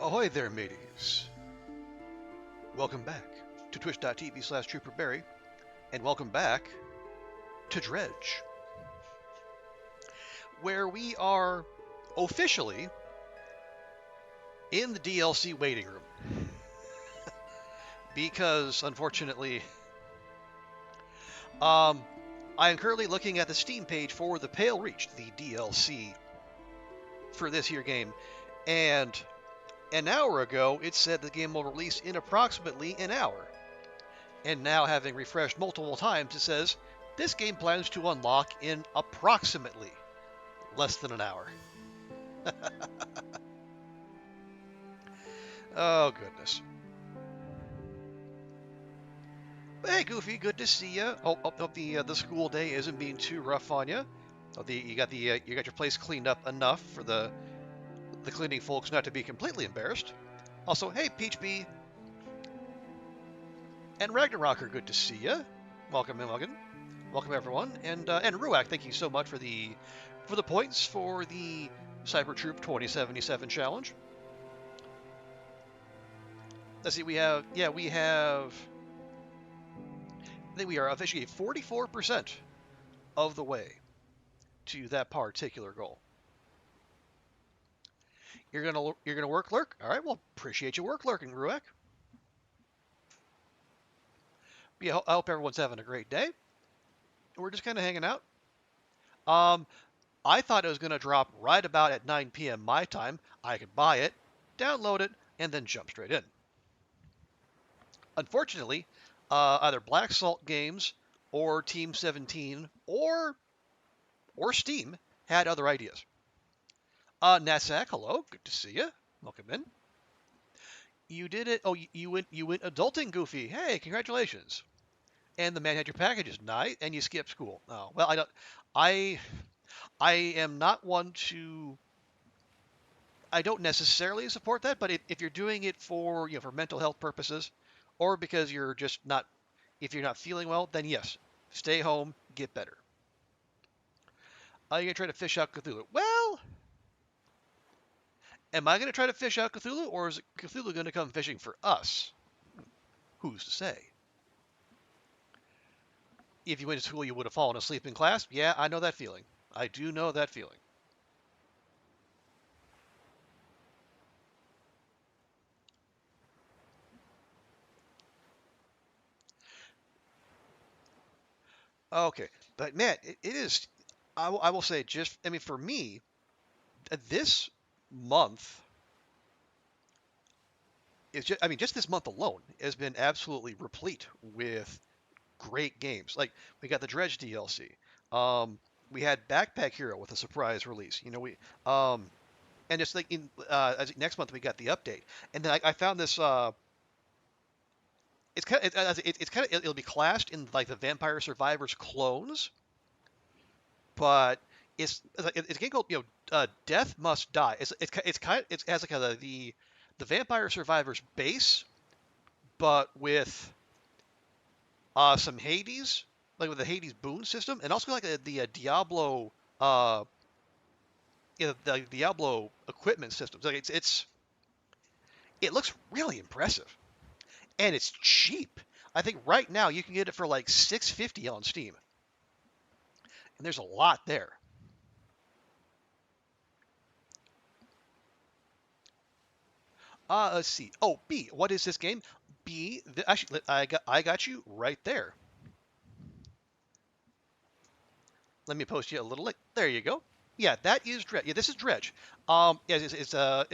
Ahoy there, mateys. Welcome back to twitch.tv/TrooperBerry, and welcome back to Dredge, where we are officially in the DLC waiting room. Because, unfortunately, I am currently looking at the Steam page for the Pale Reach, the DLC for this here game, and an hour ago it said the game will release in approximately an hour. And now, having refreshed multiple times, it says this game plans to unlock in approximately less than an hour. Oh, goodness. But hey, Goofy, good to see you. Hope the school day isn't being too rough on you. You got your place cleaned up enough for the cleaning folks not to be completely embarrassed. Also, hey, Peach Bee and Ragnarok are good to see you. Welcome everyone, and Ruak, thank you so much for the points for the Cyber Troop 2077 challenge. Let's see, I think we are officially 44% of the way to that particular goal. You're gonna work lurk? All right, well, appreciate your work lurking, Ruak. Yeah, I hope everyone's having a great day. We're just kind of hanging out. I thought it was gonna drop right about at 9 p.m. my time. I could buy it, download it, and then jump straight in. Unfortunately, either Black Salt Games or Team 17 or Steam had other ideas. Natsak, hello, good to see you. Welcome in. You did it. Oh, you went adulting, Goofy. Hey, congratulations. And the man had your packages, nice, and you skipped school. Oh, well, I am not one to. I don't necessarily support that, but if you're doing it for for mental health purposes, or because you're just not, if you're not feeling well, then yes, stay home, get better. Are you gonna try to fish out Cthulhu? Well, am I gonna try to fish out Cthulhu, or is Cthulhu gonna come fishing for us? Who's to say? If you went to school, you would have fallen asleep in class. Yeah, I know that feeling. I do know that feeling. Okay, but man, it is. I will say, just I mean, for me, this month is just. I mean, just this month alone has been absolutely replete with great games. Like we got the Dredge DLC. We had Backpack Hero with a surprise release. And just like next month we got the update, and then I found this. It's kind of it'll be classed in like the Vampire Survivors clones, but it's a game called Death Must Die. It has like the Vampire Survivors base, but with some Hades, like with the Hades boon system, and also like the Diablo the Diablo equipment systems. Like it looks really impressive, and it's cheap. I think right now you can get it for like $6.50 on Steam, and there's a lot there. Let's see. Oh, B. What is this game? B. Actually, I got you right there. Let me post you a little link. There you go. Yeah, that is Dredge. Yeah, this is Dredge. Yeah, it's a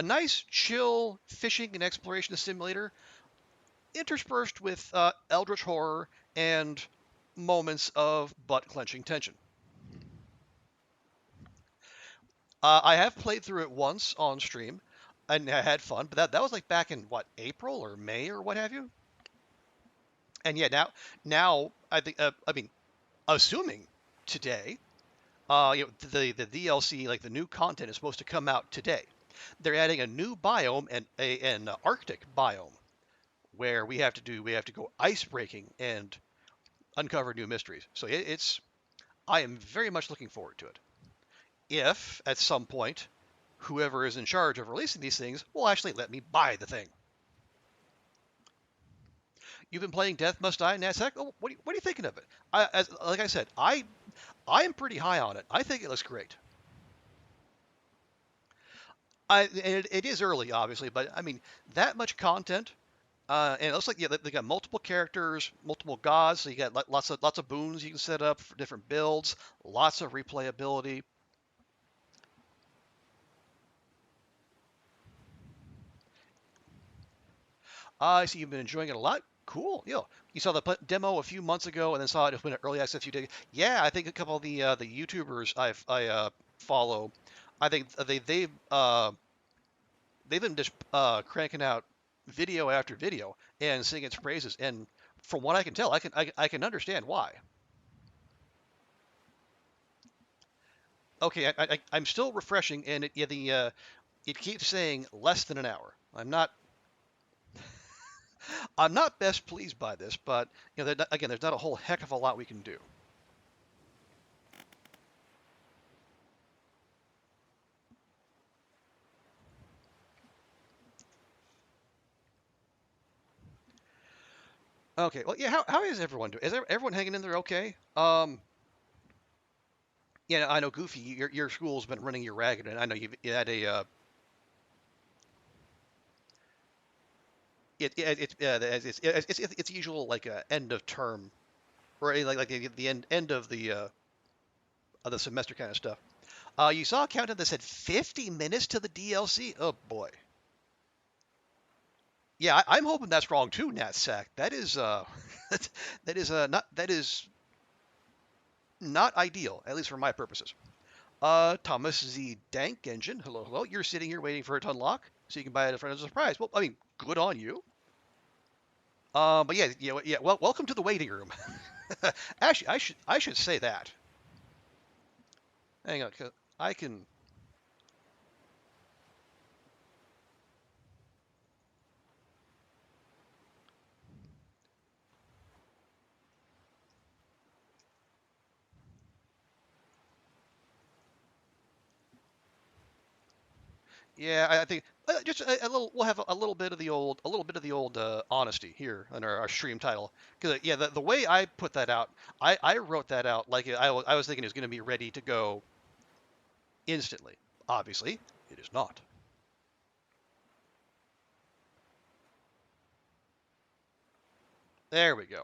nice, chill fishing and exploration simulator, interspersed with eldritch horror and moments of butt-clenching tension. I have played through it once on stream, and I had fun, but that was like back in what, April or May or what have you. And yeah, now I think I mean, assuming today, the DLC, like the new content, is supposed to come out today. They're adding a new biome and an Arctic biome where we have to go ice breaking and uncover new mysteries. So I am very much looking forward to it. If at some point whoever is in charge of releasing these things will actually let me buy the thing. You've been playing Death Must Die NatSec. Oh, what are you thinking of it? Like I said, I am pretty high on it. I think it looks great. It is early, obviously, but I mean that much content, and it looks like, yeah, they got multiple characters, multiple gods, so you got lots of boons you can set up for different builds, lots of replayability. I see you've been enjoying it a lot. Cool. You saw the demo a few months ago, and then saw it when it early access a few days. Yeah, I think a couple of the YouTubers I follow, I think they've been just cranking out video after video and singing its praises. And from what I can tell, I can understand why. Okay, I'm still refreshing, and it keeps saying less than an hour. I'm not best pleased by this, but again, there's not a whole heck of a lot we can do. Okay, well, yeah. How is everyone doing? Is everyone hanging in there okay? Yeah, I know, Goofy. Your school's been running you ragged, and I know you had a it's usual, like, end of term, or like the end of the semester kind of stuff. You saw a countdown that said 50 minutes to the DLC. Oh boy. Yeah, I'm hoping that's wrong too, NatSec. That is that is not ideal, at least for my purposes. Thomas Z Dank Engine. Hello, hello. You're sitting here waiting for it to unlock so you can buy it in front of a surprise. Well, I mean, good on you. But yeah. Well, welcome to the waiting room. Actually, I should say that. Hang on, 'cause I can. Yeah, I think just a little. We'll have a little bit of the old honesty here on our stream title. Because yeah, the way I put that out, I wrote that out like I was thinking it was going to be ready to go instantly. Obviously, it is not. There we go.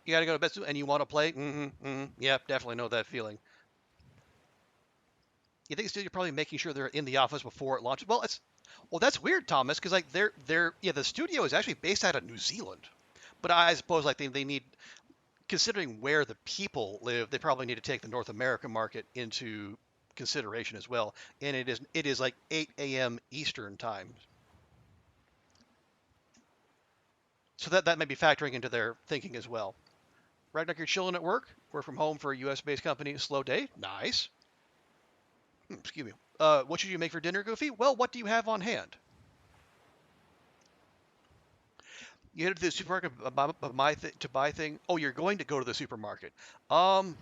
You got to go to bed soon, and you want to play. Yep, definitely know that feeling. You think still you're probably making sure they're in the office before it launches. Well, that's weird, Thomas, because like they're yeah, the studio is actually based out of New Zealand, but I suppose like they need, considering where the people live, they probably need to take the North American market into consideration as well. And it is like 8 a.m. Eastern time, so that may be factoring into their thinking as well. Ragnar, you're chilling at work. Work from home for a U.S. based company. Slow day. Nice. Excuse me. What should you make for dinner, Goofy? Well, what do you have on hand? You headed to the supermarket to buy thing. Oh, you're going to go to the supermarket. Um,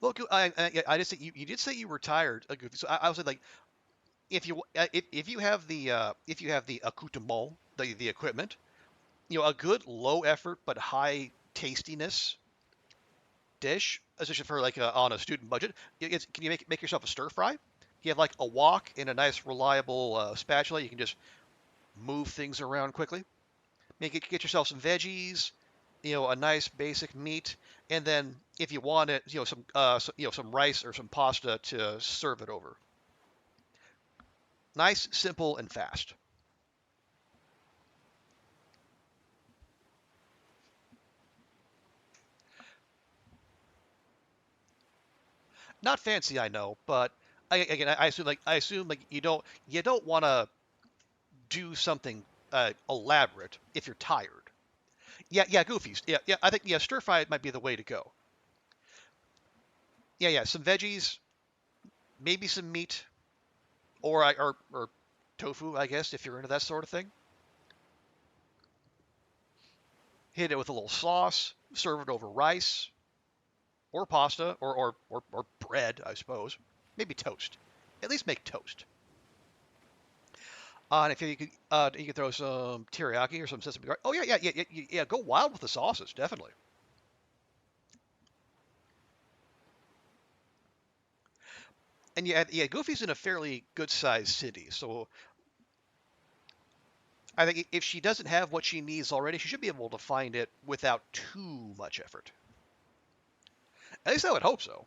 look, I just you did say you were tired, Goofy. So I was like, if you have the accoutrement, the equipment, a good low effort but high tastiness dish, especially for like on a student budget. Can you make yourself a stir fry? You have like a wok and a nice reliable spatula. You can just move things around quickly. Get yourself some veggies, a nice basic meat, and then if you want it, some rice or some pasta to serve it over. Nice, simple, and fast. Not fancy, I know, but again, I assume like you don't want to do something elaborate if you're tired. Yeah, yeah, goofies. Yeah, yeah. I think, yeah, stir fry might be the way to go. Yeah, yeah. Some veggies, maybe some meat, or tofu, I guess, if you're into that sort of thing. Hit it with a little sauce. Serve it over rice. or pasta or bread, I suppose. Maybe toast. At least make toast. And if you could throw some teriyaki or some sesame garlic. Oh yeah. Go wild with the sauces, definitely. And yeah, Goofy's in a fairly good sized city, so I think if she doesn't have what she needs already, she should be able to find it without too much effort. At least I would hope so.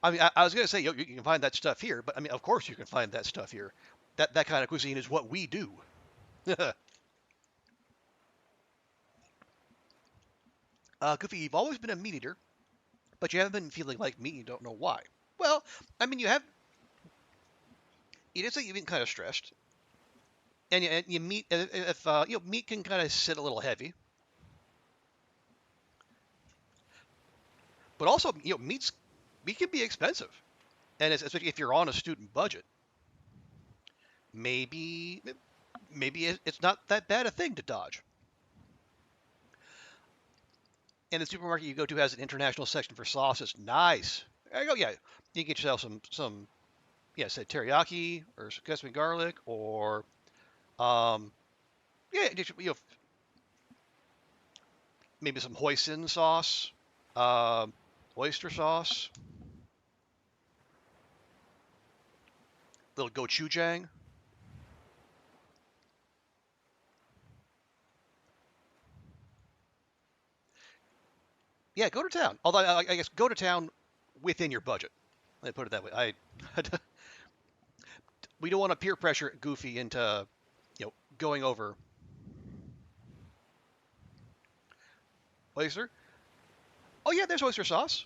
I mean, I was going to say you can find that stuff here, but I mean, of course you can find that stuff here. That kind of cuisine is what we do. Goofy, you've always been a meat eater, but you haven't been feeling like meat. You don't know why. Well, I mean, you have. It is that you've been kind of stressed, and you meat if meat can kind of sit a little heavy, but also meat can be expensive, and especially if you're on a student budget, maybe it's not that bad a thing to dodge. And the supermarket you go to has an international section for sauces. Nice. There you go. Yeah, you can get yourself some say teriyaki or sesame garlic or um just, maybe some hoisin sauce, um, oyster sauce, little gochujang. Yeah, go to town. Although I guess go to town within your budget. Let me put it that way. We don't want to peer pressure Goofy into going over oyster. Oh yeah, there's oyster sauce.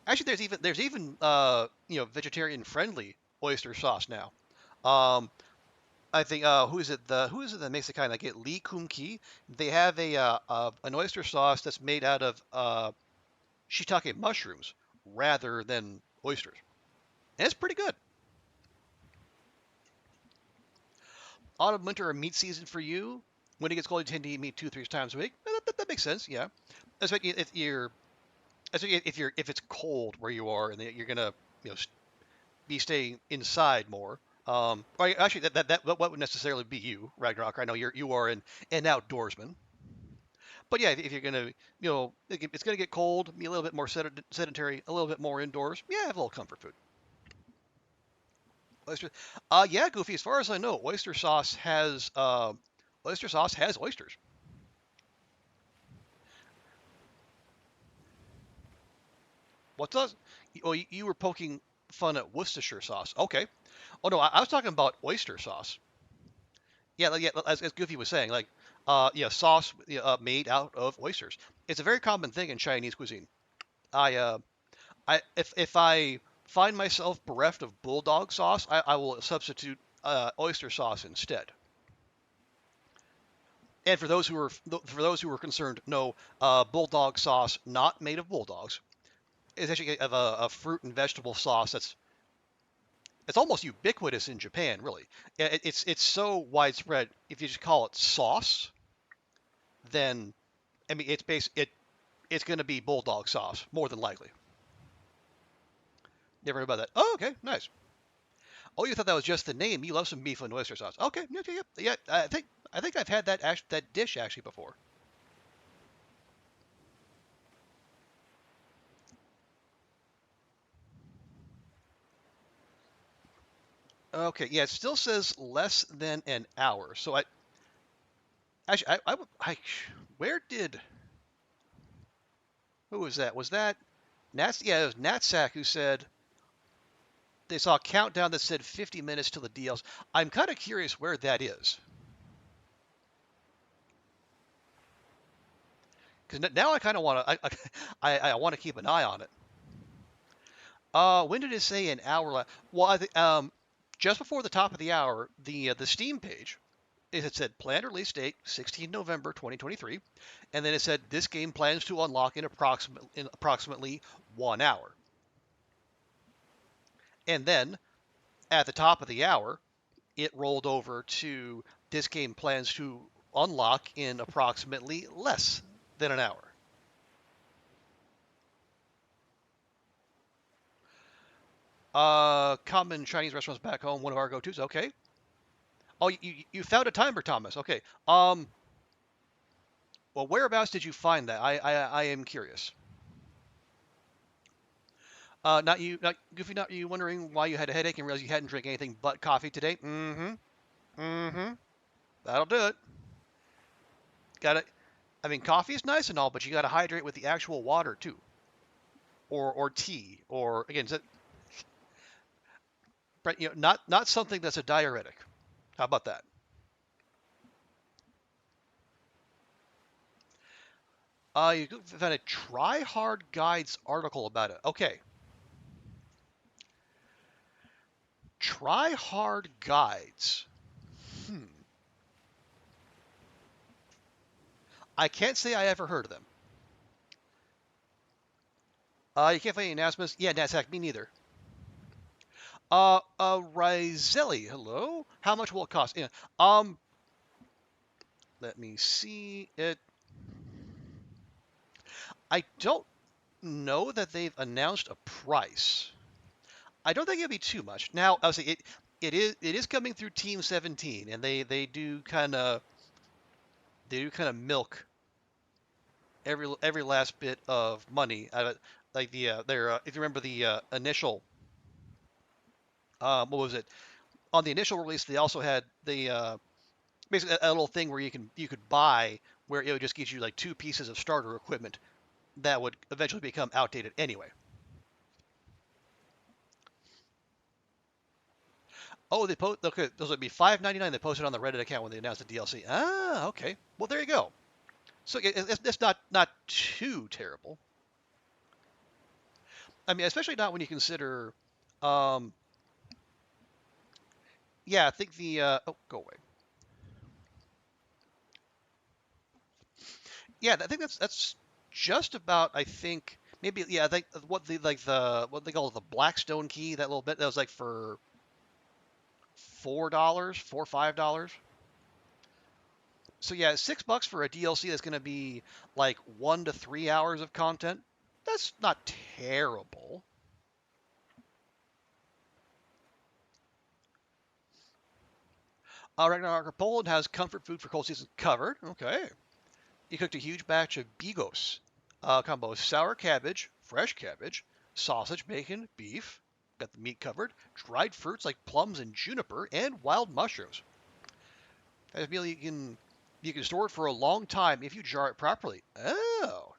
Actually, there's even vegetarian friendly oyster sauce now. Um, I think who is it that makes the kind like it Lee Kum Ki? They have an oyster sauce that's made out of shiitake mushrooms rather than oysters, and it's pretty good. Autumn, winter, or meat season for you. When it gets cold, you tend to eat meat 2, 3 times a week. That makes sense. Yeah, especially if it's cold where you are and you're gonna you know be staying inside more. Or actually, that would necessarily be you, Ragnarok. I know you are an outdoorsman, but yeah, if you're gonna, it's gonna get cold, be a little bit more sedentary, a little bit more indoors. Yeah, have a little comfort food. Oyster, yeah, Goofy. As far as I know, oyster sauce has oysters. What does? Oh, you were poking fun at Worcestershire sauce. Okay. Oh no, I was talking about oyster sauce. Yeah, yeah. As Goofy was saying, like, sauce made out of oysters. It's a very common thing in Chinese cuisine. I, uh, if I find myself bereft of bulldog sauce, I will substitute oyster sauce instead. And for those who are concerned, no, bulldog sauce not made of bulldogs. It's actually of a fruit and vegetable sauce it's almost ubiquitous in Japan, really. It's so widespread. If you just call it sauce, then I mean it's going to be bulldog sauce more than likely. Never heard about that. Oh, okay, nice. Oh, you thought that was just the name? You love some beef and oyster sauce. Okay, yeah. I think I've had that dish actually before. Okay, yeah, it still says less than an hour. So I actually where did who was that? Was that Nats? Yeah, it was Natsack who said they saw a countdown that said 50 minutes till the DLs. I'm kind of curious where that is because now I kind of want to I want to keep an eye on it. When did it say an hour? Well, just before the top of the hour, the Steam page it said planned release date 16 November 2023, and then it said this game plans to unlock in approximately 1 hour. And then at the top of the hour, it rolled over to this game plans to unlock in approximately less than an hour. Common Chinese restaurants back home, one of our go-tos. Okay. Oh, you found a timer, Thomas. Okay. Well, whereabouts did you find that? I am curious. Not you, not Goofy. Not you wondering why you had a headache and realized you hadn't drank anything but coffee today? Mm-hmm. Mm-hmm. That'll do it. Got it. I mean, coffee is nice and all, but you got to hydrate with the actual water too, or tea, or again, not something that's a diuretic. How about that? You found a Try Hard Guides article about it. Okay, Try Hard Guides. Hmm. I can't say I ever heard of them. You can't find any announcements. Yeah, Nasdaq, me neither. Rizelli, hello. How much will it cost? Yeah. Um, Let me see it. I don't know that they've announced a price. I don't think it'll be too much. Now, I'll say it is coming through Team 17, and they do kind of milk every last bit of money out of it. Like their if you remember the initial what was it, on the initial release, they also had the basically a little thing where you could buy, where it would just get you like two pieces of starter equipment that would eventually become outdated anyway. Oh, they post, okay, those would be $5.99. They posted on the Reddit account when they announced the DLC. Ah, okay. Well, there you go. So it's not too terrible. I mean, especially not when you consider, um, yeah, I think the oh, go away. Yeah, I think that's just about. I think maybe, yeah. I think what they call the Blackstone key, that little bit that was like for $4, $5. So yeah, $6 for a DLC that's going to be like 1 to 3 hours of content. That's not terrible. Ragnarok Poland has comfort food for cold season covered. Okay. You cooked a huge batch of bigos, combo sour cabbage, fresh cabbage, sausage, bacon, beef. Got the meat covered. Dried fruits like plums and juniper, and wild mushrooms. That meal you can store it for a long time if you jar it properly. Oh,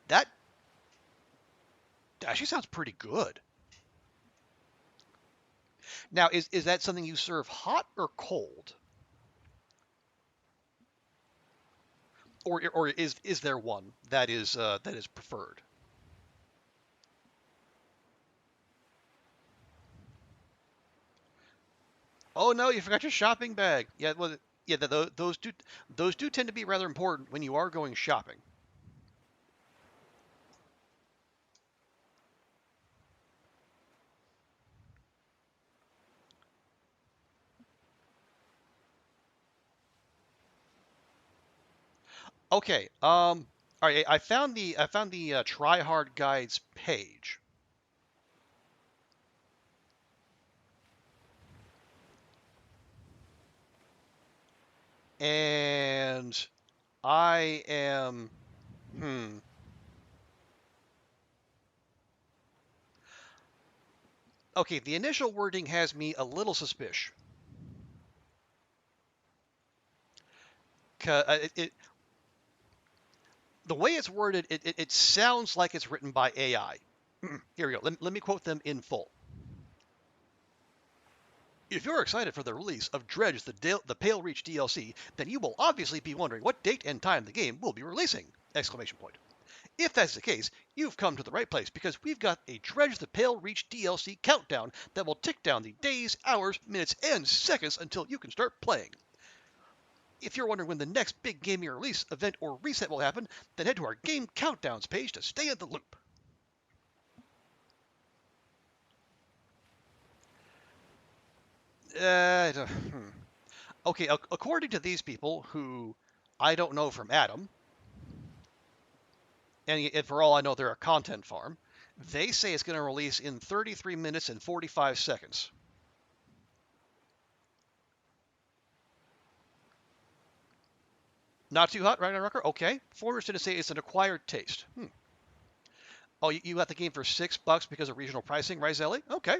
that actually sounds pretty good. Now, is that something you serve hot or cold, or is there one that is preferred? Oh no, you forgot your shopping bag. Yeah, well, yeah, those do tend to be rather important when you are going shopping. Okay, all right, I found the Try Hard Guides page, and I am hmm. Okay, the initial wording has me a little suspicious. The way it's worded, it sounds like it's written by AI. Here we go. Let me quote them in full. If you're excited for the release of Dredge the Pale Reach DLC, then you will obviously be wondering what date and time the game will be releasing! Exclamation point. If that's the case, you've come to the right place, because we've got a Dredge the Pale Reach DLC countdown that will tick down the days, hours, minutes, and seconds until you can start playing. If you're wondering when the next big gaming release, event, or reset will happen, then head to our game countdowns page to stay in the loop. Okay, according to these people, who I don't know from Adam, and for all I know, they're a content farm. They say it's going to release in 33 minutes and 45 seconds. Not too hot, Ragnarok? Okay. Foreigners didn't say it's an acquired taste. Oh, you got the game for $6 because of regional pricing, Rizelli? Okay.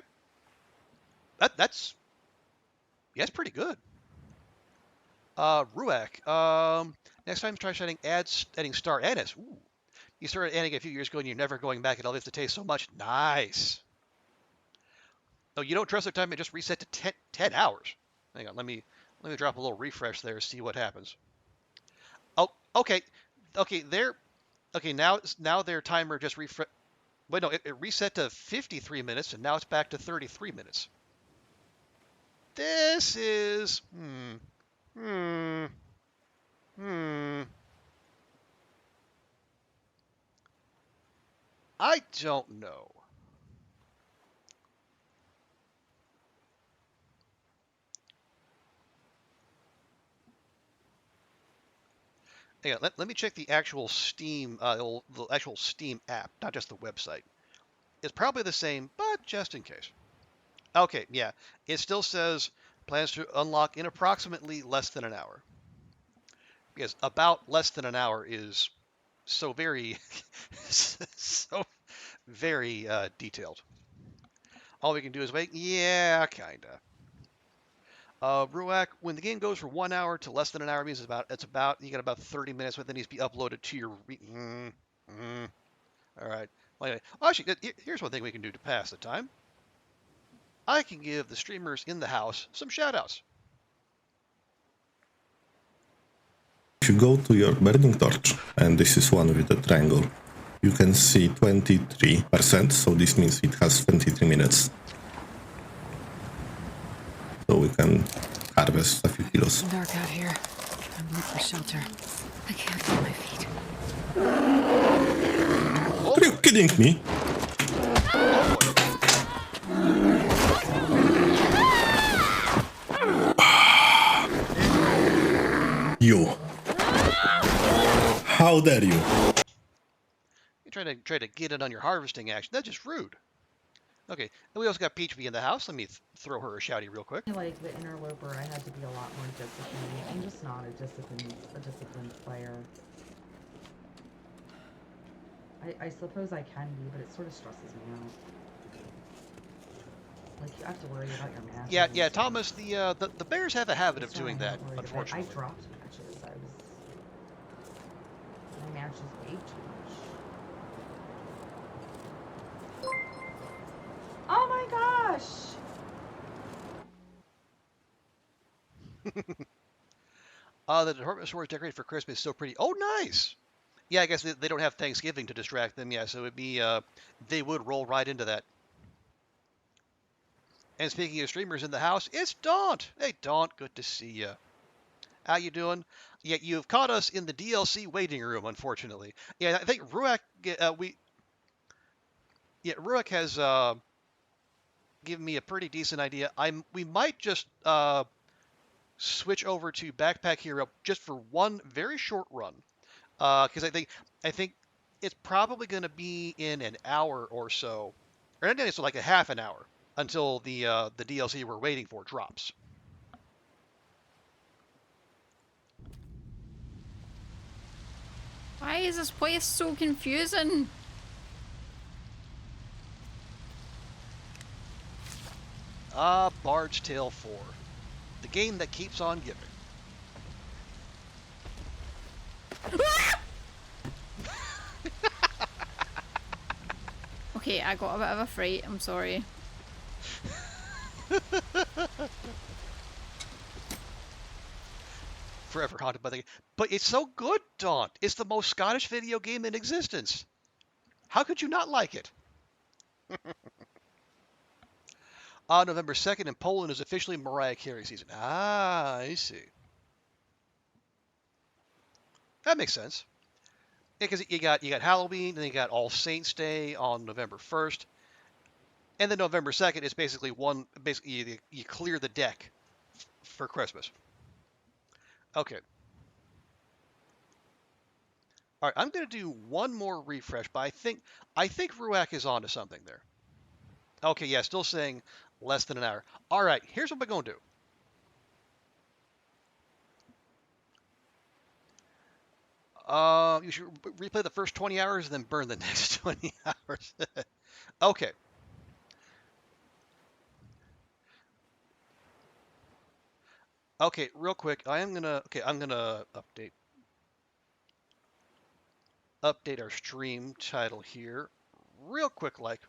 That's yeah, that's pretty good. Ruak. Next time try adding star anise. Ooh. You started adding a few years ago and you're never going back. It'll leave the taste so much. Nice. Oh, you don't trust their time. It just reset to 10 hours. Hang on. Let me drop a little refresh there. See what happens. Oh, okay. Okay. Okay. Now their timer just refresh. Wait, no. It reset to 53 minutes and now it's back to 33 minutes. This is hmm. I don't know. Hang on, let me check the actual Steam, the actual Steam app, not just the website. It's probably the same, but just in case. Okay, yeah, it still says plans to unlock in approximately less than an hour. Because about less than an hour is so very, so very detailed. All we can do is wait. Yeah, kinda. Ruak, when the game goes from 1 hour to less than an hour, means it's about you got about 30 minutes, but then needs to be uploaded to your. All right. Well, anyway, actually, here's one thing we can do to pass the time. I can give the streamers in the house some shoutouts. If you go to your burning torch, and this is one with a triangle, you can see 23%, so this means it has 23 minutes. So we can harvest a few kilos. It's dark out here. I'm looking for shelter. I can't feel my feet. Are you kidding me? You. How dare you? You try to get in on your harvesting action. That's just rude. Okay, and we also got Peach Bee in the house. Let me throw her a shouty real quick. Like the interloper, I had to be a lot more disciplined. I'm just not a disciplined player. I suppose I can be, but it sort of stresses me out. Like you have to worry about your matches. Yeah, Thomas. The Bears have a habit of doing that, unfortunately. I dropped matches. My match is way too much. Oh my gosh! The department store is decorated for Christmas. So pretty. Oh, nice. Yeah, I guess they don't have Thanksgiving to distract them. Yeah, so it'd be they would roll right into that. And speaking of streamers in the house, it's Daunt. Hey, Daunt, good to see you. How you doing? Yeah, you've caught us in the DLC waiting room, unfortunately. Yeah, I think Ruak, Ruak has given me a pretty decent idea. We might just switch over to Backpack Hero just for one very short run, because I think it's probably going to be in an hour or so, or not so like a half an hour until the DLC we're waiting for drops. Why is this place so confusing? Bard's Tale 4, the game that keeps on giving. Okay, I got a bit of a fright. I'm sorry. Forever haunted by the game. But it's so good, Daunt. It's the most Scottish video game in existence. How could you not like it? November 2nd in Poland is officially Mariah Carey season. Ah, I see. That makes sense. Yeah, because you got Halloween, and then you got All Saints Day on November 1st, and then November 2nd is basically you clear the deck for Christmas. Okay. All right, I'm gonna do one more refresh, but I think Ruak is onto something there. Okay, yeah, still saying less than an hour. All right, here's what we're gonna do. You should replay the first 20 hours and then burn the next 20 hours. Okay. Okay, real quick. I'm gonna update our stream title here. Real quick, like,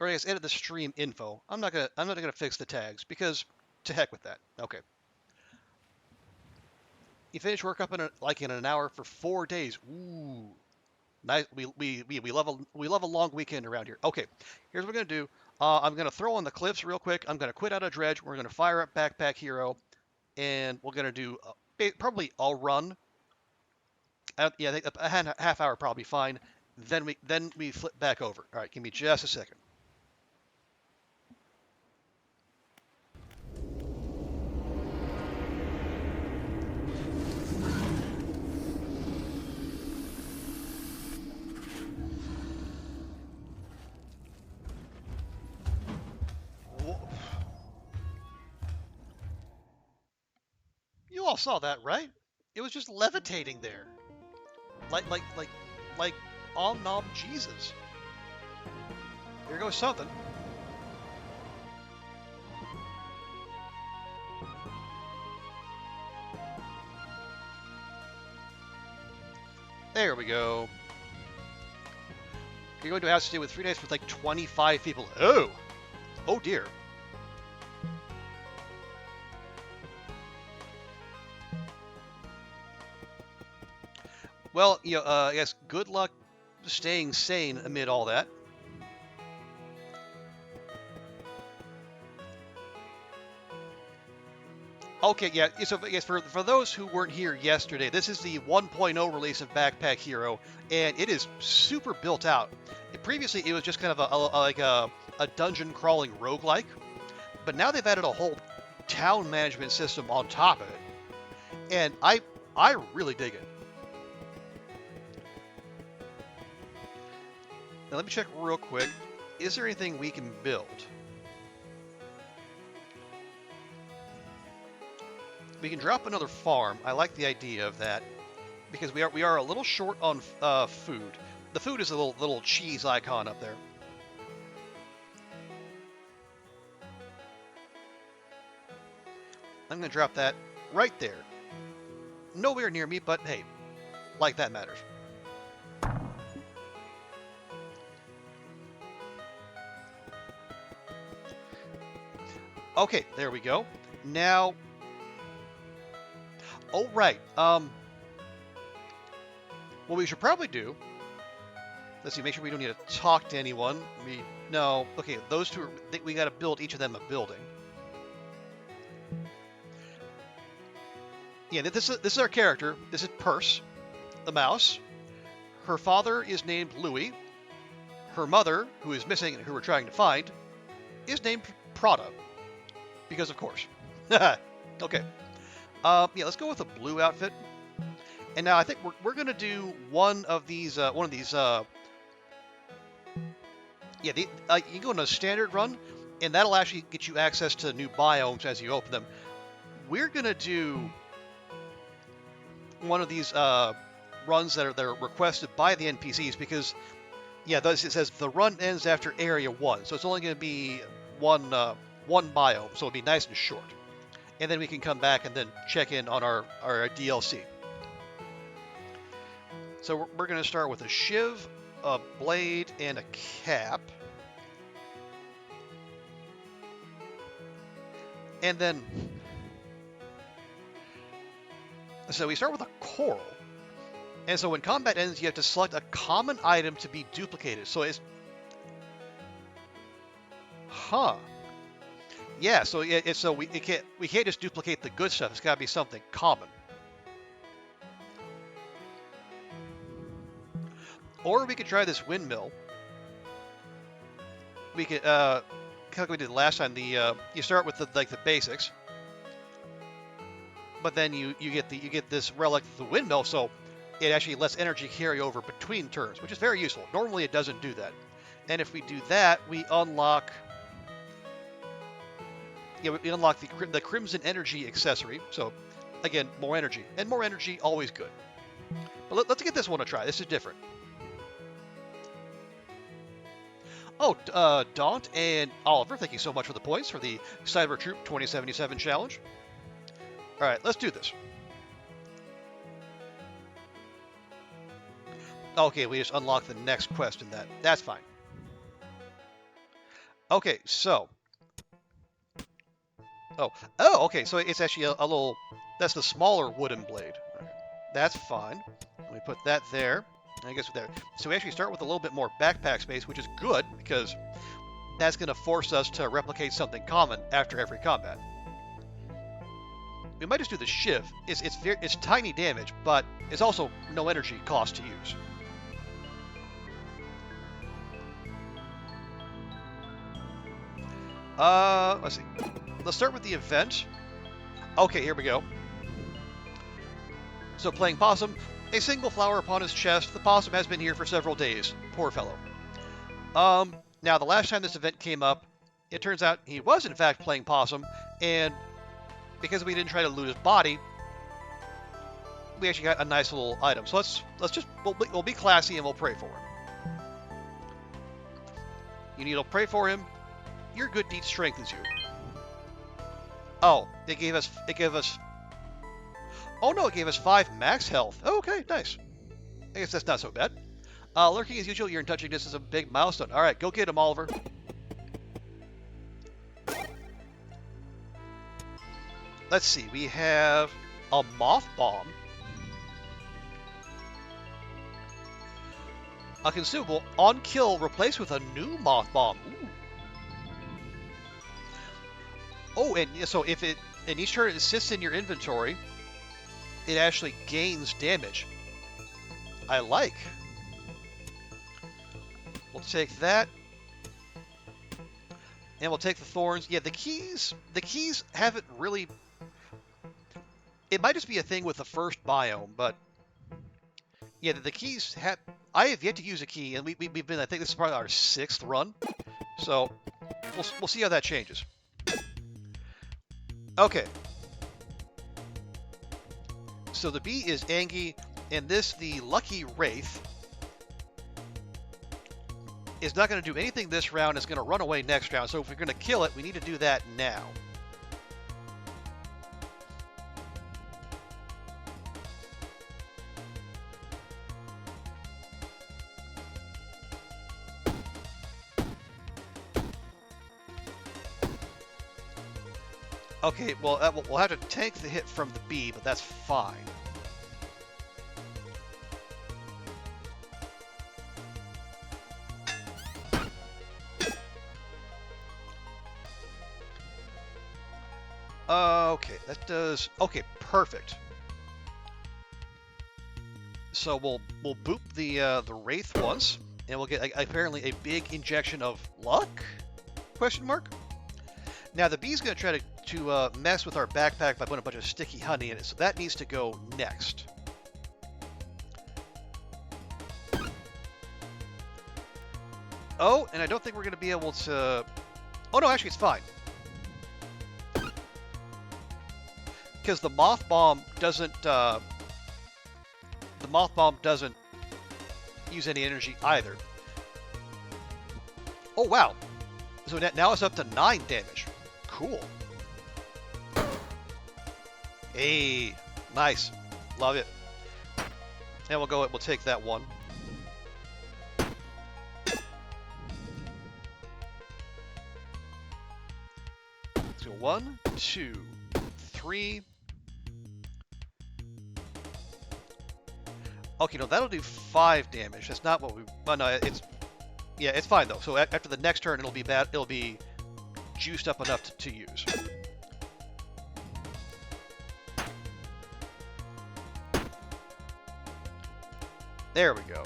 or I guess edit the stream info. I'm not gonna fix the tags because to heck with that. Okay. You finish work up in an hour for 4 days. Ooh. Nice. We love a long weekend around here. Okay, here's what we're gonna do. I'm gonna throw on the cliffs real quick. I'm gonna quit out of Dredge. We're gonna fire up Backpack Hero, and we're gonna do probably a run. Yeah, I think a half hour probably fine. Then we flip back over. All right, give me just a second. You all saw that, right? It was just levitating there, like Om Nom Jesus. Here goes something. There we go. You're going to a house to stay with 3 days with like 25 people. Oh dear. Well, I guess good luck staying sane amid all that. Okay, yeah. So I guess for those who weren't here yesterday, this is the 1.0 release of Backpack Hero, and it is super built out. Previously, it was just kind of a dungeon crawling roguelike, but now they've added a whole town management system on top of it, and I really dig it. Now let me check real quick. Is there anything we can build? We can drop another farm. I like the idea of that because we are a little short on food. The food is a little cheese icon up there. I'm gonna drop that right there. Nowhere near me, but hey, like that matters. Okay, there we go. Now, oh right. What we should probably do. Let's see. Make sure we don't need to talk to anyone. No. Okay, those two. We got to build each of them a building. Yeah, this is our character. This is Purse, the mouse. Her father is named Louis. Her mother, who is missing and who we're trying to find, is named Prada. Because of course. Okay. Yeah, let's go with a blue outfit. And now I think we're gonna do one of these. Yeah, you can go in a standard run, and that'll actually get you access to new biomes as you open them. We're gonna do one of these runs that are requested by the NPCs because, yeah, it says the run ends after Area 1, so it's only gonna be one biome, so it'll be nice and short. And then we can come back and then check in on our DLC. So we're going to start with a shiv, a blade, and a cap. And then, so we start with a coral. And so when combat ends, you have to select a common item to be duplicated. So it's, yeah. So we can't just duplicate the good stuff. It's got to be something common. Or we could try this windmill. We could, kind of like we did last time. You start with the basics, but then you get this relic, the windmill, so it actually lets energy carry over between turns, which is very useful. Normally it doesn't do that. And if we do that, we unlock we unlock the Crimson Energy accessory. So again, more energy, and more energy always good. But let's get this one a try. This is different. Oh, Daunt and Oliver, thank you so much for the points for the Cyber Troop 2077 challenge. All right, let's do this. Okay, we just unlocked the next quest in that. That's fine. Okay, so. Oh, okay, so it's actually a little. That's the smaller wooden blade. That's fine. Let me put that there. I guess there. So we actually start with a little bit more backpack space, which is good because that's going to force us to replicate something common after every combat. We might just do the shiv. It's tiny damage, but it's also no energy cost to use. Let's see. Let's start with the event. Okay, here we go. So playing Possum, a single flower upon his chest. The possum has been here for several days. Poor fellow. Now the last time this event came up, it turns out he was in fact playing Possum, and because we didn't try to loot his body, we actually got a nice little item. So we'll be classy and we'll pray for him. You need to pray for him. Your good deed strengthens you. Oh, it gave us. Oh no, it gave us 5 max health. Oh, okay, nice. I guess that's not so bad. Lurking as usual, you're in touching distance of a big milestone. All right, go get him, Oliver. Let's see. We have a moth bomb, a consumable on kill replaced with a new moth bomb. Ooh. Oh, and so if it in each turn it sits in your inventory, it actually gains damage. I like. We'll take that. And we'll take the thorns. Yeah, the keys haven't really. It might just be a thing with the first biome, but yeah, the keys have. I have yet to use a key, and we've been. I think this is probably our 6th run, so we'll see how that changes. Okay. So the bee is Angie, and the Lucky Wraith, is not going to do anything this round. It's going to run away next round. So if we're going to kill it, we need to do that now. Okay, well, we'll have to tank the hit from the bee, but that's fine. Okay, that does. Okay, perfect. So we'll boop the wraith once, and we'll get apparently a big injection of luck? Question mark. Now the bee's going to try to mess with our backpack by putting a bunch of sticky honey in it, so that needs to go next. Oh, and I don't think we're going to be able to. Oh no, actually it's fine. Because the moth bomb doesn't use any energy either. Oh wow! So now it's up to 9 damage. Cool. Hey, nice, love it. And we'll take that one. Let's go 1, 2, 3. Okay, no, that'll do 5 damage. That's not what we. Well, no, it's fine though. So after the next turn, it'll be bad. It'll be juiced up enough to use. There we go.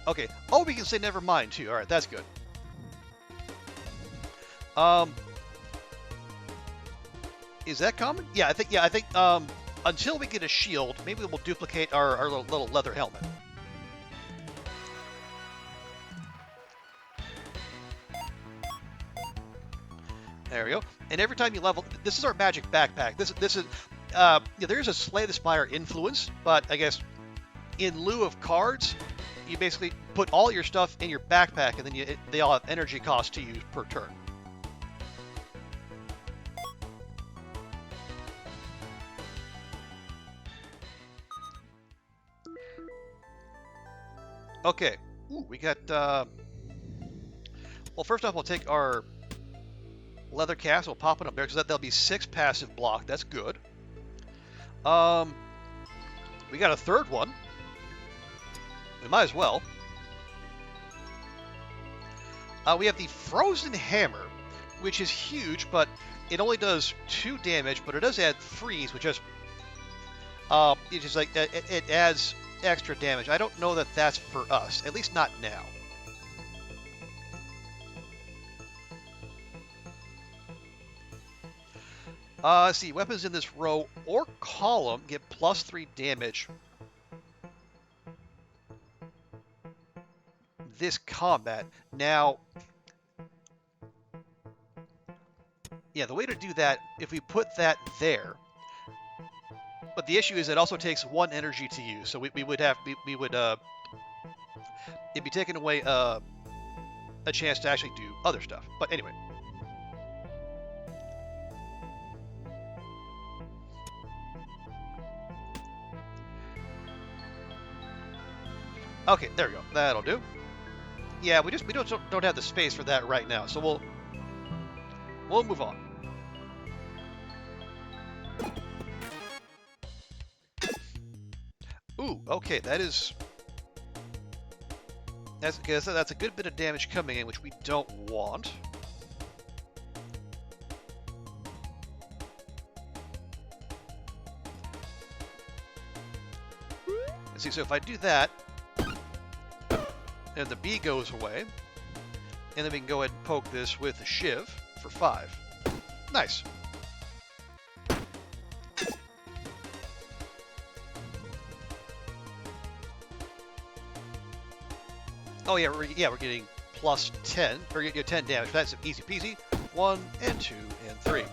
Okay. Oh, we can say never mind too. All right, that's good. Is that common? Yeah, I think until we get a shield, maybe we'll duplicate our little leather helmet. There we go. And every time you level, this is our magic backpack. This is yeah, there's a Slay the Spire influence, but I guess in lieu of cards, you basically put all your stuff in your backpack, and then they all have energy cost to use per turn. Okay. Ooh, we got. Well, first off, we'll take our leather cast. We'll pop it up there because that'll be 6 passive block. That's good. We got a third one. We might as well. We have the Frozen Hammer, which is huge, but it only does 2 damage, but it does add freeze, which is it's just like it adds extra damage. I don't know that that's for us, at least not now. Let's see, weapons in this row or column get +3 damage this combat. Now, yeah, the way to do that, if we put that there, but the issue is it also takes 1 energy to use, so we would it'd be taking away a chance to actually do other stuff. But anyway. Okay, there we go. That'll do. Yeah, we don't have the space for that right now, so we'll move on. Ooh, okay, that's a good bit of damage coming in, which we don't want. Let's see, so if I do that, and the B goes away, and then we can go ahead and poke this with a shiv for 5. Nice. Oh yeah, we're getting +10 or 10 damage. That's easy peasy. 1 and 2 and 3.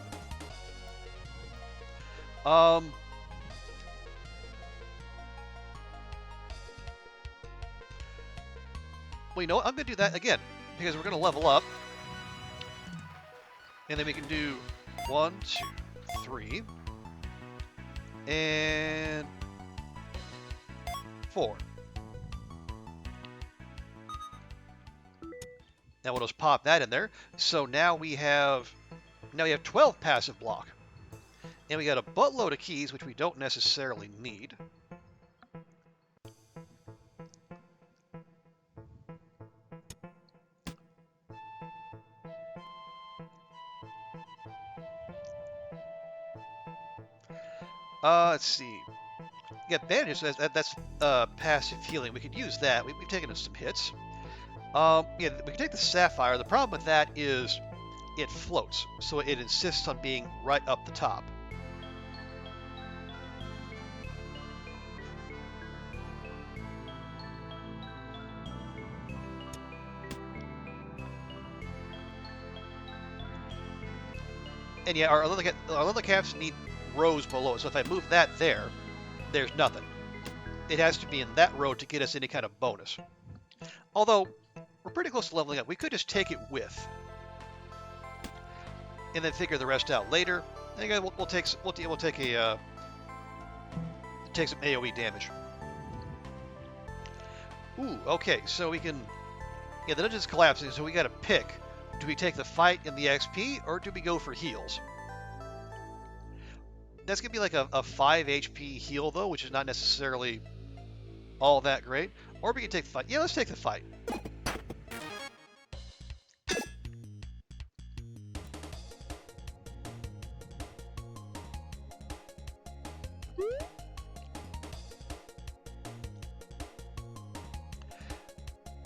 Well, you know what? I'm going to do that again, because we're going to level up. And then we can do 1, 2, 3. And 4. Now we'll just pop that in there. So now we have 12 passive block. And we got a buttload of keys, which we don't necessarily need. Let's see. Yeah, bandages, that's passive healing. We could use that. We've taken some hits. Yeah, we can take the sapphire. The problem with that is it floats, so it insists on being right up the top. And yeah, our leather caps need rows below it, so if I move that there, there's nothing. It has to be in that row to get us any kind of bonus. Although, we're pretty close to leveling up. We could just take it with, and then figure the rest out later. And again, we'll take some AOE damage. Ooh, okay, so we can. Yeah, the dungeon's collapsing, so we got to pick. Do we take the fight and the XP, or do we go for heals? That's gonna be like a 5 HP heal though, which is not necessarily all that great. Or we can take the fight. Yeah, let's take the fight.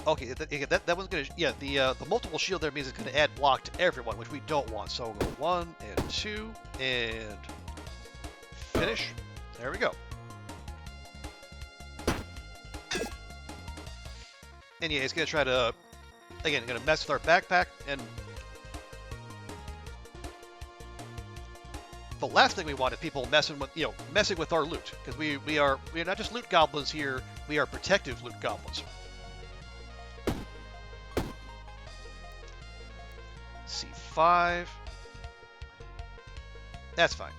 Okay, that one's gonna, yeah, the multiple shield there means it's gonna add block to everyone, which we don't want. So we'll go 1 and 2 and finish. There we go. And yeah, it's gonna try to, again, gonna mess with our backpack, and the last thing we want is people messing with our loot, because we are not just loot goblins here, we are protective loot goblins. C5. That's fine.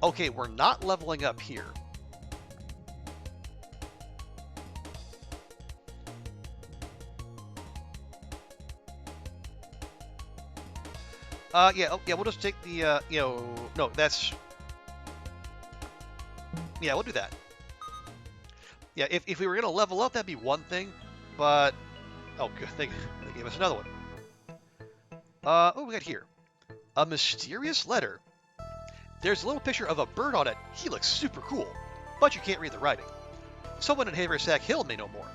Okay, we're not leveling up here. Yeah, we'll just take the, no, that's, yeah, we'll do that. Yeah, if we were gonna level up, that'd be one thing, but, oh, good, they gave us another one. What we got here? A mysterious letter. There's a little picture of a bird on it. He looks super cool, but you can't read the writing. Someone in Haversack Hill may know more.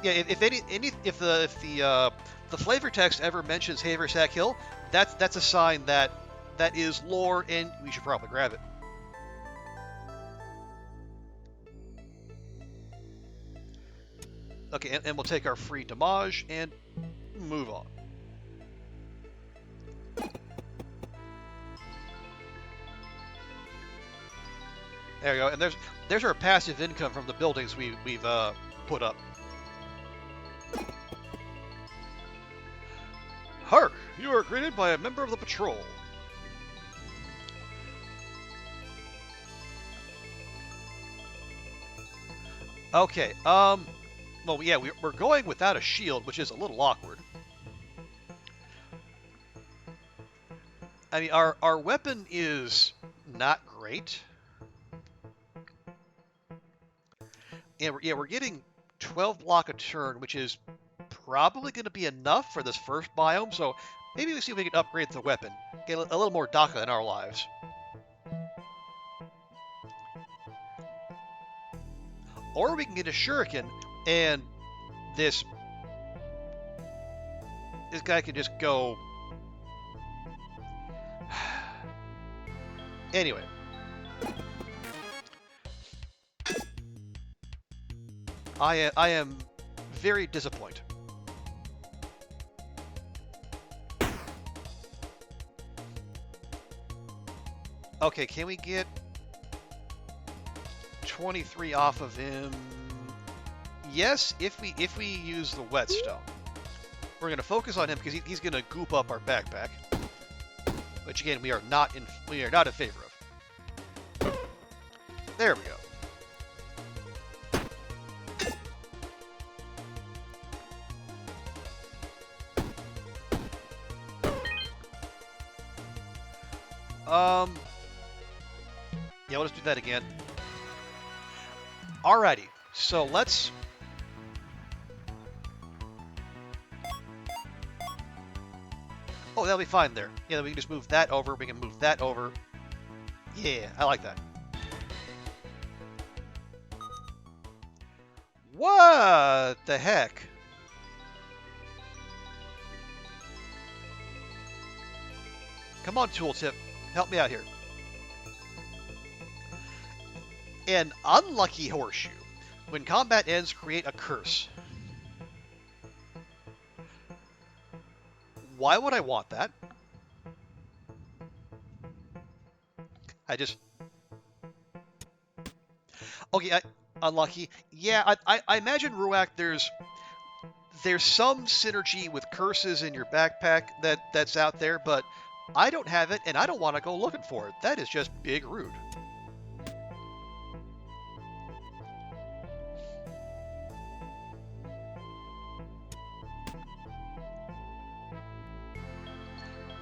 Yeah, if the flavor text ever mentions Haversack Hill, that's a sign that is lore, and we should probably grab it. Okay, and we'll take our free damage and move on. There we go, and there's our passive income from the buildings we've put up. Hark! You are greeted by a member of the patrol. Okay, well, yeah, we're going without a shield, which is a little awkward. I mean, our weapon is not great. We're getting 12 block a turn, which is probably going to be enough for this first biome, so maybe we see if we can upgrade the weapon. Get a little more Daka in our lives. Or we can get a shuriken, and this guy can just go... Anyway. I am very disappointed. Okay, can we get 23 off of him? Yes, if we use the whetstone. We're going to focus on him because he's going to goop up our backpack, which again we are not in favor of. There we go. Yeah, we'll just do that again. Alrighty, so let's... Oh, that'll be fine there. Yeah, we can just move that over. We can move that over. Yeah, I like that. What the heck? Come on, Tooltip. Help me out here. An unlucky horseshoe. When combat ends, create a curse. Why would I want that? Okay, unlucky. Yeah, I imagine Ruak, there's some synergy with curses in your backpack that's out there, but I don't have it, and I don't want to go looking for it. That is just big rude.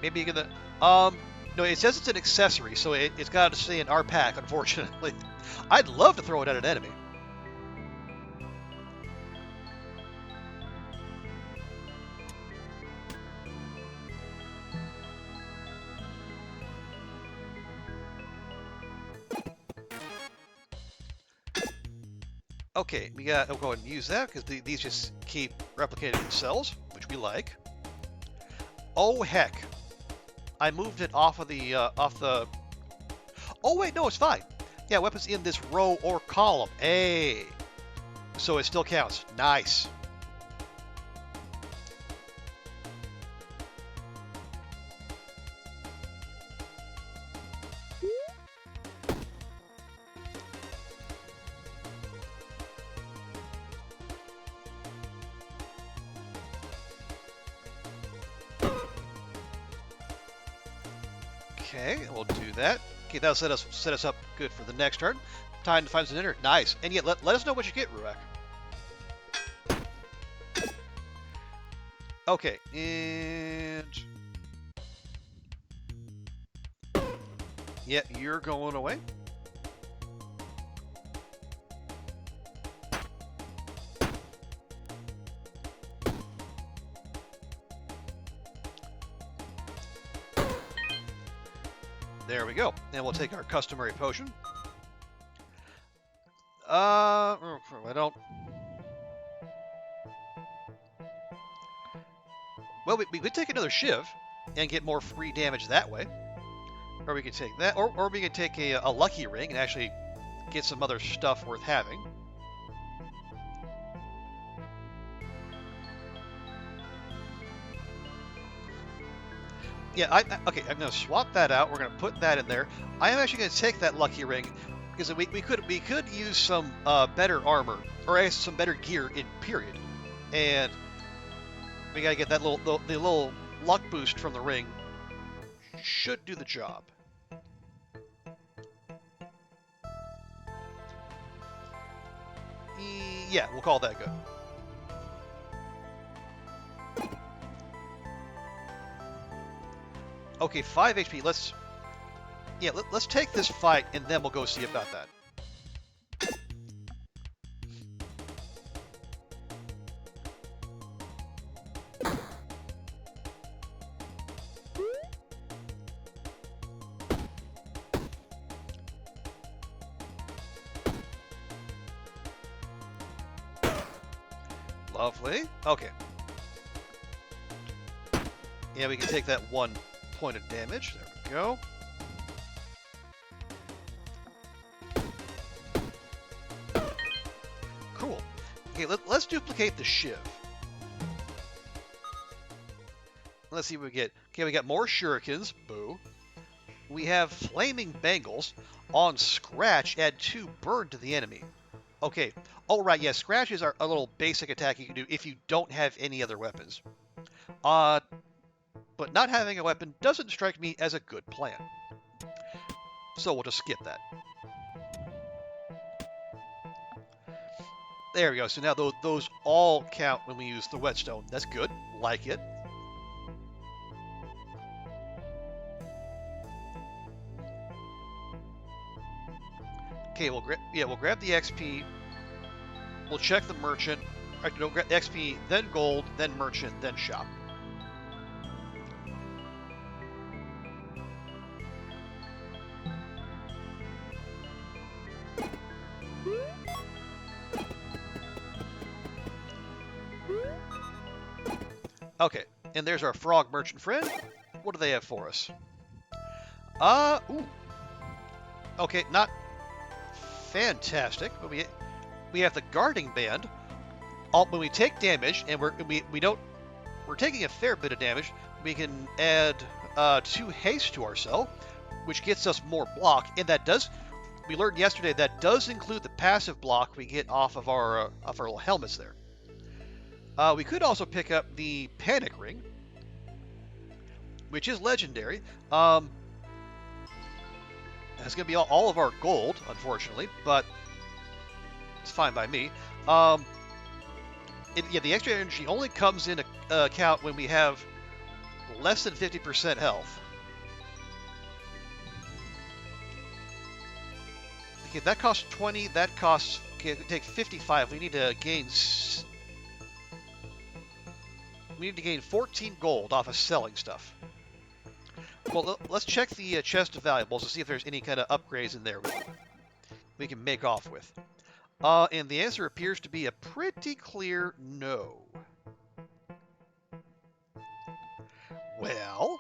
Maybe you're gonna... No, it says it's an accessory, so it's got to stay in our pack, unfortunately. I'd love to throw it at an enemy. Okay, I'll go ahead and use that because these just keep replicating themselves, which we like. Oh heck, I moved it off of the Oh wait, no, it's fine. Yeah, weapons in this row or column. Hey, so it still counts. Nice. Okay, we'll do that. Okay, that'll set us up good for the next turn. Time to find some dinner. Nice. And yet, let us know what you get, Ruak. Okay, and yeah, you're going away. There we go. And we'll take our customary potion. I don't. Well, we could take another shiv and get more free damage that way. Or we could take that, or we could take a lucky ring and actually get some other stuff worth having. Yeah, okay, I'm going to swap that out. We're going to put that in there. I am actually going to take that lucky ring because we could use some better armor or some better gear in period, and we got to get that the little luck boost from the ring. Should do the job. Yeah, we'll call that good. Okay, 5 HP. Let's take this fight and then we'll go see about that. Lovely. Okay. Yeah, we can take that 1 point of damage. There we go. Cool. Okay, let's duplicate the shiv. Let's see what we get. Okay, we got more shurikens. Boo. We have flaming bangles. On scratch, add 2 burn to the enemy. Okay. Oh, right, yeah, scratches are a little basic attack you can do if you don't have any other weapons. But not having a weapon doesn't strike me as a good plan. So we'll just skip that. There we go. So now those all count when we use the whetstone. That's good. Like it. Okay, we'll grab the XP. We'll check the merchant. No, grab the XP, then gold, then merchant, then shop. Okay, and there's our frog merchant friend. What do they have for us? Ooh. Okay, not fantastic, but we have the guarding band. When we take damage, and we're taking a fair bit of damage, we can add 2 haste to ourselves, which gets us more block, and that does. We learned yesterday that does include the passive block we get off of our little helmets there. We could also pick up the panic ring, which is legendary. It's going to be all of our gold, unfortunately, but it's fine by me. Yeah, the extra energy only comes into account when we have less than 50% health. Okay, that costs 20. That costs. Okay, take 55. We need to gain. We need to gain 14 gold off of selling stuff. Well, let's check the chest of valuables to see if there's any kind of upgrades in there we can make off with. And the answer appears to be a pretty clear no. Well,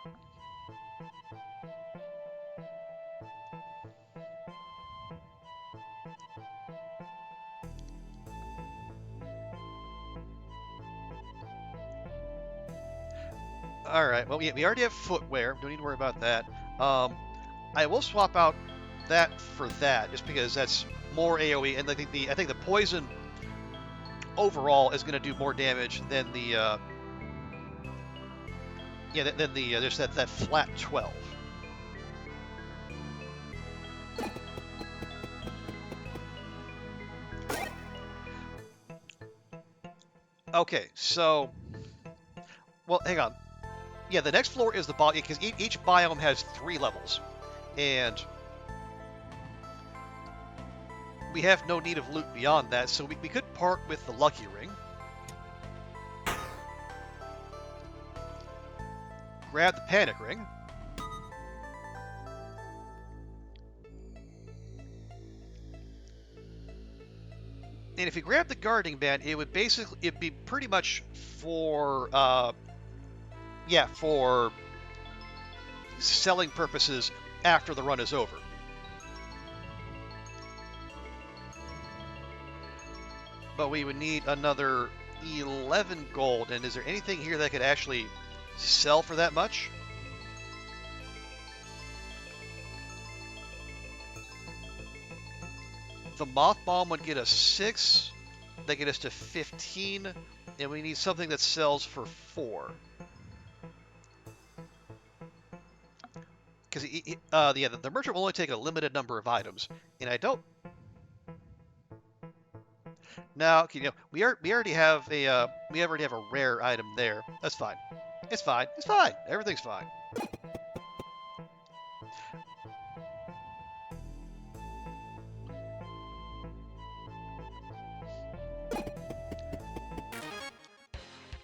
all right. Well, we already have footwear. Don't need to worry about that. I will swap out that for that, just because that's more AOE, and I think the poison overall is going to do more damage than the than the there's that flat 12. Okay, so well, hang on. Yeah, the next floor is the biome, because each biome has 3 levels, and we have no need of loot beyond that, so we could part with the lucky ring. Grab the panic ring. And if you grab the guarding band, it'd be pretty much for for selling purposes after the run is over. But we would need another 11 gold, and is there anything here that could actually sell for that much? The moth bomb would get us 6, that get us to 15, and we need something that sells for 4. Because the merchant will only take a limited number of items, and I don't. Now, we already have a rare item there. That's fine. It's fine. It's fine. Everything's fine.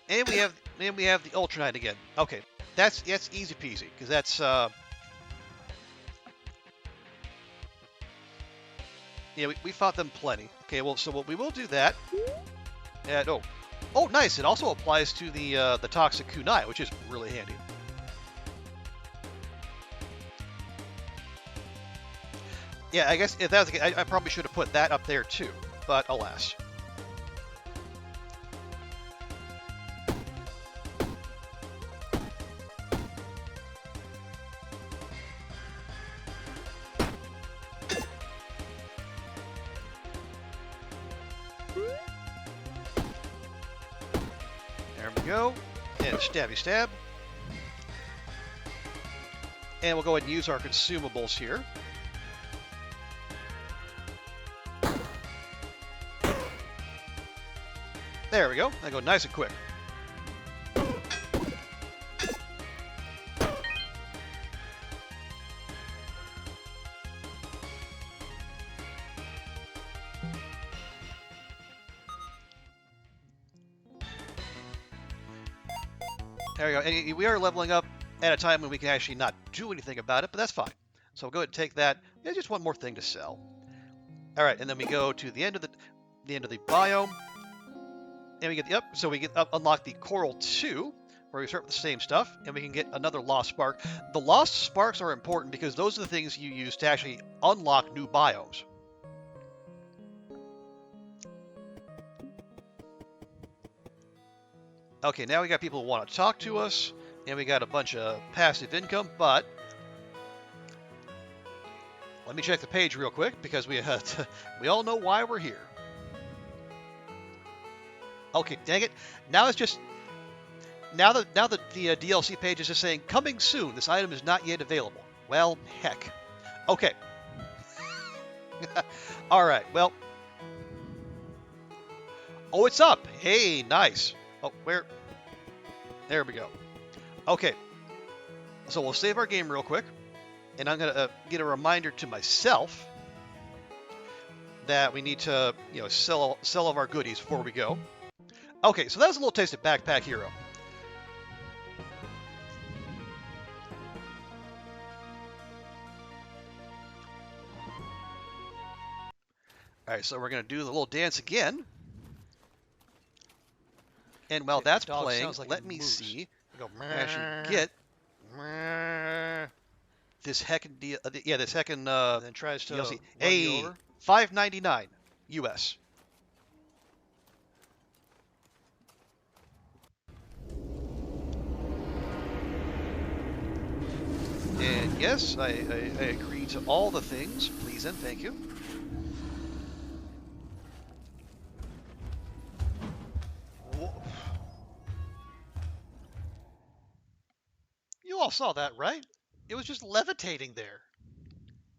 And we have the Ultra Knight again. Okay, that's easy peasy, because that's we fought them plenty. Okay, well, so we will do that. And oh, nice! It also applies to the toxic kunai, which is really handy. Yeah, I guess if that was the case, I probably should have put that up there too, but alas. There we go. And stabby stab. And we'll go ahead and use our consumables here. There we go. I go nice and quick. There we go. And we are leveling up at a time when we can actually not do anything about it, but that's fine. So we'll go ahead and take that. There's just one more thing to sell. All right, and then we go to the end of the biome, and we get so we get unlock the Coral 2, where we start with the same stuff, and we can get another Lost Spark. The Lost Sparks are important because those are the things you use to actually unlock new biomes. Okay, now we got people who want to talk to us, and we got a bunch of passive income, but let me check the page real quick, because we all know why we're here. Okay, dang it. Now it's just... Now that the DLC page is just saying, coming soon, this item is not yet available. Well, heck. Okay. Alright, well... Oh, it's up! Hey, nice. Oh, where? There we go. Okay. So we'll save our game real quick. And I'm going to get a reminder to myself that we need to, sell all of our goodies before we go. Okay, so that was a little taste of Backpack Hero. All right, so we're gonna do the little dance again. And while Okay, that's the dog playing, sounds like let it me moves. see. Go. Actually, get this heckin' this heckin' And then tries to DLC. run you Hey, over. $5.99 US. And yes, I agree to all the things, please and thank you. Whoa. You all saw that, right? It was just levitating there,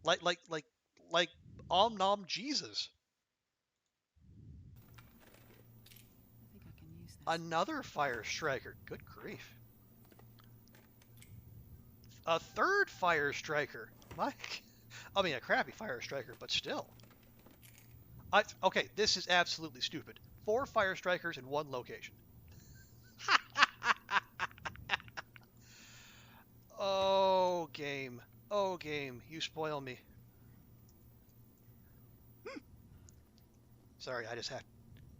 like Om Nom Jesus. I think I can use this. Another fire striker. Good grief. A third fire striker. Mike. I mean, a crappy fire striker, but still. Okay, this is absolutely stupid. 4 fire strikers in one location. Oh, game. Oh, game. You spoil me. Sorry, I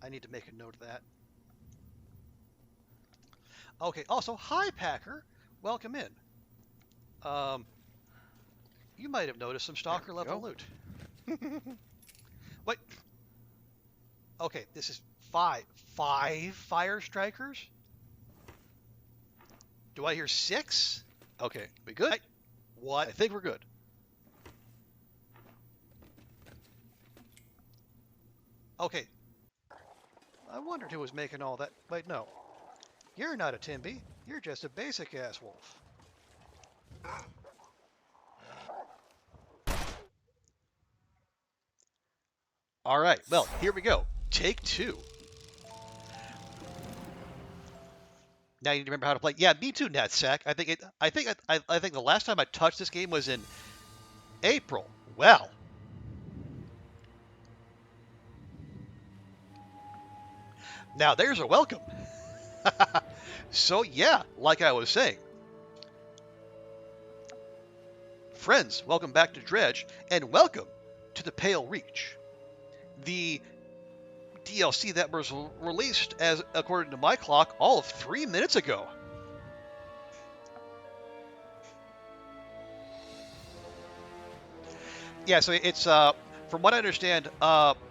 need to make a note of that. Okay, also, hi, Packer. Welcome in. You might have noticed some stalker level loot. What? Okay, this is 5 fire strikers? Do I hear 6? Okay, we good? What? I think we're good. Okay. I wondered who was making all that. Wait, no. You're not a Timby. You're just a basic ass wolf. All right. Well, here we go. Take 2. Now you need to remember how to play. Yeah, me too, Natsack. I think the last time I touched this game was in April. Well. Now there's a welcome. So yeah, like I was saying. Friends, welcome back to Dredge, and welcome to the Pale Reach. The DLC that was released, as according to my clock, all of 3 minutes ago. Yeah, so it's from what I understand,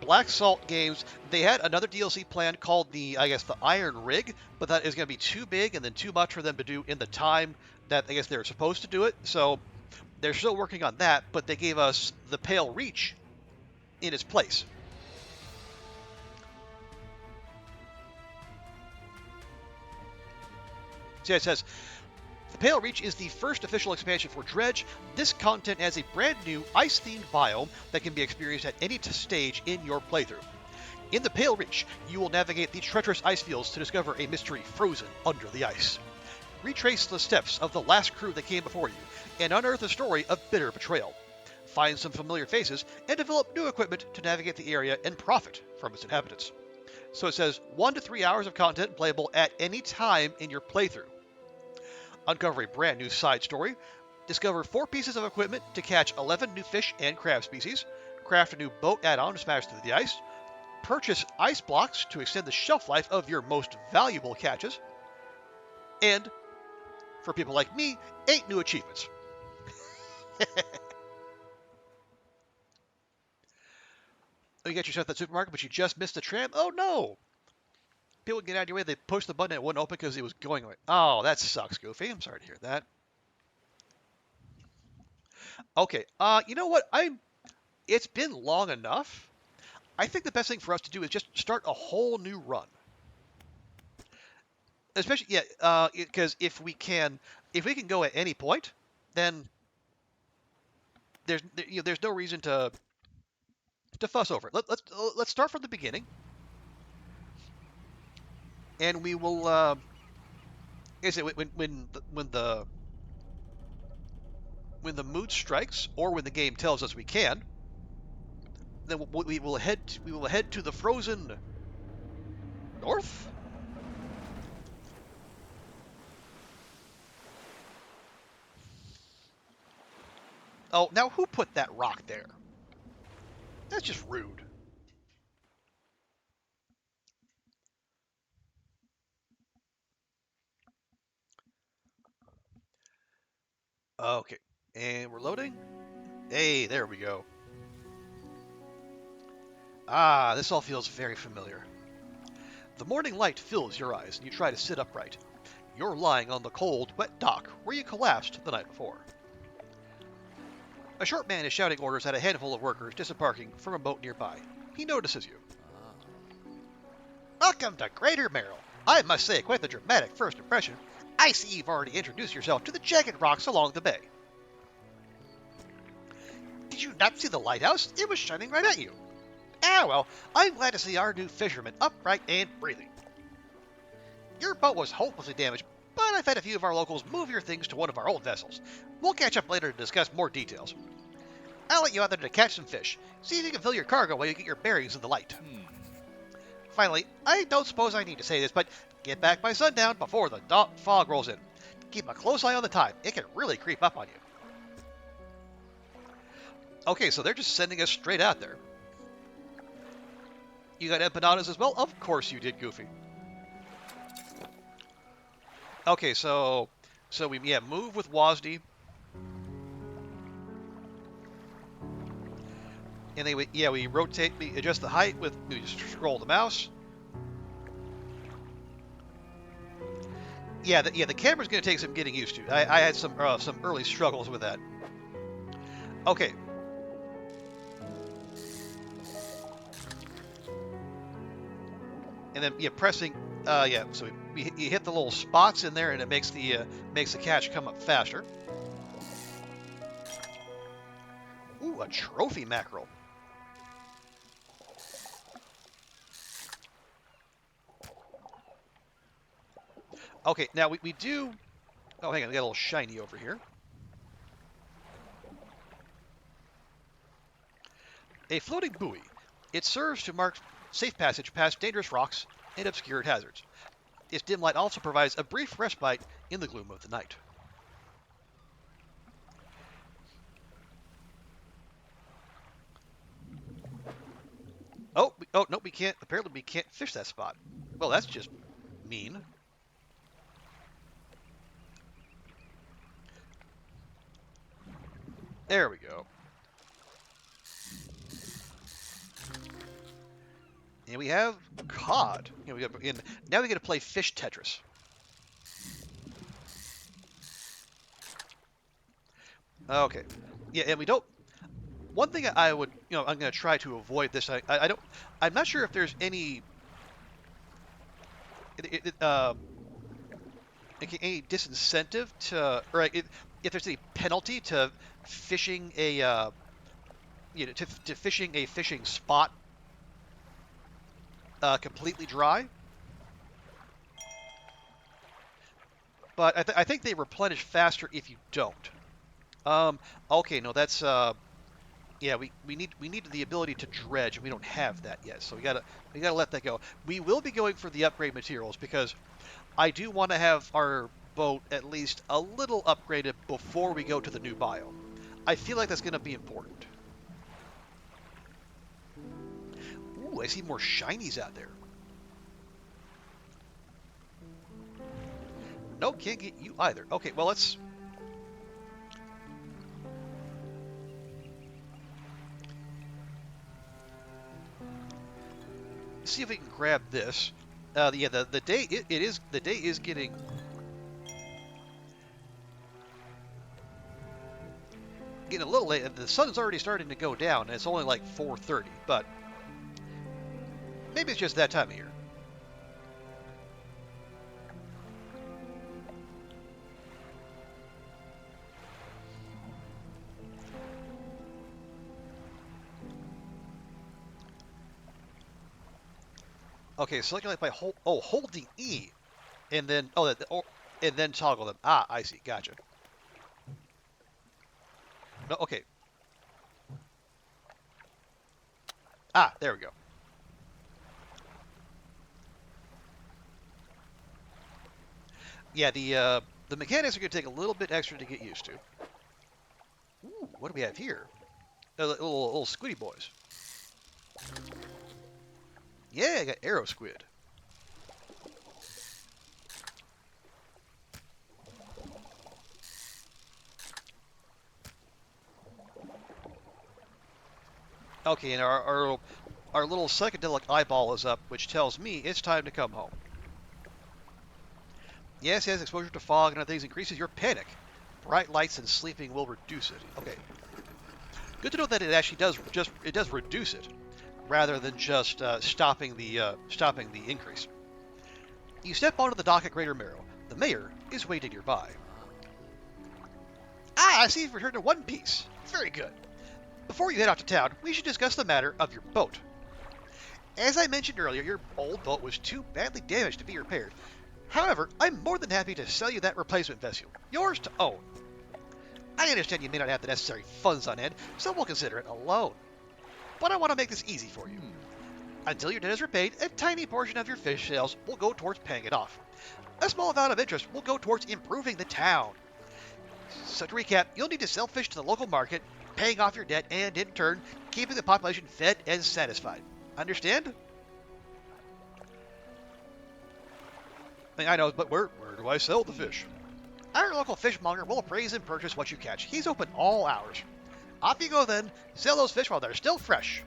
Black Salt Games, they had another DLC planned called the Iron Rig, but that is going to be too big and then too much for them to do in the time that I guess they're supposed to do it. So they're still working on that, but they gave us the Pale Reach in its place. So it says, the Pale Reach is the first official expansion for Dredge. This content has a brand new ice-themed biome that can be experienced at any stage in your playthrough. In the Pale Reach, you will navigate the treacherous ice fields to discover a mystery frozen under the ice. Retrace the steps of the last crew that came before you and unearth a story of bitter betrayal. Find some familiar faces and develop new equipment to navigate the area and profit from its inhabitants. So it says 1 to 3 hours of content playable at any time in your playthrough. Uncover a brand new side story. Discover 4 pieces of equipment to catch 11 new fish and crab species. Craft a new boat add-on to smash through the ice. Purchase ice blocks to extend the shelf life of your most valuable catches. And, for people like me, 8 new achievements. You get yourself that supermarket, but you just missed the tram? Oh no! People get out of your way, they push the button and it wouldn't open because it was going away. Oh, that sucks, Goofy. I'm sorry to hear that. Okay, you know what? It's been long enough. I think the best thing for us to do is just start a whole new run. Especially, yeah, because if we can go at any point, then there's no reason to fuss over it. Let's start from the beginning, and we will. Is it when the mood strikes, or when the game tells us we can, then we will head to the frozen north. Oh, now who put that rock there? That's just rude. Okay, and we're loading. Hey, there we go. Ah, this all feels very familiar. The morning light fills your eyes and you try to sit upright. You're lying on the cold, wet dock where you collapsed the night before. A short man is shouting orders at a handful of workers disembarking from a boat nearby. He notices you. Welcome to Greater Merrill. I must say, quite the dramatic first impression. I see you've already introduced yourself to the jagged rocks along the bay. Did you not see the lighthouse? It was shining right at you. Ah, well, I'm glad to see our new fisherman upright and breathing. Your boat was hopelessly damaged, but I've had a few of our locals move your things to one of our old vessels. We'll catch up later to discuss more details. I'll let you out there to catch some fish. See if you can fill your cargo while you get your bearings in the light. Finally, I don't suppose I need to say this, but get back by sundown before the fog rolls in. Keep a close eye on the time. It can really creep up on you. Okay, so they're just sending us straight out there. You got empanadas as well? Of course you did, Goofy. Okay, so we move with WASD. And then we rotate, we adjust the height with, we just scroll the mouse. Yeah, the camera's going to take some getting used to. I had some early struggles with that. Okay. And then pressing, so you hit the little spots in there, and it makes the catch come up faster. Ooh, a trophy mackerel. Okay, now we do. Oh, hang on, we got a little shiny over here. A floating buoy. It serves to mark safe passage past dangerous rocks and obscured hazards. Its dim light also provides a brief respite in the gloom of the night. Oh, no, we can't. Apparently, we can't fish that spot. Well, that's just mean. There we go. And we have cod. Now we get to play fish Tetris. Okay. Yeah, and we don't. One thing I would, I'm going to try to avoid this. I don't. I'm not sure if there's any. Any disincentive to, or if there's any penalty to fishing a, to fishing a fishing spot completely dry. But I think they replenish faster if you don't. Okay, no, that's yeah, we need the ability to dredge, and we don't have that yet, so we gotta let that go. We will be going for the upgrade materials because I do want to have our boat at least a little upgraded before we go to the new biome. I feel like that's gonna be important. Ooh, I see more shinies out there. No, can't get you either. Okay, well, let's... see if we can grab this. The day the day is getting a little late. The sun's already starting to go down, and it's only like 4:30. But maybe it's just that time of year. Okay, selecting like by holding E, and then and then toggle them. Ah, I see. Gotcha. No, okay. Ah, there we go. Yeah, the mechanics are going to take a little bit extra to get used to. Ooh, what do we have here? Little squiddy boys. Yeah, I got arrow squid. Okay, and our little psychedelic eyeball is up, which tells me it's time to come home. Yes, as exposure to fog and other things increases your panic. Bright lights and sleeping will reduce it. Okay, good to know that it actually does reduce it, rather than just stopping the increase. You step onto the dock at Greater Marrow. The mayor is waiting nearby. Ah, I see you've returned in one piece. Very good. Before you head out to town, we should discuss the matter of your boat. As I mentioned earlier, your old boat was too badly damaged to be repaired. However, I'm more than happy to sell you that replacement vessel, yours to own. I understand you may not have the necessary funds on hand, so we'll consider it a loan. But I want to make this easy for you. Until your debt is repaid, a tiny portion of your fish sales will go towards paying it off. A small amount of interest will go towards improving the town. So to recap, you'll need to sell fish to the local market, paying off your debt, and in turn, keeping the population fed and satisfied. Understand? I know, but where do I sell the fish? Our local fishmonger will appraise and purchase what you catch. He's open all hours. Off you go then. Sell those fish while they're still fresh.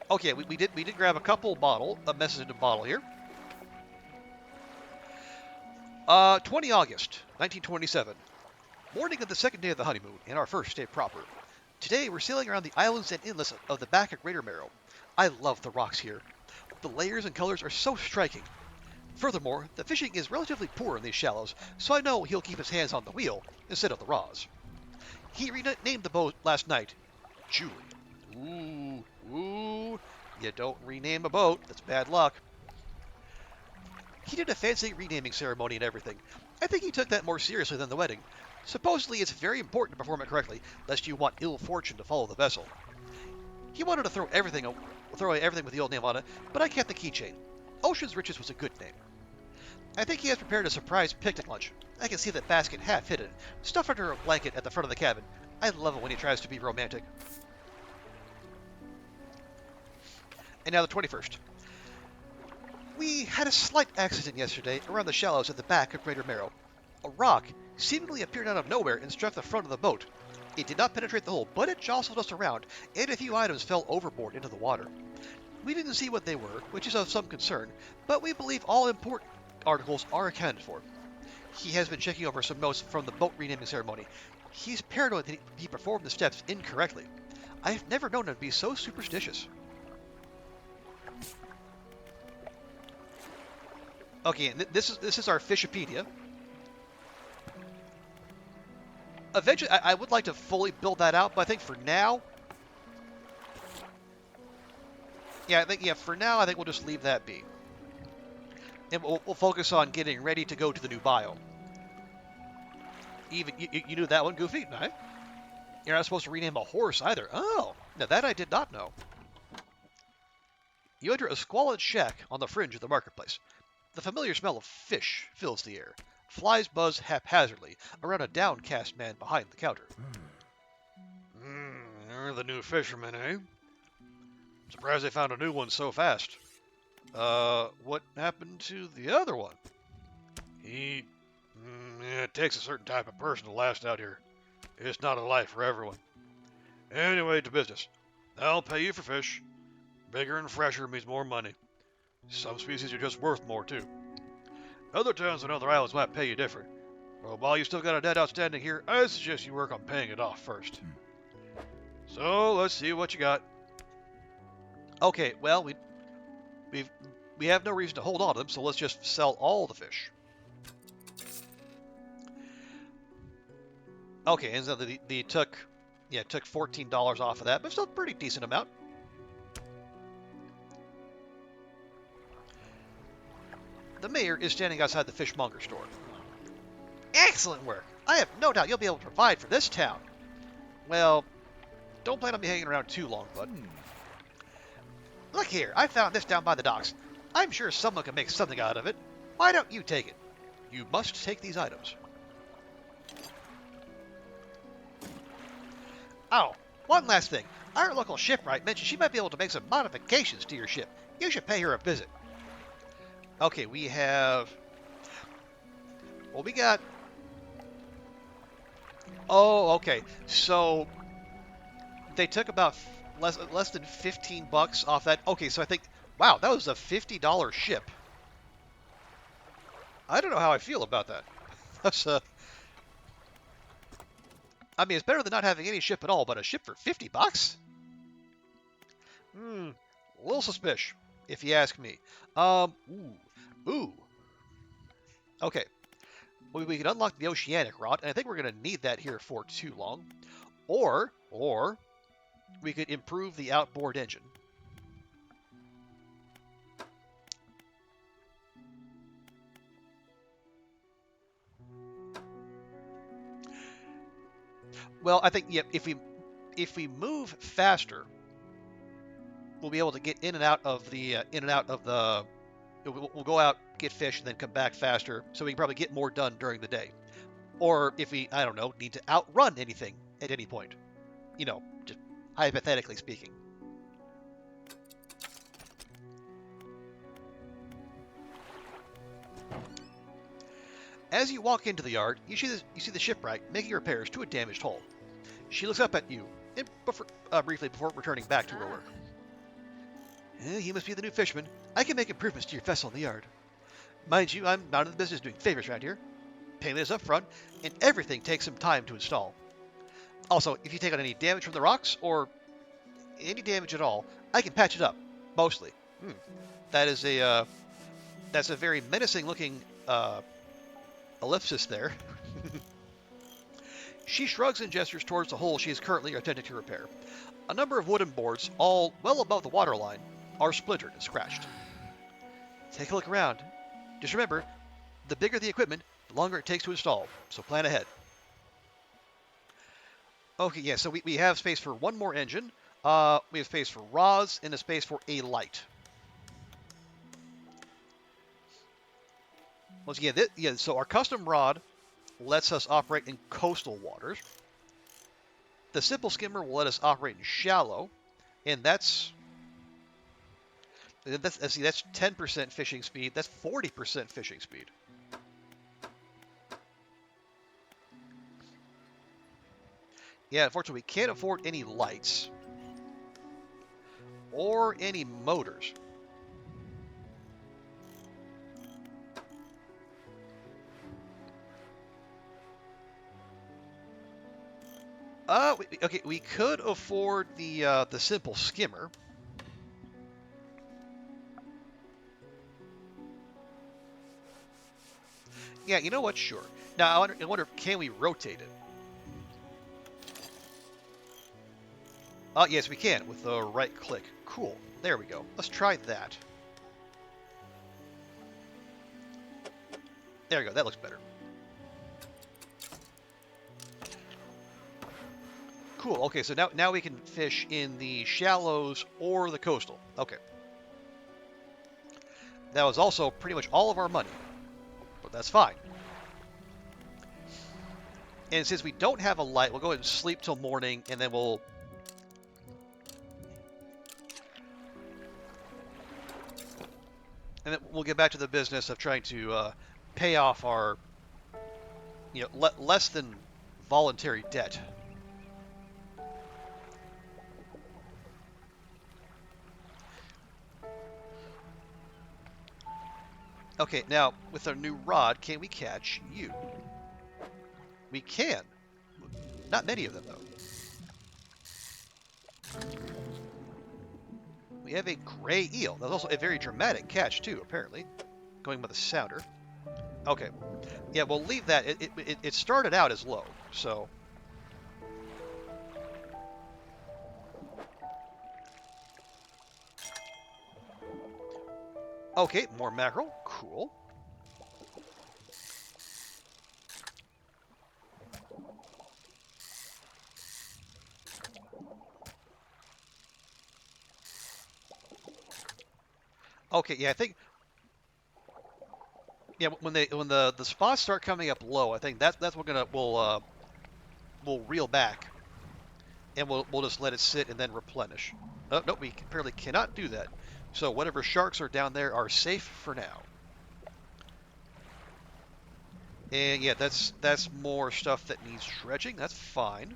Okay, we did grab a couple messages in a bottle here. 20 August, 1927. Morning of the second day of the honeymoon, and our first day proper. Today we're sailing around the islands and inlets of the back of Greater Marrow. I love the rocks here. The layers and colors are so striking. Furthermore, the fishing is relatively poor in these shallows, so I know he'll keep his hands on the wheel instead of the rods. He renamed the boat last night Julie. Ooh, you don't rename a boat, that's bad luck. He did a fancy renaming ceremony and everything. I think he took that more seriously than the wedding. Supposedly it's very important to perform it correctly, lest you want ill fortune to follow the vessel. He wanted to throw away everything with the old name on it, but I kept the keychain. Ocean's Riches was a good name. I think he has prepared a surprise picnic lunch. I can see that basket half hidden, stuffed under a blanket at the front of the cabin. I love it when he tries to be romantic. And now the 21st. We had a slight accident yesterday around the shallows at the back of Greater Marrow. A rock seemingly appeared out of nowhere and struck the front of the boat. It did not penetrate the hull, but it jostled us around, and a few items fell overboard into the water. We didn't see what they were, which is of some concern, but we believe all important articles are accounted for. He has been checking over some notes from the boat renaming ceremony. He's paranoid that he performed the steps incorrectly. I've never known him to be so superstitious. Okay, and this is our Fishopedia. Eventually, I would like to fully build that out, but I think for now, for now, I think we'll just leave that be. And we'll focus on getting ready to go to the new biome. Even you knew that one, Goofy? No? You're not supposed to rename a horse either. Oh, now that I did not know. You enter a squalid shack on the fringe of the marketplace. The familiar smell of fish fills the air. Flies buzz haphazardly around a downcast man behind the counter. You're the new fisherman, eh? Surprised they found a new one so fast. What happened to the other one? It takes a certain type of person to last out here. It's not a life for everyone. Anyway, to business. I'll pay you for fish. Bigger and fresher means more money. Some species are just worth more, too. Other towns and other islands might pay you different. Well, while you still got a debt outstanding here, I suggest you work on paying it off first. So, let's see what you got. Okay, well, we have no reason to hold on to them, so let's just sell all the fish. Okay, and so they took $14 off of that, but still a pretty decent amount. The mayor is standing outside the fishmonger store. Excellent work. I have no doubt you'll be able to provide for this town. Well, don't plan on me hanging around too long, bud. Look here, I found this down by the docks. I'm sure someone can make something out of it. Why don't you take it? You must take these items. Oh, one last thing. Our local shipwright mentioned she might be able to make some modifications to your ship. You should pay her a visit. Okay, we have... Well, we got Oh, okay. So they took about less than $15 off that. Okay, so I think, wow, that was a $50 ship. I don't know how I feel about that. That's I mean, it's better than not having any ship at all, but a ship for $50? Hmm, a little suspicious, if you ask me. Ooh. Okay, we can unlock the oceanic rod, and I think we're going to need that here for too long. Or we could improve the outboard engine. Well, I think yeah, if we move faster, we'll be able to get in and out of the We'll go out, get fish, and then come back faster, so we can probably get more done during the day. Or if we, I don't know, need to outrun anything at any point, just hypothetically speaking. As you walk into the yard, you see the shipwright making repairs to a damaged hull. She looks up at you briefly before returning back to her work. You must be the new fisherman. I can make improvements to your vessel in the yard. Mind you, I'm not in the business of doing favors around here. Payment is up front, and everything takes some time to install. Also, if you take on any damage from the rocks, or any damage at all, I can patch it up. Mostly. That is that's a very menacing looking ellipsis there. She shrugs and gestures towards the hole she is currently attempting to repair. A number of wooden boards, all well above the waterline, are splintered and scratched. Take a look around. Just remember, the bigger the equipment, the longer it takes to install, so plan ahead. Okay, yeah, so we have space for one more engine. We have space for rods and a space for a light. Once again, so our custom rod lets us operate in coastal waters. The simple skimmer will let us operate in shallow, and that's 10% fishing speed. That's 40% fishing speed. Yeah, unfortunately, we can't afford any lights or any motors. Okay, we could afford the simple skimmer. Yeah, you know what? Sure. Now, I wonder can we rotate it? Yes, we can with the right click. Cool. There we go. Let's try that. There we go. That looks better. Cool. Okay, so now we can fish in the shallows or the coastal. Okay. That was also pretty much all of our money, but that's fine. And since we don't have a light, we'll go ahead and sleep till morning, and then we'll get back to the business of trying to pay off our less than voluntary debt. Okay, now with our new rod, can we catch you? We can. Not many of them, though. We have a gray eel. That's also a very dramatic catch, too, apparently. Going by the sounder. Okay. Yeah, we'll leave that. It started out as low, so... Okay, more mackerel. Cool. Okay, yeah, I think when the spots start coming up low, I think that's what we'll reel back, and we'll just let it sit and then replenish. Oh, no, we apparently cannot do that. So whatever sharks are down there are safe for now. And yeah, that's more stuff that needs dredging. That's fine.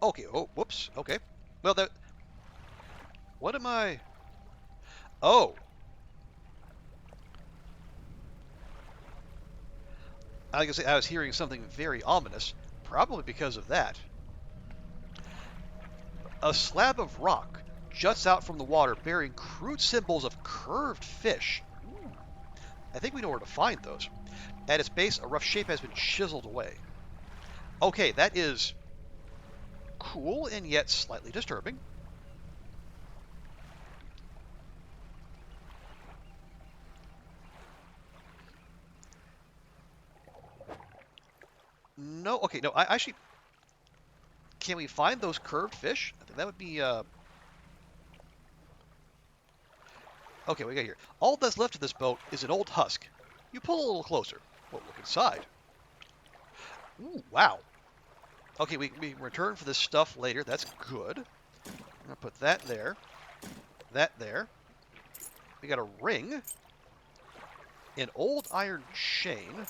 Okay. Oh, whoops. Okay. Well, that. What am I? Oh, I was I was hearing something very ominous. Probably because of that. A slab of rock juts out from the water, bearing crude symbols of curved fish. Ooh, I think we know where to find those. At its base, a rough shape has been chiseled away. Okay, that is cool and yet slightly disturbing. No, okay, no, I actually, can we find those curved fish? I think that would be, okay, we got here. All that's left of this boat is an old husk. You pull a little closer. We'll look inside. Ooh, wow. Okay, we return for this stuff later. That's good. I'm gonna put that there, that there. We got a ring, an old iron chain,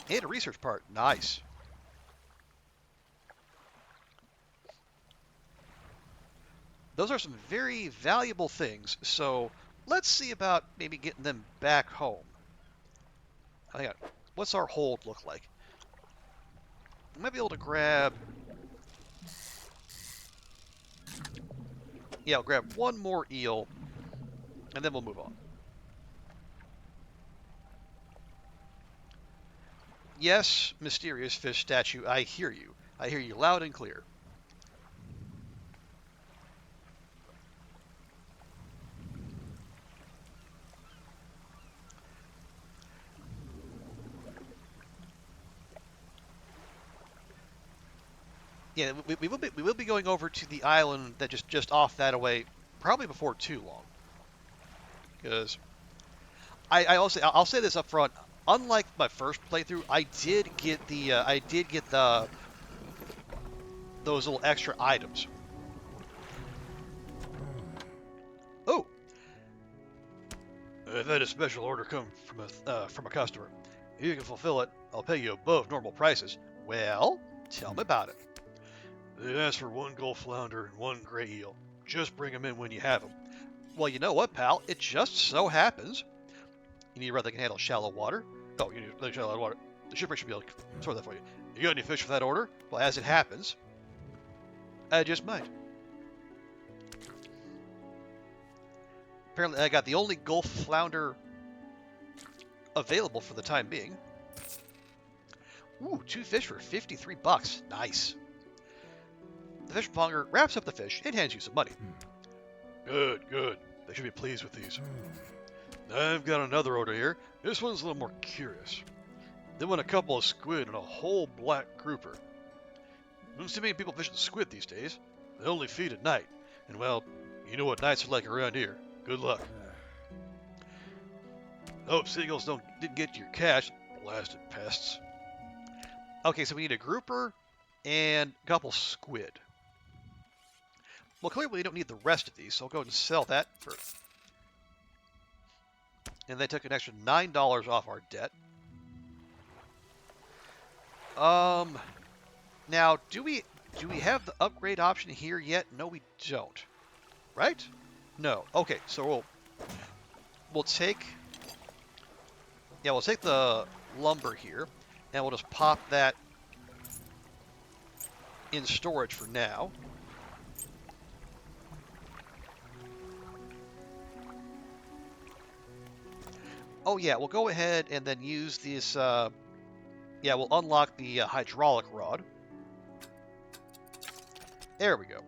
and a research part. Nice. Those are some very valuable things, so let's see about maybe getting them back home. Hang on. What's our hold look like? I might be able to grab... Yeah, I'll grab one more eel, and then we'll move on. Yes, mysterious fish statue, I hear you. I hear you loud and clear. Yeah, we will be going over to the island that just off that away, probably before too long. Because I'll say this up front. Unlike my first playthrough, I did get those little extra items. Oh, I've had a special order come from a customer. If you can fulfill it, I'll pay you above normal prices. Well, tell me about it. They asked for one gold flounder and one gray eel. Just bring them in when you have them. Well, you know what, pal? It just so happens you need a rod that can handle shallow water. Oh, you need really shallow water. The shipwreck should be able to sort that for you. You got any fish for that order? Well, as it happens, I just might. Apparently, I got the only Gulf flounder available for the time being. Ooh, 2 fish for 53 bucks. Nice. The fishmonger wraps up the fish and hands you some money. Good, good. They should be pleased with these. I've got another order here. This one's a little more curious. They want a couple of squid and a whole black grouper. Don't see many people fishing squid these days. They only feed at night. And well, you know what nights are like around here. Good luck. Hope seagulls didn't get to your cash. Blasted pests. Okay, so we need a grouper and a couple squid. Well, clearly we don't need the rest of these, so I'll go ahead and sell that for... And they took an extra $9 off our debt. Now, do we have the upgrade option here yet? No, we don't. Right? No. Okay, so we'll take... Yeah, we'll take the lumber here, and we'll just pop that in storage for now. Oh yeah, we'll go ahead and then use this, yeah, we'll unlock the hydraulic rod. There we go.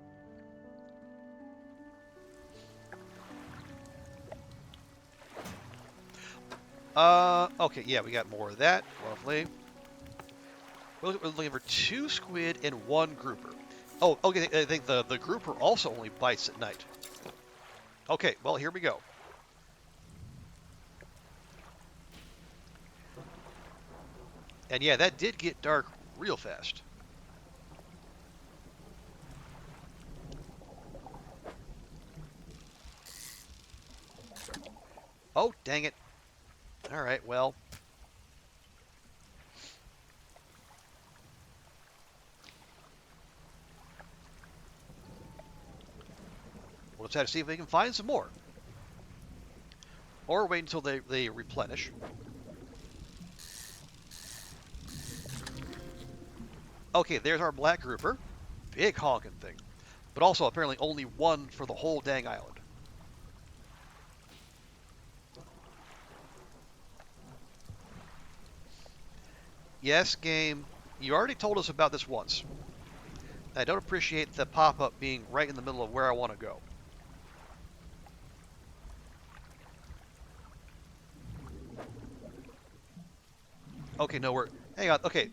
Okay, yeah, we got more of that. Lovely. We're looking for 2 squid and 1 grouper. Oh, okay, I think the grouper also only bites at night. Okay, well, here we go. And yeah, that did get dark real fast. Oh, dang it. All right, well. We'll just have to see if we can find some more. Or wait until they replenish. Okay, there's our black grouper. Big honking thing. But also apparently only one for the whole dang island. Yes, game, you already told us about this once. I don't appreciate the pop-up being right in the middle of where I want to go. Okay, no, hang on, okay.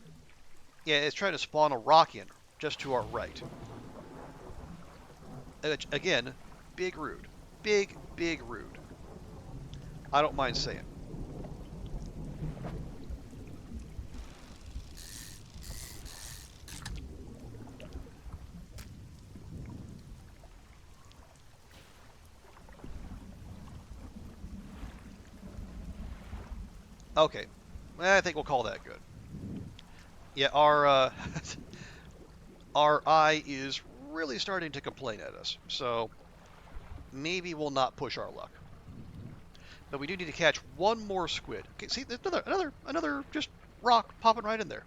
Yeah, it's trying to spawn a Rockian just to our right. Again, big rude. Big, big rude. I don't mind saying. Okay, I think we'll call that good. Yeah, our eye is really starting to complain at us, so maybe we'll not push our luck. But we do need to catch one more squid. Okay, see, there's another just rock popping right in there.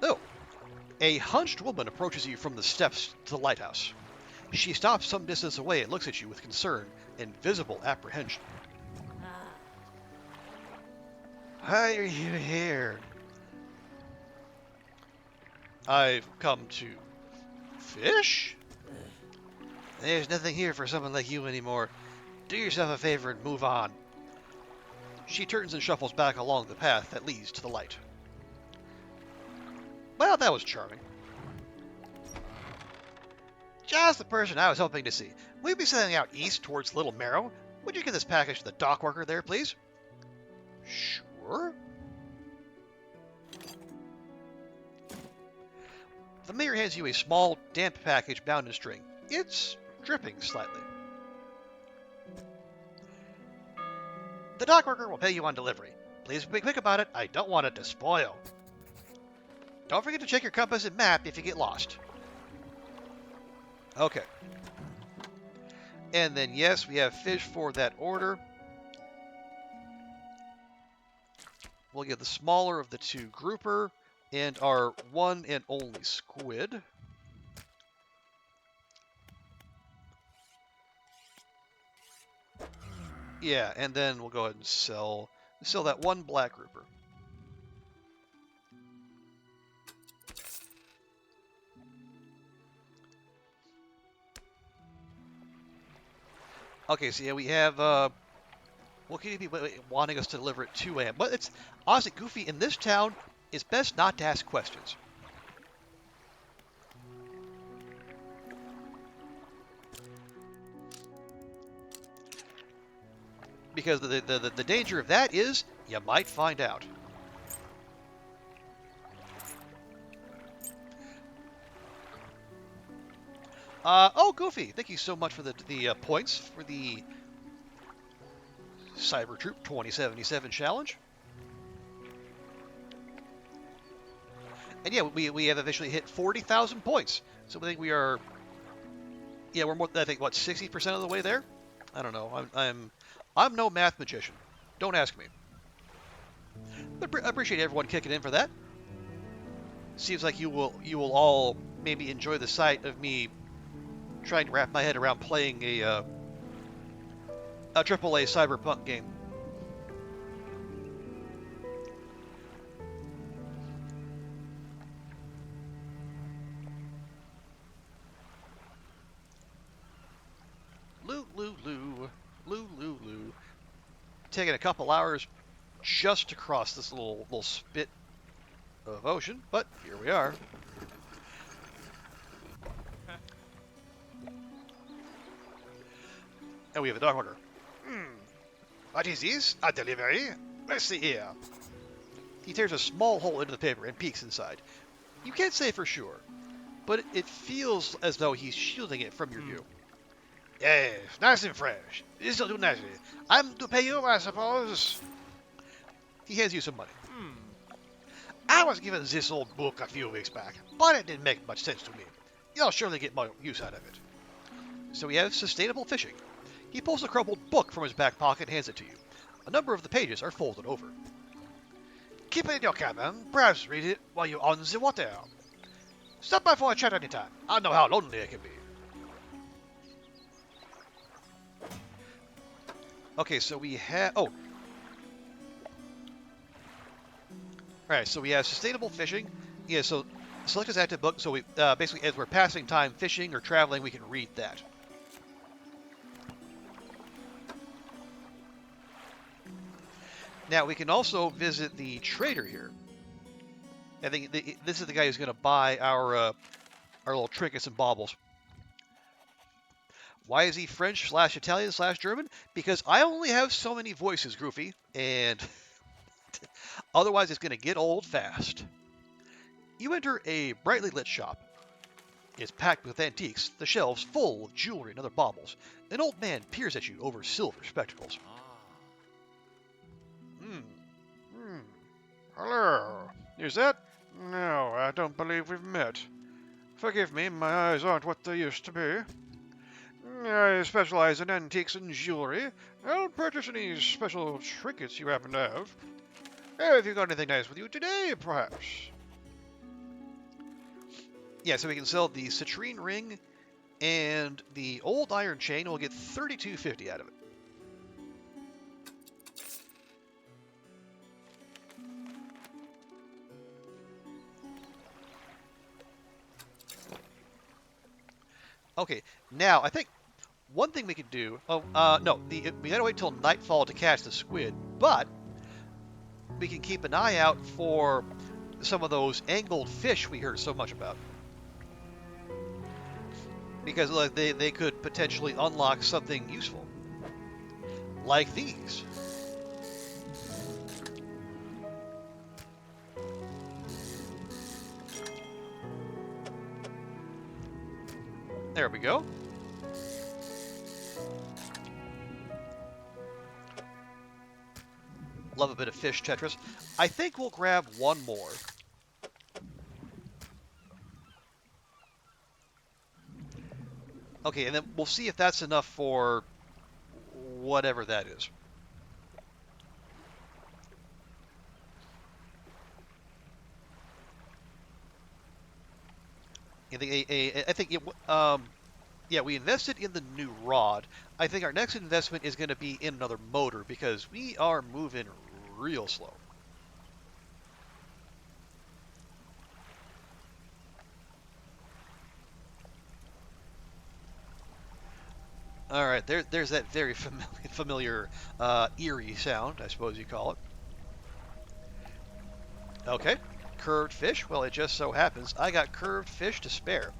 Oh, a hunched woman approaches you from the steps to the lighthouse. She stops some distance away and looks at you with concern and visible apprehension. Why are you here? I've come to fish? There's nothing here for someone like you anymore. Do yourself a favor and move on. She turns and shuffles back along the path that leads to the light. Well, that was charming. Just the person I was hoping to see. We'll be setting out east towards Little Marrow. Would you get this package to the dock worker there, please? Sure. The mayor hands you a small, damp package bound in string. It's dripping slightly. The dock worker will pay you on delivery. Please be quick about it. I don't want it to spoil. Don't forget to check your compass and map if you get lost. Okay. And then, yes, we have fish for that order. We'll get the smaller of the two grouper and our one and only squid. Yeah, and then we'll go ahead and sell that one black grouper. Okay, so yeah, we have, what can you be wanting us to deliver at 2 a.m.? But it's, honestly, Goofy, in this town, it's best not to ask questions. Because the danger of that is, you might find out. Oh, Goofy, thank you so much for the points for the Cyber Troop 2077 challenge. And yeah, we have officially hit 40,000 points. So I think we are, yeah, we're more, I think, what, 60% of the way there? I don't know. I'm no math magician. Don't ask me. But I appreciate everyone kicking in for that. Seems like you will all maybe enjoy the sight of me trying to wrap my head around playing a AAA cyberpunk game. Loo. Taking a couple hours just to cross this little spit of ocean, but here we are. And we have a dog walker. What is this? A delivery? Let's see here. He tears a small hole into the paper and peeks inside. You can't say for sure, but it feels as though he's shielding it from your view. Yes, nice and fresh. This'll do nicely. I'm to pay you, I suppose. He hands you some money. I was given this old book a few weeks back, but it didn't make much sense to me. You'll surely get more use out of it. So we have sustainable fishing. He pulls a crumpled book from his back pocket and hands it to you. A number of the pages are folded over. Keep it in your cabin. Perhaps read it while you're on the water. Stop by for a chat anytime. I know how lonely it can be. Okay, so we have... Oh. Alright, so we have sustainable fishing. Yeah, so select his active book. So we basically, as we're passing time fishing or traveling, we can read that. Now, we can also visit the trader here. I think this is the guy who's going to buy our little trinkets and baubles. Why is he French/Italian/German? Because I only have so many voices, Goofy, and otherwise it's going to get old fast. You enter a brightly lit shop. It's packed with antiques, the shelves full of jewelry and other baubles. An old man peers at you over silver spectacles. Hello. Is that? No, I don't believe we've met. Forgive me, my eyes aren't what they used to be. I specialize in antiques and jewelry. I'll purchase any special trinkets you happen to have. Have you got anything nice with you today, perhaps? Yeah, so we can sell the citrine ring and the old iron chain. We'll get $32.50 out of it. Okay, now I think one thing we could do. Oh, no, we gotta wait till nightfall to catch the squid, but we can keep an eye out for some of those angled fish we heard so much about, because like they could potentially unlock something useful, like these. There we go. Love a bit of fish Tetris. I think we'll grab one more. Okay, and then we'll see if that's enough for whatever that is. I think yeah, we invested in the new rod. I think our next investment is going to be in another motor because we are moving real slow. All right, there's that very familiar eerie sound, I suppose you call it. Okay, curved fish. Well, it just so happens I got curved fish to spare.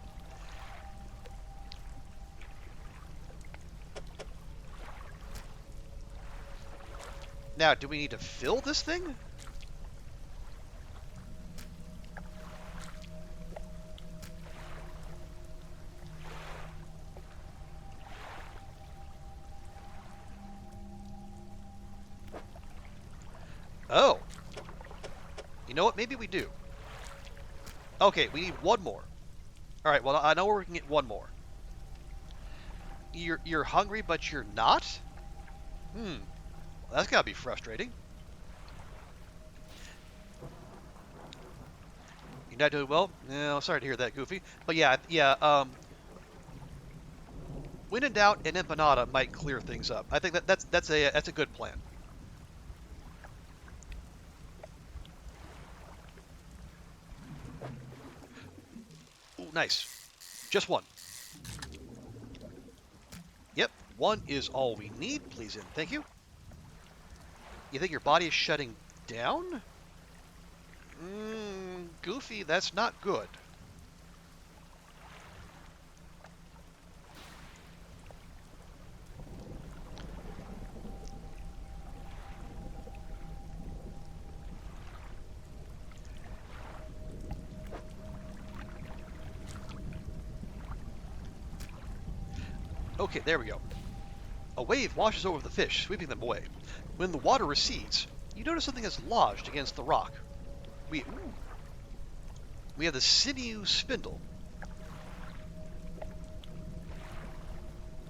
Now, do we need to fill this thing? Oh. You know what? Maybe we do. Okay, we need one more. All right, well, I know we can get one more. You're hungry, but you're not? Well, that's gotta be frustrating. You're not doing well? No, sorry to hear that, Goofy. But yeah, when in doubt, an empanada might clear things up. I think that's a good plan. Ooh, nice. Just one. Yep, one is all we need. Please and thank you. You think your body is shutting down? Goofy, that's not good. Okay, there we go. A wave washes over the fish, sweeping them away. When the water recedes, you notice something is lodged against the rock. We have the sinew spindle.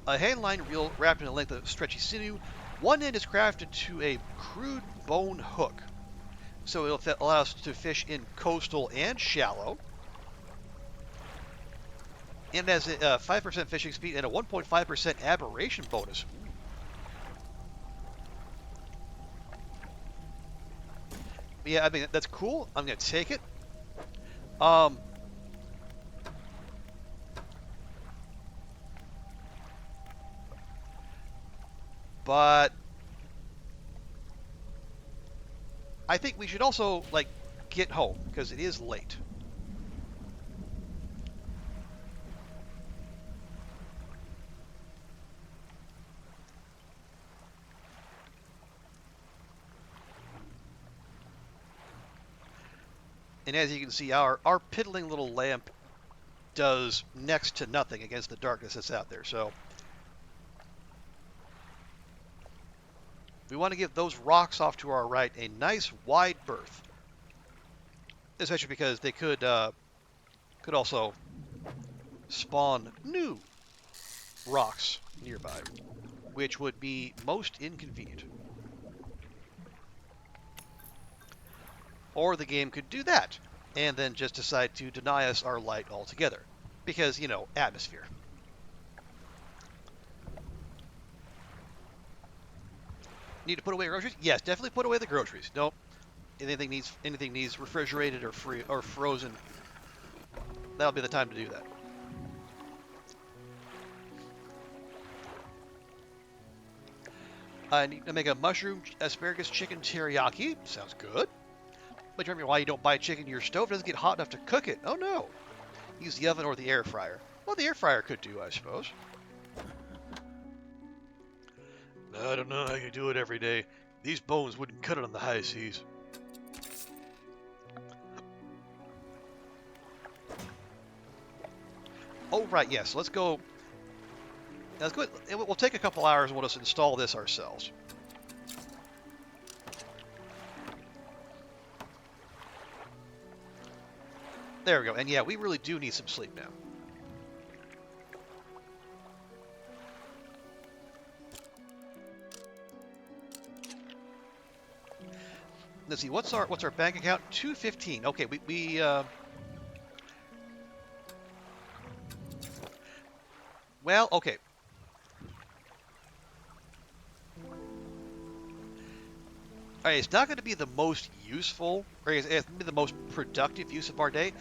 A handline reel wrapped in a length of stretchy sinew. One end is crafted to a crude bone hook, so it'll allow us to fish in coastal and shallow. And it has a 5% fishing speed and a 1.5% aberration bonus. Yeah, I mean, that's cool. I'm going to take it. But I think we should also, like, get home, because it is late. And as you can see, our piddling little lamp does next to nothing against the darkness that's out there. So we want to give those rocks off to our right a nice wide berth, especially because they could also spawn new rocks nearby, which would be most inconvenient. Or the game could do that, and then just decide to deny us our light altogether. Because, you know, atmosphere. Need to put away groceries? Yes, definitely put away the groceries. Nope. Anything needs refrigerated or frozen. That'll be the time to do that. I need to make a mushroom asparagus chicken teriyaki. Sounds good. But remember why you don't buy chicken to your stove? It doesn't get hot enough to cook it. Oh no. Use the oven or the air fryer. Well, the air fryer could do, I suppose. I don't know how you do it every day. These bones wouldn't cut it on the high seas. Oh, right, yes. Let's go. Let's go. We'll take a couple hours and we'll just install this ourselves. There we go. And yeah, we really do need some sleep now. Let's see. What's our bank account? 215. Okay, well, okay. All right, it's not going to be the most useful, or it's going to be the most productive use of our day.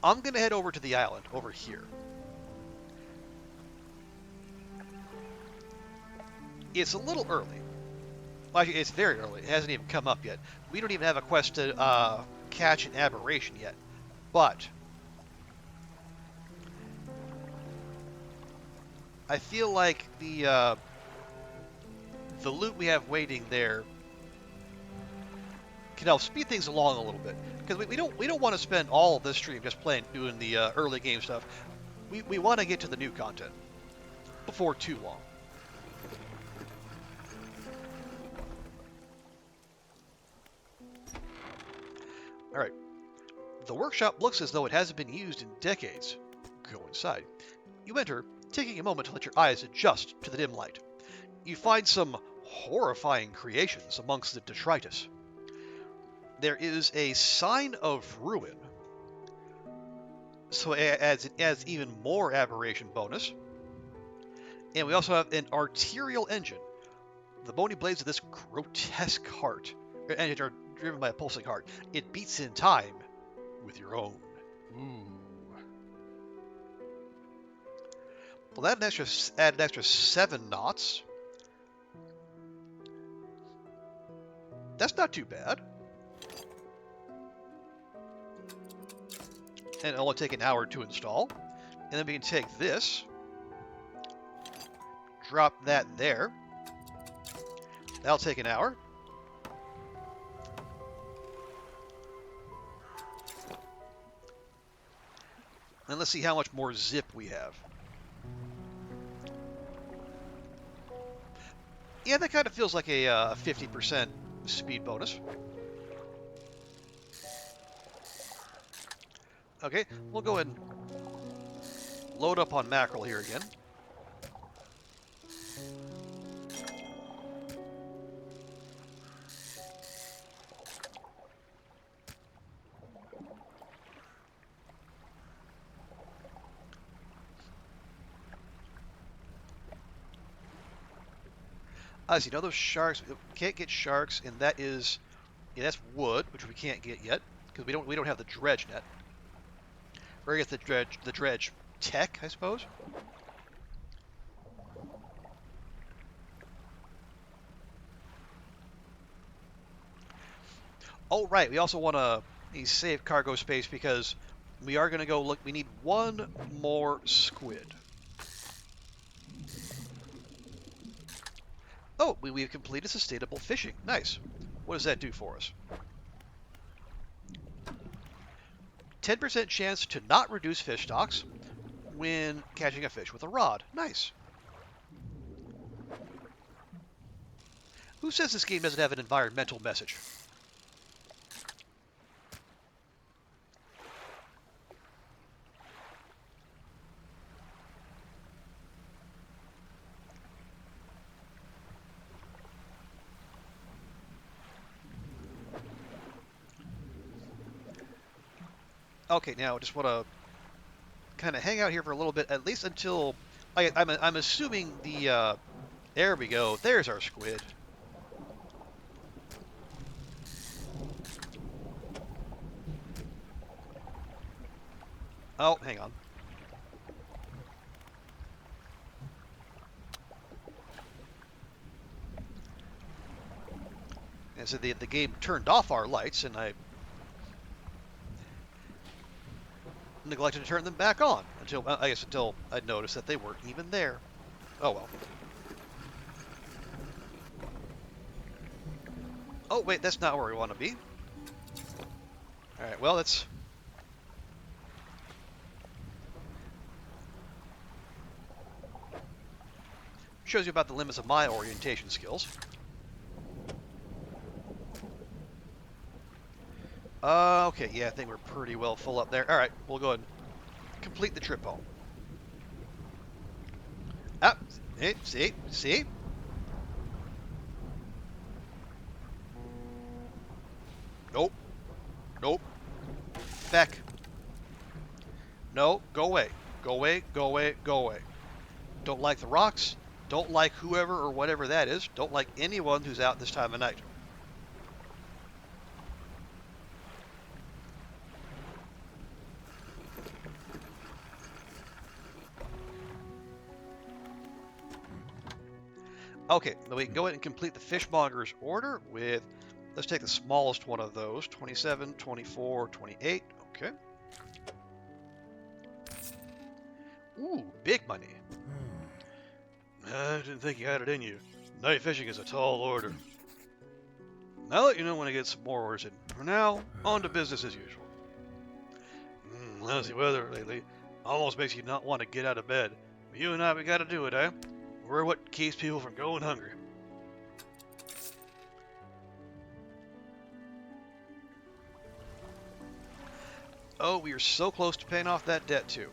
I'm going to head over to the island over here. It's a little early. Well, actually, it's very early. It hasn't even come up yet. We don't even have a quest to catch an aberration yet. But I feel like the loot we have waiting there can help speed things along a little bit, because we don't want to spend all of this stream just doing the early game stuff. We want to get to the new content before too long. All right, the workshop looks as though it hasn't been used in decades. Go inside. You enter, taking a moment to let your eyes adjust to the dim light. You find some horrifying creations amongst the detritus. There is a sign of ruin, so it adds even more aberration bonus. And we also have an arterial engine. The bony blades of this grotesque engine are driven by a pulsing heart. It beats in time with your own. Ooh. Well, add an extra 7 knots. That's not too bad. And it'll only take an hour to install. And then we can take this, drop that there. That'll take an hour. And let's see how much more zip we have. Yeah, that kind of feels like a 50% speed bonus. Okay, we'll go ahead and load up on mackerel here again. So you know those sharks? We can't get sharks, and that is, yeah, that's wood, which we can't get yet because we don't have the dredge net. Or I guess the dredge tech, I suppose. Oh right, we also want to save cargo space because we are going to go look. We need one more squid. Oh, we've completed sustainable fishing. Nice. What does that do for us? 10% chance to not reduce fish stocks when catching a fish with a rod. Nice. Who says this game doesn't have an environmental message? Okay, now I just want to kind of hang out here for a little bit, at least until I'm assuming the there we go. There's our squid. Oh, hang on. And so the game turned off our lights, and I neglected to turn them back on until I guess until I noticed that they weren't even there. Oh well. Oh wait, that's not where we want to be. All right, well that's shows you about the limits of my orientation skills. Okay, yeah, I think we're pretty well full up there. All right, we'll go ahead and complete the trip home. Ah, see? Nope, nope. Back. No, go away. Go away, go away, go away. Don't like the rocks. Don't like whoever or whatever that is. Don't like anyone who's out this time of night. Okay, now we can go ahead and complete the fishmonger's order with, let's take the smallest one of those, 27, 24, 28. Okay. Ooh, big money. I didn't think you had it in you. Night fishing is a tall order. I'll let you know when I get some more orders in. For now, on to business as usual. Lousy weather lately almost makes you not want to get out of bed. But you and I, we gotta do it, eh? We're what keeps people from going hungry. Oh, we are so close to paying off that debt, too.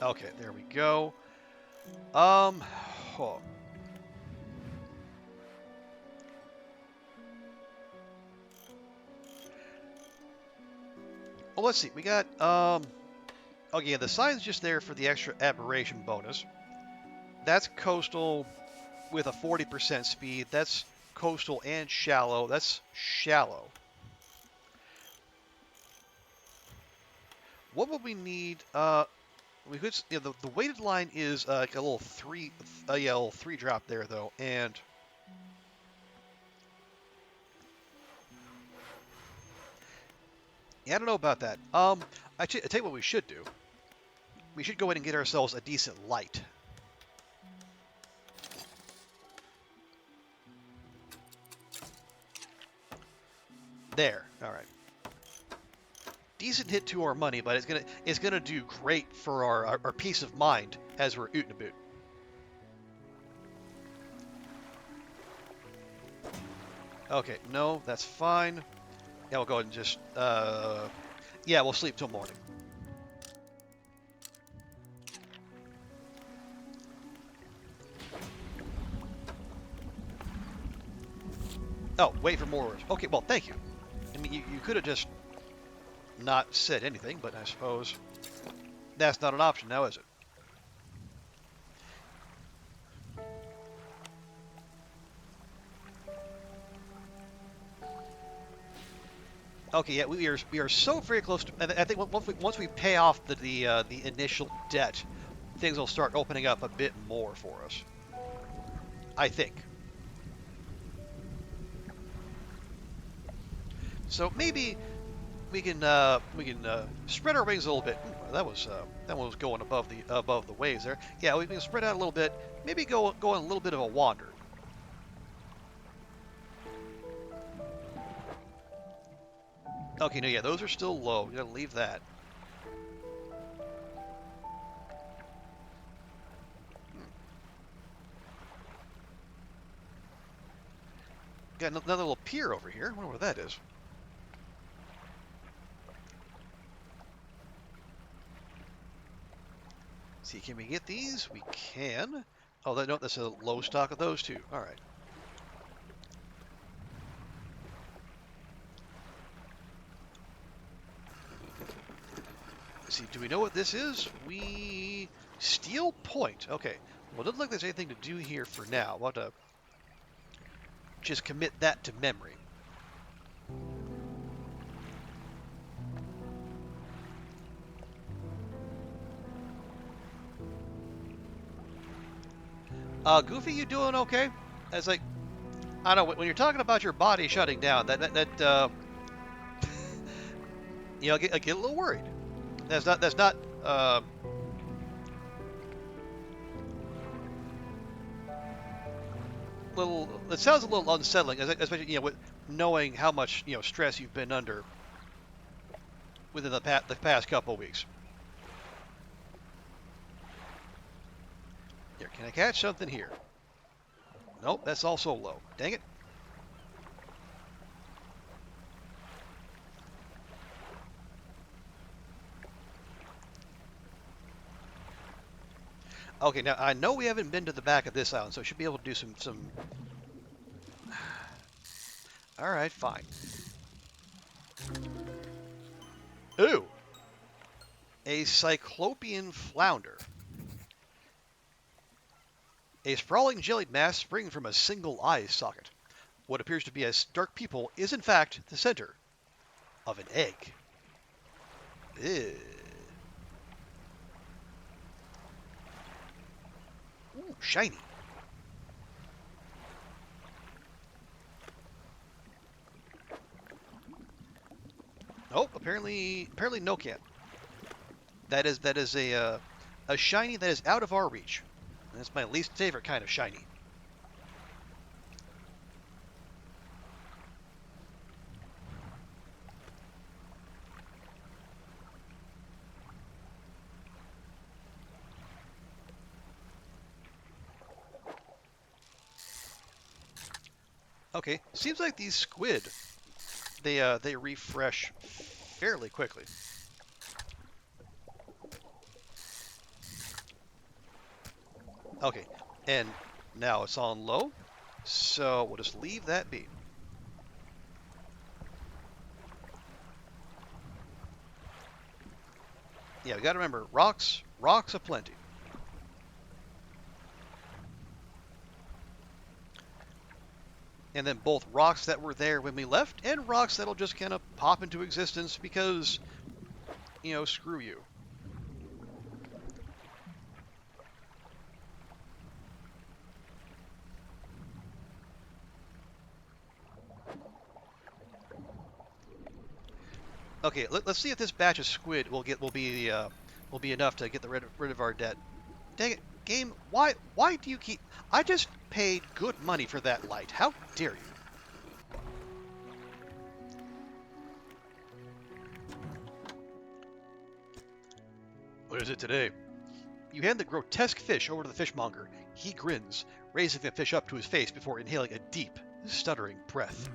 Okay, there we go. Oh. Well, let's see. We got, oh yeah, the sign's just there for the extra aberration bonus. That's coastal with a 40% speed. That's coastal and shallow. That's shallow. What would we need? We could, yeah, the weighted line is like a little a little 3 drop there though, and yeah, I don't know about that. I tell you what we should do. We should go ahead and get ourselves a decent light. There. All right. decent hit to our money, but it's gonna do great for our peace of mind as we're ootin' about. Okay, no, that's fine. Yeah, we'll go ahead and just yeah, we'll sleep till morning. Oh, wait for more orders. Okay, well, thank you. I mean, you could have just not said anything, but I suppose that's not an option now, is it? Okay, yeah, we are so very close to. I think once we pay off the initial debt, things will start opening up a bit more for us. I think. So maybe we can spread our wings a little bit. Ooh, that one was going above the waves there. Yeah, we can spread out a little bit. Maybe go on a little bit of a wander. Okay, no, yeah, those are still low. We gotta leave that. Got another little pier over here. I wonder what that is. See, can we get these? We can. Oh, no, that's a low stock of those too. All right. Let's see, do we know what this is? Steel Point. Okay. Well, it doesn't look like there's anything to do here for now. We'll have to just commit that to memory. Goofy, you doing okay? It's like, I don't know, when you're talking about your body shutting down, I get a little worried. That's not, it sounds a little unsettling, especially, with knowing how much, stress you've been under within the past couple of weeks. Here, can I catch something here? Nope, that's also low. Dang it. Okay, now I know we haven't been to the back of this island, so I should be able to do some. All right, fine. Ooh, a cyclopean flounder. A sprawling jellied mass springing from a single eye socket. What appears to be a dark pupil is in fact the center of an egg. Ew. Ooh, shiny. Nope, apparently no can. That is a shiny that is out of our reach. That's my least favorite kind of shiny. Okay, seems like these squid, they refresh fairly quickly. Okay, and now it's on low, so we'll just leave that be. Yeah, we gotta remember, rocks aplenty. And then both rocks that were there when we left, and rocks that'll just kind of pop into existence because, screw you. Okay, let's see if this batch of squid will be enough to get rid of our debt. Dang it, game! Why do you keep? I just paid good money for that light. How dare you? What is it today? You hand the grotesque fish over to the fishmonger. He grins, raising the fish up to his face before inhaling a deep, stuttering breath.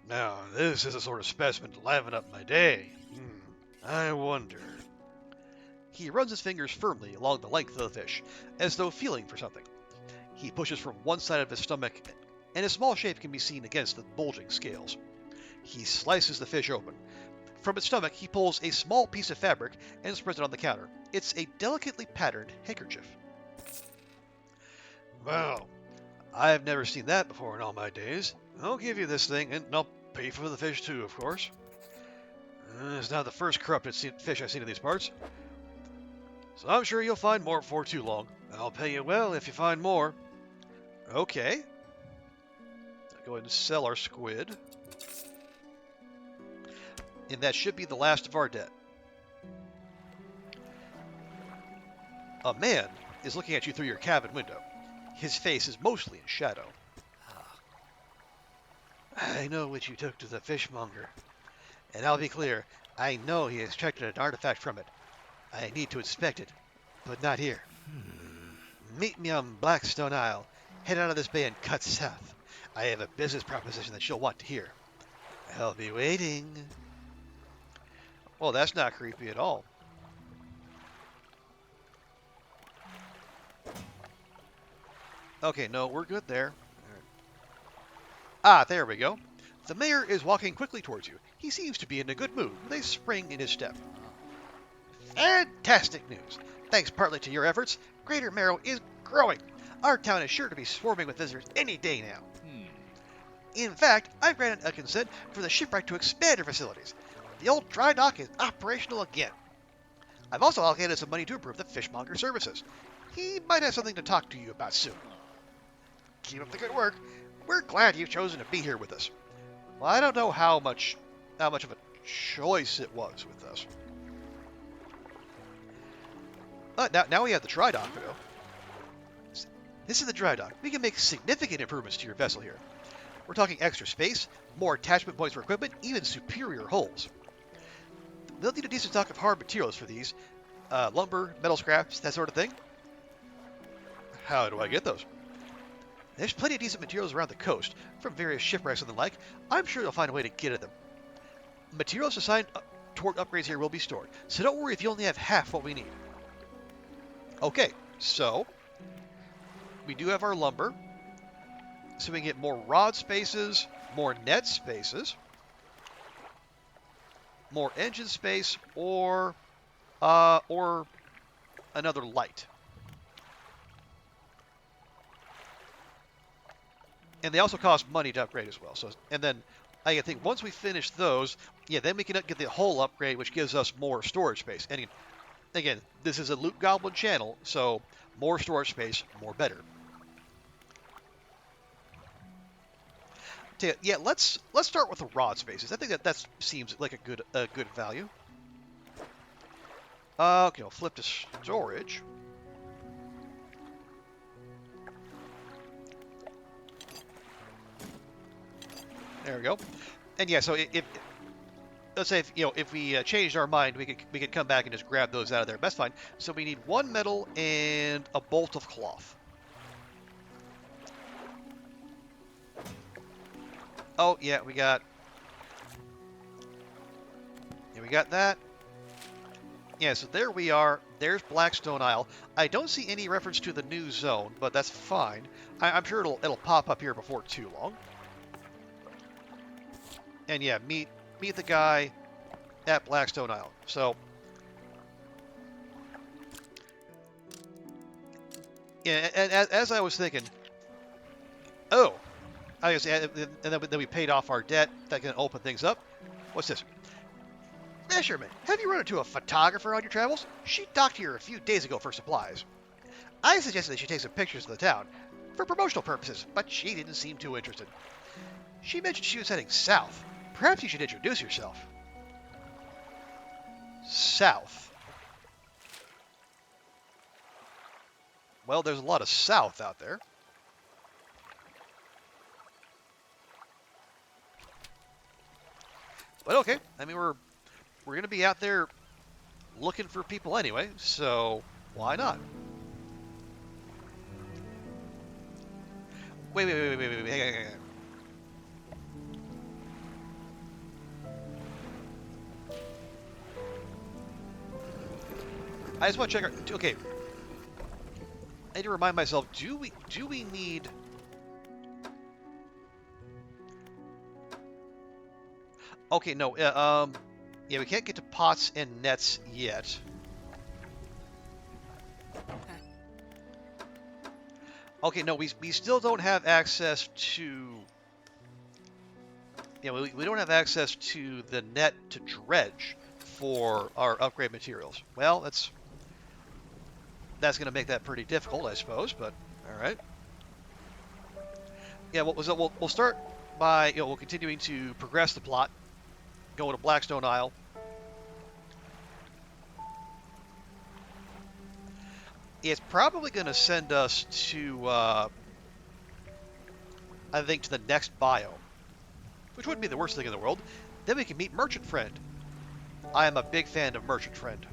Now, this is a sort of specimen to liven up my day. I wonder. He runs his fingers firmly along the length of the fish, as though feeling for something. He pushes from one side of his stomach, and a small shape can be seen against the bulging scales. He slices the fish open. From its stomach, he pulls a small piece of fabric and spreads it on the counter. It's a delicately patterned handkerchief. Well, I've never seen that before in all my days. I'll give you this thing, and I'll pay for the fish too, of course. It's not the first corrupted fish I've seen in these parts, so I'm sure you'll find more before too long. I'll pay you well if you find more. Okay. I'll go ahead and sell our squid. And that should be the last of our debt. A man is looking at you through your cabin window. His face is mostly in shadow. I know what you took to the fishmonger. And I'll be clear, I know he extracted an artifact from it. I need to inspect it, but not here. Meet me on Blackstone Isle. Head out of this bay and cut south. I have a business proposition that you'll want to hear. I'll be waiting. Well, that's not creepy at all. Okay, no, we're good there. Ah, there we go. The mayor is walking quickly towards you. He seems to be in a good mood, with a spring in his step. Fantastic news! Thanks partly to your efforts, Greater Marrow is growing. Our town is sure to be swarming with visitors any day now. In fact, I've granted a consent for the shipwright to expand our facilities. The old dry dock is operational again. I've also allocated some money to improve the fishmonger services. He might have something to talk to you about soon. Keep up the good work. We're glad you've chosen to be here with us. Well, I don't know how much of a choice it was with us. Now we have the dry dock, though. This is the dry dock. We can make significant improvements to your vessel here. We're talking extra space, more attachment points for equipment, even superior hulls. They'll need a decent stock of hard materials for these. Lumber, metal scraps, that sort of thing. How do I get those? There's plenty of decent materials around the coast, from various shipwrecks and the like. I'm sure you'll find a way to get at them. Materials assigned toward upgrades here will be stored, so don't worry if you only have half what we need. Okay, so we do have our lumber, so we can get more rod spaces, more net spaces, more engine space, or another light. And they also cost money to upgrade as well. So, and then I think once we finish those, yeah, then we can get the whole upgrade, which gives us more storage space. And again, this is a Loot Goblin channel, so more storage space, more better. Yeah, let's start with the rod spaces. I think that seems like a good value. Okay, I'll flip to storage. There we go. And yeah, so if let's say if we changed our mind, we could come back and just grab those out of there. That's fine. So we need one metal and a bolt of cloth. Oh yeah, we got that. Yeah, so there we are. There's Blackstone Isle. I don't see any reference to the new zone, but that's fine. I'm sure it'll pop up here before too long. And yeah, meet the guy at Blackstone Isle. So yeah, and as I was thinking, oh, I guess, and then we paid off our debt. That can open things up. What's this? Fisherman, have you run into a photographer on your travels? She docked here a few days ago for supplies. I suggested that she take some pictures of the town for promotional purposes, but she didn't seem too interested. She mentioned she was heading south. Perhaps you should introduce yourself. South. Well, there's a lot of south out there. But okay, I mean we're going to be out there looking for people anyway, so why not? Wait, hang on. I just want to check our, okay. I need to remind myself, do we need... Okay, no, yeah, we can't get to pots and nets yet. Okay, no, we still don't have access to... Yeah, we don't have access to the net to dredge for our upgrade materials. Well, that's going to make that pretty difficult, I suppose, but all right. Yeah, we'll start by, we'll continuing to progress the plot, go to Blackstone Isle. It's probably going to send us to, I think, to the next biome, which wouldn't be the worst thing in the world. Then we can meet Merchant Friend. I am a big fan of Merchant Friend.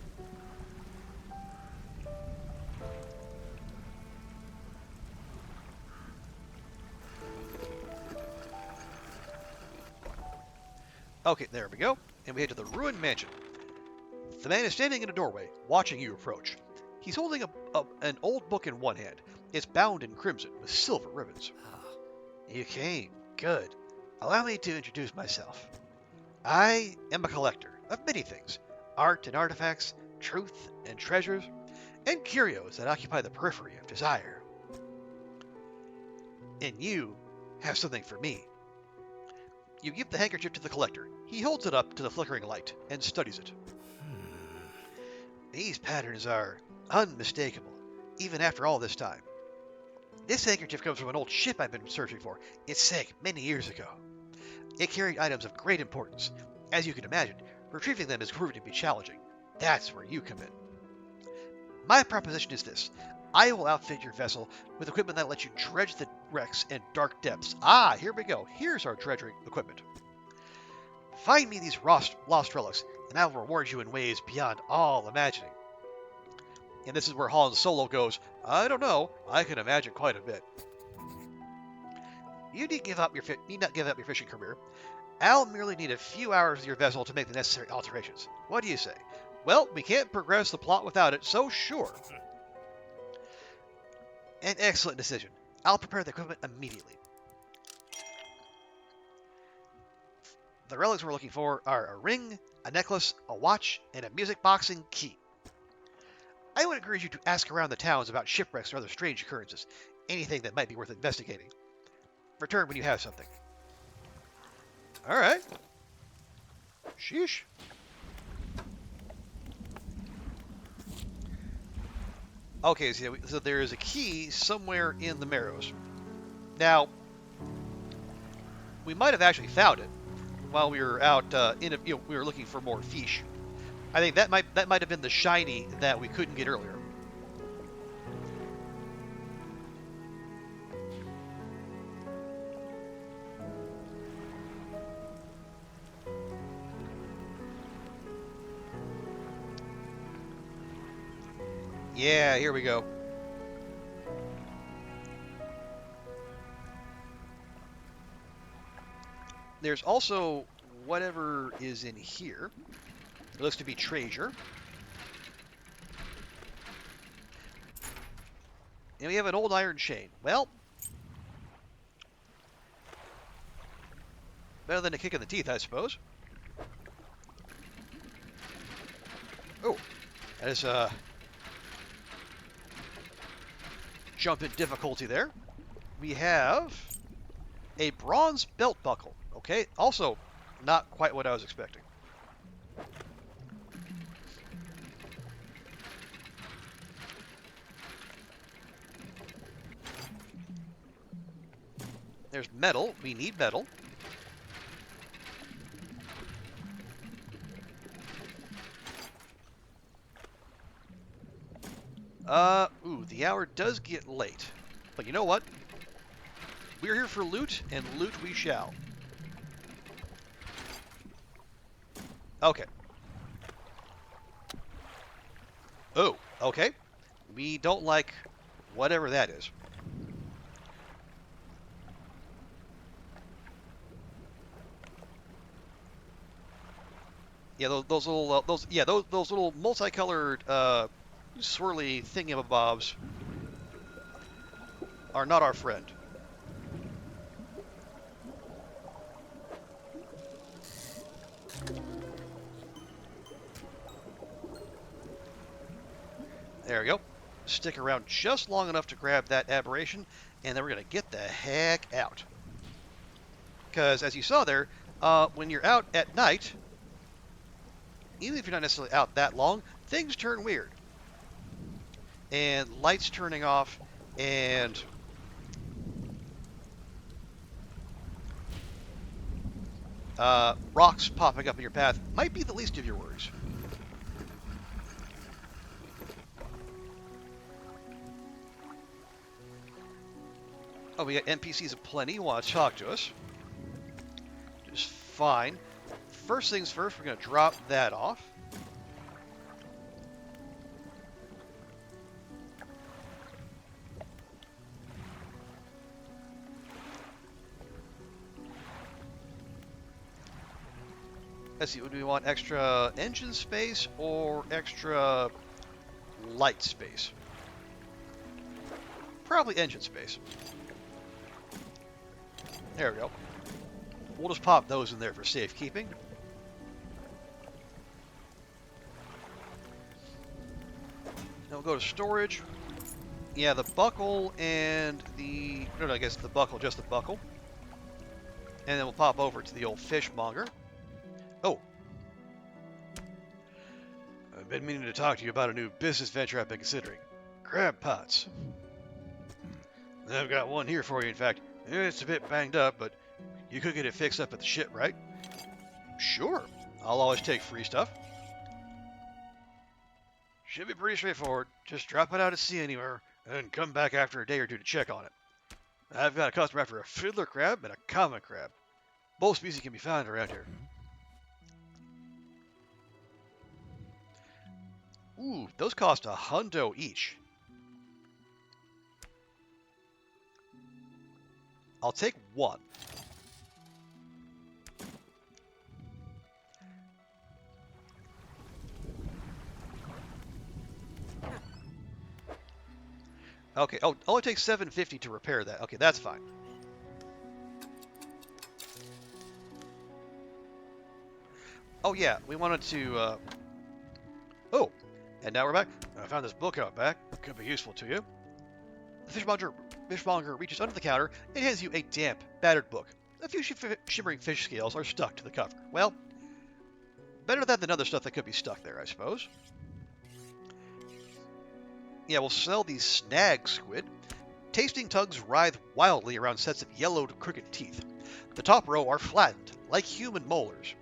Okay, there we go. And we head to the ruined mansion. The man is standing in a doorway, watching you approach. He's holding an old book in one hand. It's bound in crimson with silver ribbons. You came. Good. Allow me to introduce myself. I am a collector of many things. Art and artifacts, truth and treasures, and curios that occupy the periphery of desire. And you have something for me. You give the handkerchief to the collector. He holds it up to the flickering light and studies it. These patterns are unmistakable, even after all this time. This handkerchief comes from an old ship I've been searching for. It sank many years ago. It carried items of great importance. As you can imagine, retrieving them is proving to be challenging. That's where you come in. My proposition is this. I will outfit your vessel with equipment that lets you dredge the wrecks and dark depths. Ah, here we go. Here's our dredging equipment. Find me these lost relics, and I will reward you in ways beyond all imagining. And this is where Han Solo goes, I don't know, I can imagine quite a bit. You need not give up your fishing career. I'll merely need a few hours of your vessel to make the necessary alterations. What do you say? Well, we can't progress the plot without it, so sure. An excellent decision. I'll prepare the equipment immediately. The relics we're looking for are a ring, a necklace, a watch, and a music boxing key. I would encourage you to ask around the towns about shipwrecks or other strange occurrences, anything that might be worth investigating. Return when you have something. Alright. Sheesh. Okay, so there is a key somewhere in the Marrows. Now, we might have actually found it while we were out we were looking for more fish. I think that might have been the shiny that we couldn't get earlier. Yeah, here we go. There's also whatever is in here. It looks to be treasure. And we have an old iron chain. Well, better than a kick in the teeth, I suppose. Oh, that is jump in difficulty there. We have a bronze belt buckle. Okay, also not quite what I was expecting. There's metal. We need metal. Ooh, the hour does get late. But you know what? We're here for loot, and loot we shall. Okay. Oh, okay. We don't like whatever that is. Yeah, those little those little multicolored swirly thingamabobs are not our friend. There we go. Stick around just long enough to grab that aberration, and then we're gonna get the heck out. Because as you saw there, when you're out at night, even if you're not necessarily out that long, things turn weird. And lights turning off, and rocks popping up in your path might be the least of your worries. Oh, we got NPCs aplenty who want to talk to us. Just fine. First things first, we're going to drop that off. Let's see, do we want extra engine space or extra light space? Probably engine space. There we go. We'll just pop those in there for safekeeping. Now we'll go to storage. Yeah, the buckle and the... No, I guess the buckle, just the buckle. And then we'll pop over to the old fishmonger. Oh. I've been meaning to talk to you about a new business venture I've been considering. Crab pots. I've got one here for you, in fact. It's a bit banged up, but you could get it fixed up at the ship, right? Sure. I'll always take free stuff. Should be pretty straightforward. Just drop it out at sea anywhere, and come back after a day or two to check on it. I've got a customer after a fiddler crab and a common crab. Both species can be found around here. Ooh, those cost $100 each. I'll take one. Okay, oh, only takes $750 to repair that. Okay, that's fine. Oh yeah, we wanted to, Oh, and now we're back. I found this book out back. Could be useful to you. The fishmonger reaches under the counter and hands you a damp, battered book. A few shimmering fish scales are stuck to the cover. Well, better that than other stuff that could be stuck there, I suppose. Yeah, we'll sell these snag squid. Tasting tongues writhe wildly around sets of yellowed, crooked teeth. The top row are flattened, like human molars.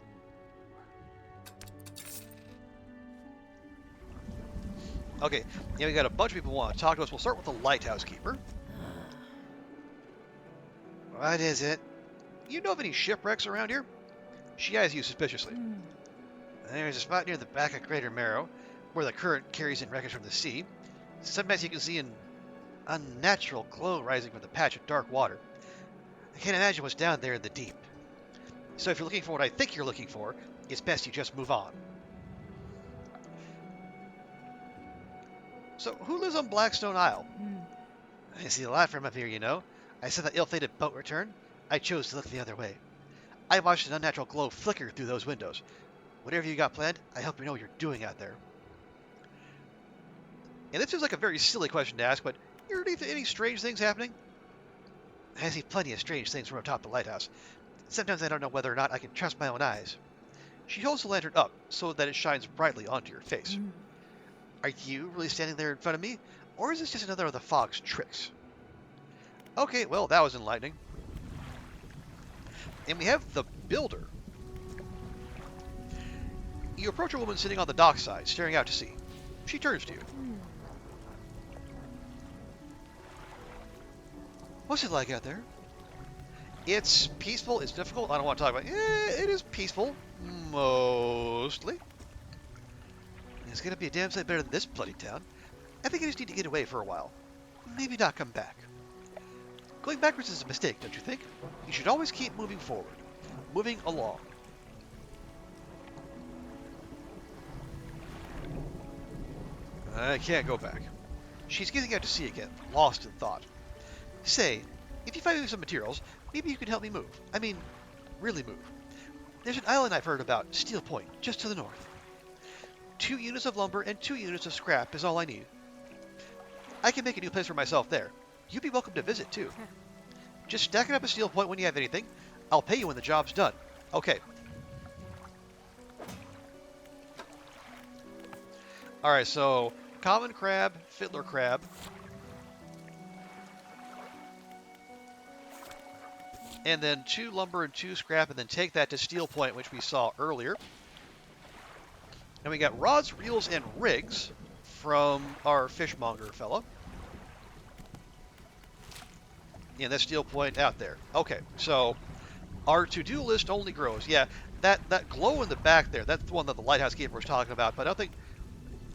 Okay, yeah, we got a bunch of people who want to talk to us. We'll start with the lighthouse keeper. What is it? You know of any shipwrecks around here? She eyes you suspiciously. There's a spot near the back of Crater Marrow, where the current carries in wreckage from the sea. Sometimes you can see an unnatural glow rising from the patch of dark water. I can't imagine what's down there in the deep. So if you're looking for what I think you're looking for, it's best you just move on. So, who lives on Blackstone Isle? I see a lot from up here, you know. I saw that ill-fated boat return. I chose to look the other way. I watched an unnatural glow flicker through those windows. Whatever you got planned, I hope you know what you're doing out there. And this seems like a very silly question to ask, but you heard any strange things happening? I see plenty of strange things from atop the lighthouse. Sometimes I don't know whether or not I can trust my own eyes. She holds the lantern up so that it shines brightly onto your face. Are you really standing there in front of me? Or is this just another of the fog's tricks? Okay, well, that was enlightening. And we have the builder. You approach a woman sitting on the dockside, staring out to sea. She turns to you. What's it like out there? It's peaceful, it's difficult, I don't want to talk about it. It is peaceful, mostly. It's gonna be a damn sight better than this bloody town. I think I just need to get away for a while. Maybe not come back. Going backwards is a mistake, don't you think? You should always keep moving forward. Moving along. I can't go back. She's getting out to sea again, lost in thought. Say, if you find me some materials, maybe you can help me move. I mean, really move. There's an island I've heard about, Steel Point, just to the north. 2 units of lumber and 2 units of scrap is all I need. I can make a new place for myself there. You'd be welcome to visit, too. Just stack it up at Steel Point when you have anything. I'll pay you when the job's done. Okay. Alright, so common crab, fiddler crab. And then 2 lumber and 2 scrap, and then take that to Steel Point, which we saw earlier. And we got rods, reels, and rigs from our fishmonger fella. Yeah, that's Steel Point out there. Okay, so our to-do list only grows. Yeah, that glow in the back there, that's the one that the lighthouse keeper was talking about, but I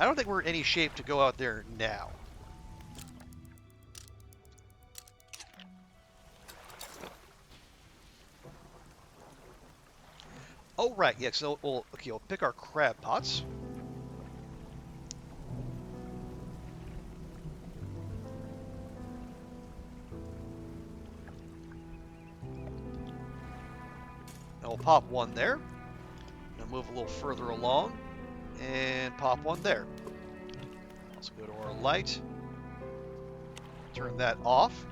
don't think we're in any shape to go out there now. Oh, right, yeah, so we'll pick our crab pots. And we'll pop one there. And move a little further along. And pop one there. Let's go to our light. Turn that off.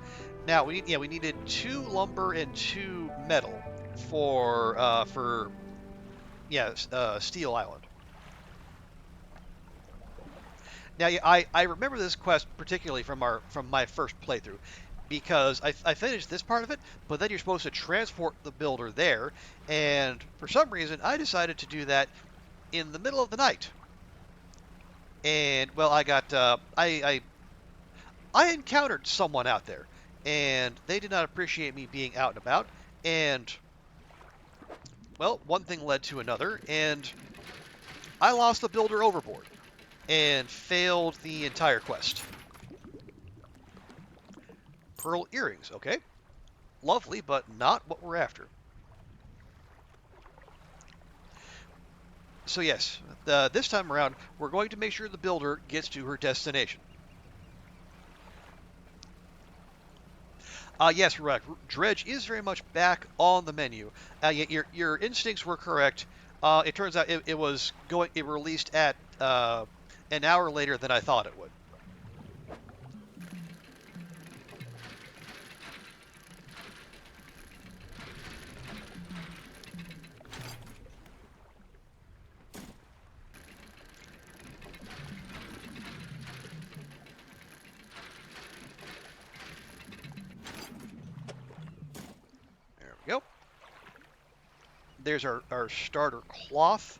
Now, we needed 2 lumber and 2 metal for Steel Island. Now, yeah, I remember this quest particularly from my first playthrough, because I finished this part of it, but then you're supposed to transport the builder there, and for some reason I decided to do that in the middle of the night. And well, I got I encountered someone out there, and they did not appreciate me being out and about, and well, one thing led to another, and I lost the builder overboard and failed the entire quest. Pearl earrings, okay. Lovely, but not what we're after. So yes, this time around, we're going to make sure the builder gets to her destination. Yes, correct. Dredge is very much back on the menu. Your instincts were correct. It turns out it released at an hour later than I thought it would. There we go. There's our starter cloth.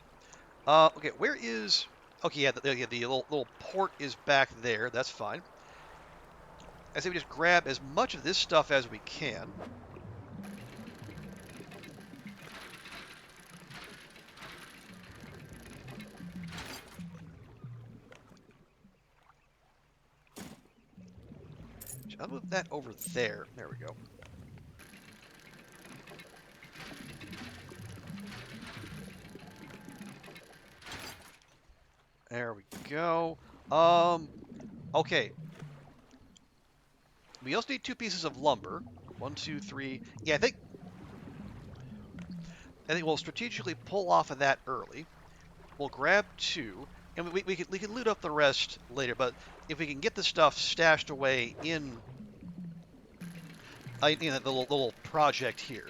Okay, where is... Okay, yeah, the little port is back there. That's fine. I say we just grab as much of this stuff as we can. I'll move that over there. There we go. There we go. Okay. We also need 2 pieces of lumber. 1, 2, 3. Yeah, I think we'll strategically pull off of that early. We'll grab 2, and we can loot up the rest later. But if we can get the stuff stashed away in the little project here,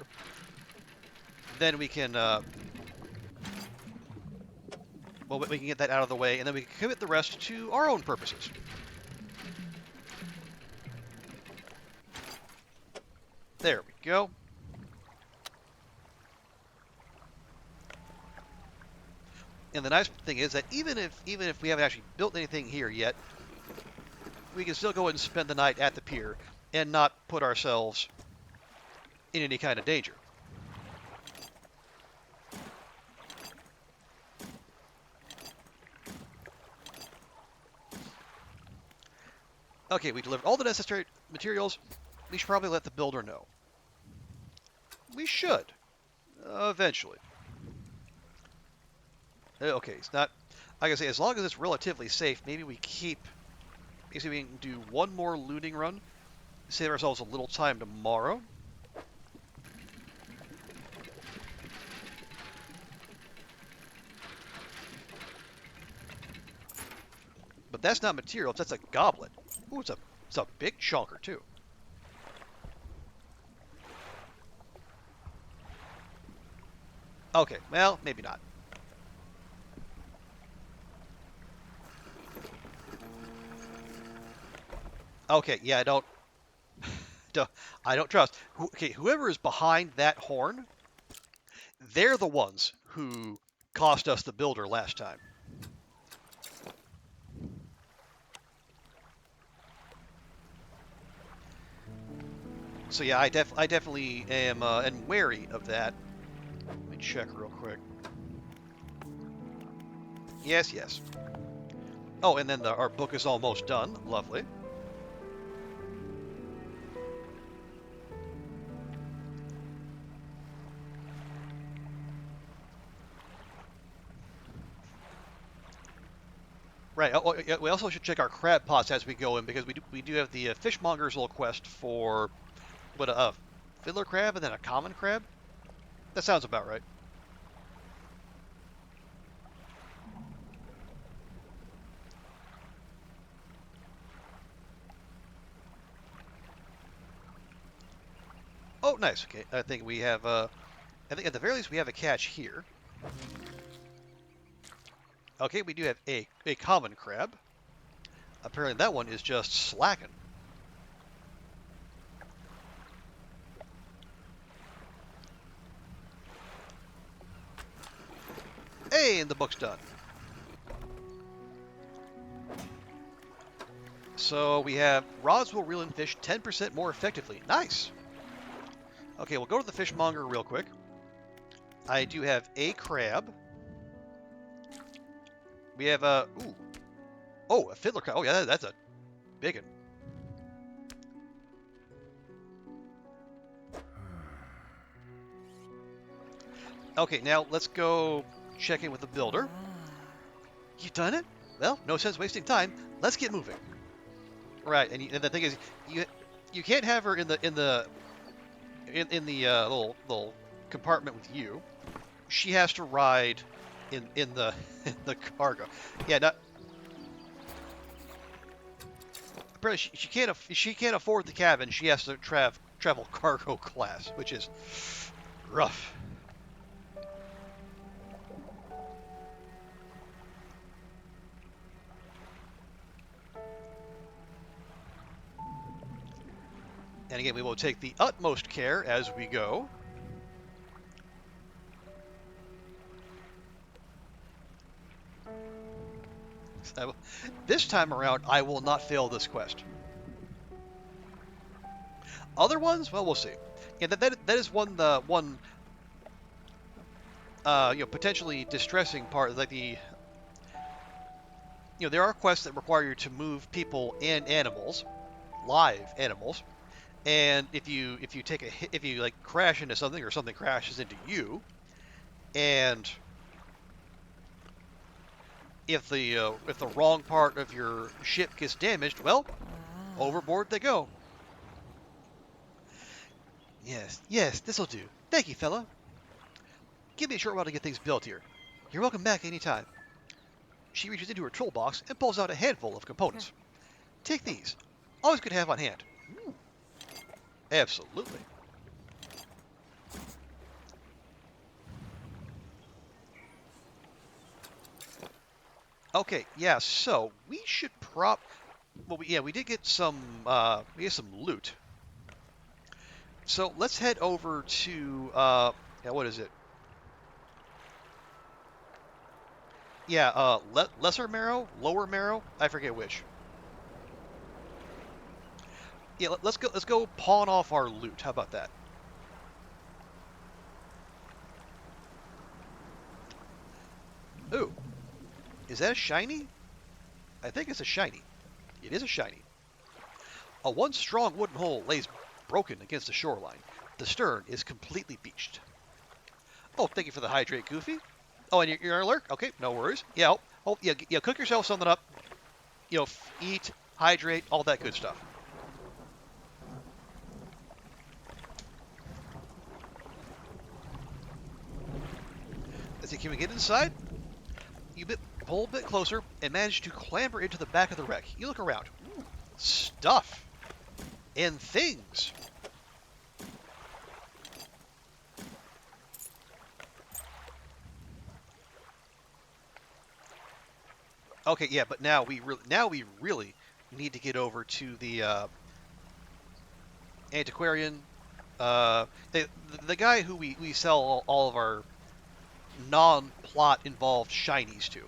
then we can we can get that out of the way, and then we can commit the rest to our own purposes. There we go. And the nice thing is that even if we haven't actually built anything here yet, we can still go ahead and spend the night at the pier and not put ourselves in any kind of danger. Okay, we delivered all the necessary materials. We should probably let the builder know. We should. Eventually. Okay, it's not... Like I say, as long as it's relatively safe, maybe we keep... Basically, we can do one more looting run. Save ourselves a little time tomorrow. But that's not materials, that's a goblet. Ooh, it's a big chunker, too. Okay, well, maybe not. Okay, yeah, I don't trust. Okay, whoever is behind that horn, they're the ones who cost us the builder last time. So yeah, I definitely am wary of that. Let me check real quick. Yes, yes. Oh, and then our book is almost done. Lovely. Right. Oh, yeah, we also should check our crab pots as we go in because we do have the fishmonger's little quest for what a fiddler crab and then a common crab. That sounds about right. Oh, nice. Okay, I think we have. I think at the very least we have a catch here. Okay, we do have a common crab. Apparently that one is just slacking. Hey, and the book's done. So we have rods will reel in fish 10% more effectively. Nice. Okay, we'll go to the fishmonger real quick. I do have a crab. We have a a fiddler crab. Oh yeah, that's a big one. Okay, now let's go check in with the builder. You done it? Well, no sense wasting time. Let's get moving. Right, and the thing is, you can't have her in the little compartment with you. She has to ride in the in the cargo. Yeah, not apparently she can't afford the cabin. She has to travel cargo class, which is rough. And again, we will take the utmost care as we go. So, this time around, I will not fail this quest. Other ones, well, we'll see. Yeah, that is one potentially distressing part. Like there are quests that require you to move people and animals, live animals, and if you take a hit, if you like crash into something or something crashes into you, and if the wrong part of your ship gets damaged, well, overboard they go. Yes, this'll do. Thank you, fella. Give me a short while to get things built here. You're welcome back anytime. She reaches into her tool box and pulls out a handful of components. Take these. Always good to have on hand. Absolutely. Okay, yeah, so we should we did get some loot. So let's head over to what is it? Yeah, Lesser Marrow, Lower Marrow, I forget which. Yeah, let's go pawn off our loot. How about that? Ooh, is that a shiny? I think it's a shiny. It is a shiny. A once strong wooden hull lays broken against the shoreline. The stern is completely beached. Oh, thank you for the hydrate, Goofy. Oh, and you're alert? Okay, no worries. Yeah, yeah, cook yourself something up. Eat, hydrate, all that good stuff. Let's see, can we get inside? You pull a bit closer and manage to clamber into the back of the wreck. You look around. Ooh, stuff and things. Okay, yeah, but now we really need to get over to the antiquarian. The guy who we sell all of our non-plot involved shinies to.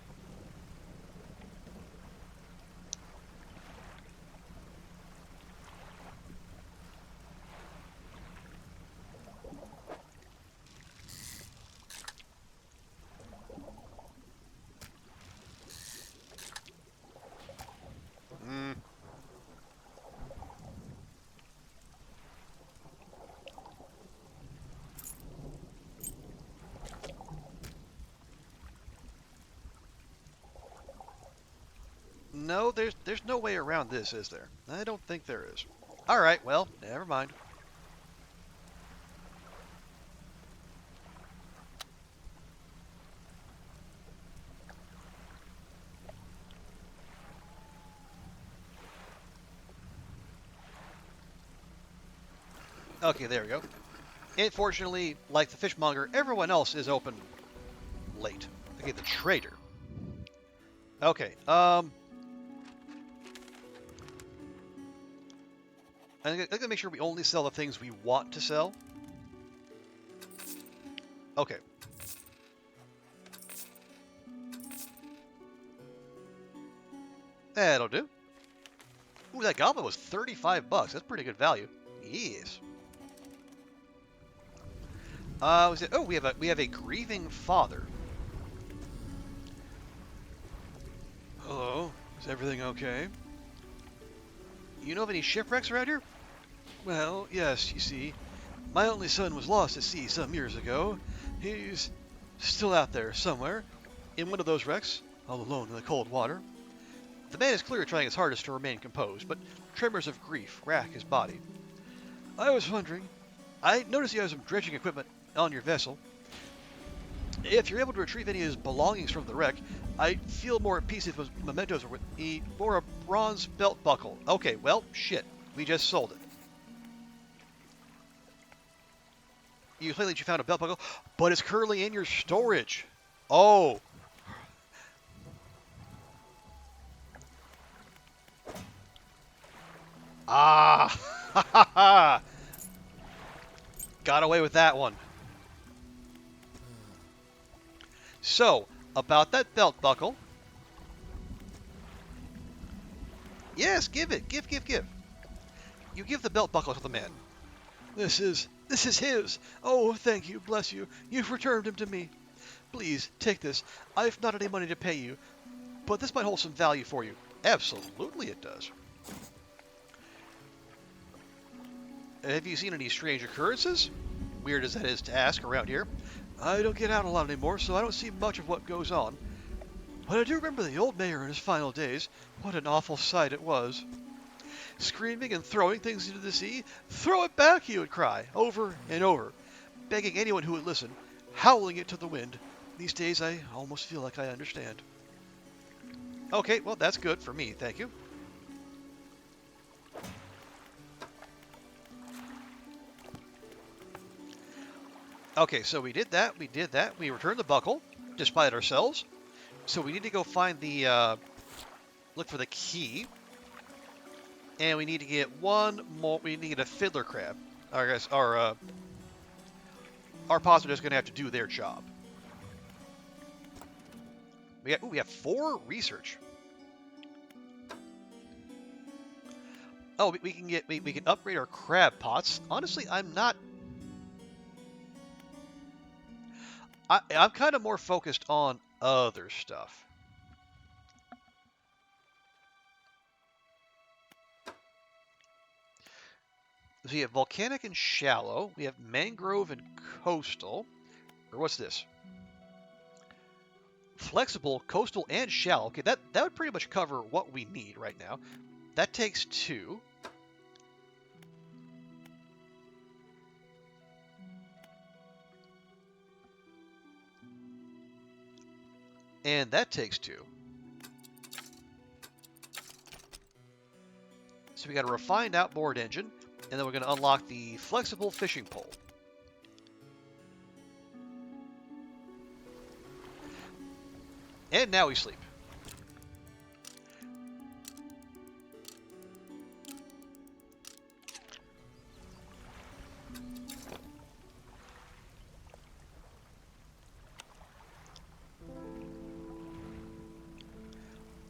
Mm. No, there's no way around this, is there? I don't think there is. All right, well, never mind. Okay, there we go. Unfortunately, like the fishmonger, everyone else is open late. Okay, the trader. Okay, I'm gonna make sure we only sell the things we want to sell. Okay. That'll do. Ooh, that goblin was 35 bucks. That's pretty good value. Yes. We have a grieving father. Hello. Is everything okay? You know of any shipwrecks around here? Well, yes, you see. My only son was lost at sea some years ago. He's still out there somewhere, in one of those wrecks, all alone in the cold water. The man is clearly trying his hardest to remain composed, but tremors of grief rack his body. I was wondering, I noticed you have some dredging equipment on your vessel. If you're able to retrieve any of his belongings from the wreck, I'd feel more at peace if his mementos were with me, or a bronze belt buckle. Okay, well, shit. We just sold it. You claim that you found a belt buckle, but it's currently in your storage. Oh. Ah. Ha ha ha. Got away with that one. So, about that belt buckle. Yes, give it. Give. You give the belt buckle to the man. This is his. Oh, thank you, bless you. You've returned him to me. Please, take this. I've not any money to pay you, but this might hold some value for you. Absolutely it does. Have you seen any strange occurrences? Weird as that is to ask around here. I don't get out a lot anymore, so I don't see much of what goes on. But I do remember the old mayor in his final days. What an awful sight it was. Screaming and throwing things into the sea. Throw it back, he would cry, over and over, begging anyone who would listen, howling it to the wind. These days I almost feel like I understand. Okay, well that's good for me, thank you. Okay, so we did that, we returned the buckle, despite ourselves. So we need to go find the, look for the key. And we need to get one more, we need to get a fiddler crab. Our pods are just going to have to do their job. We have 4 research. Oh, we can upgrade our crab pots. Honestly, I'm kind of more focused on other stuff. So you have volcanic and shallow. We have mangrove and coastal. Or what's this? Flexible, coastal, and shallow. Okay, that would pretty much cover what we need right now. That takes 2. And that takes 2. So we got a refined outboard engine, and then we're going to unlock the flexible fishing pole. And now we sleep.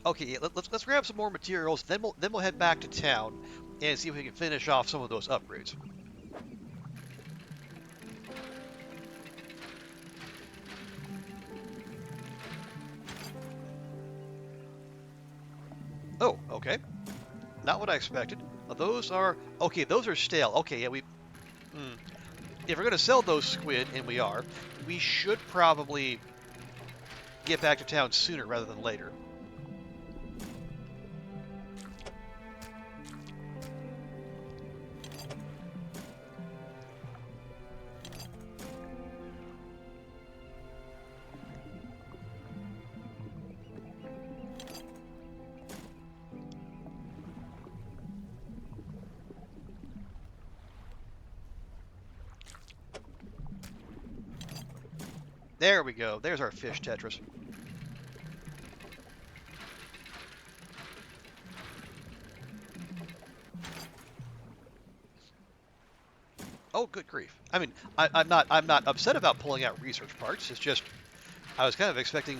Okay, yeah, let's grab some more materials. Then we'll head back to town and see if we can finish off some of those upgrades. Oh, okay. Not what I expected. Those are okay. Those are stale. Okay, yeah, we. If we're gonna sell those squid, and we are, we should probably get back to town sooner rather than later. There we go. There's our fish Tetris. Oh, good grief! I mean, I'm not upset about pulling out research parts. It's just I was kind of expecting,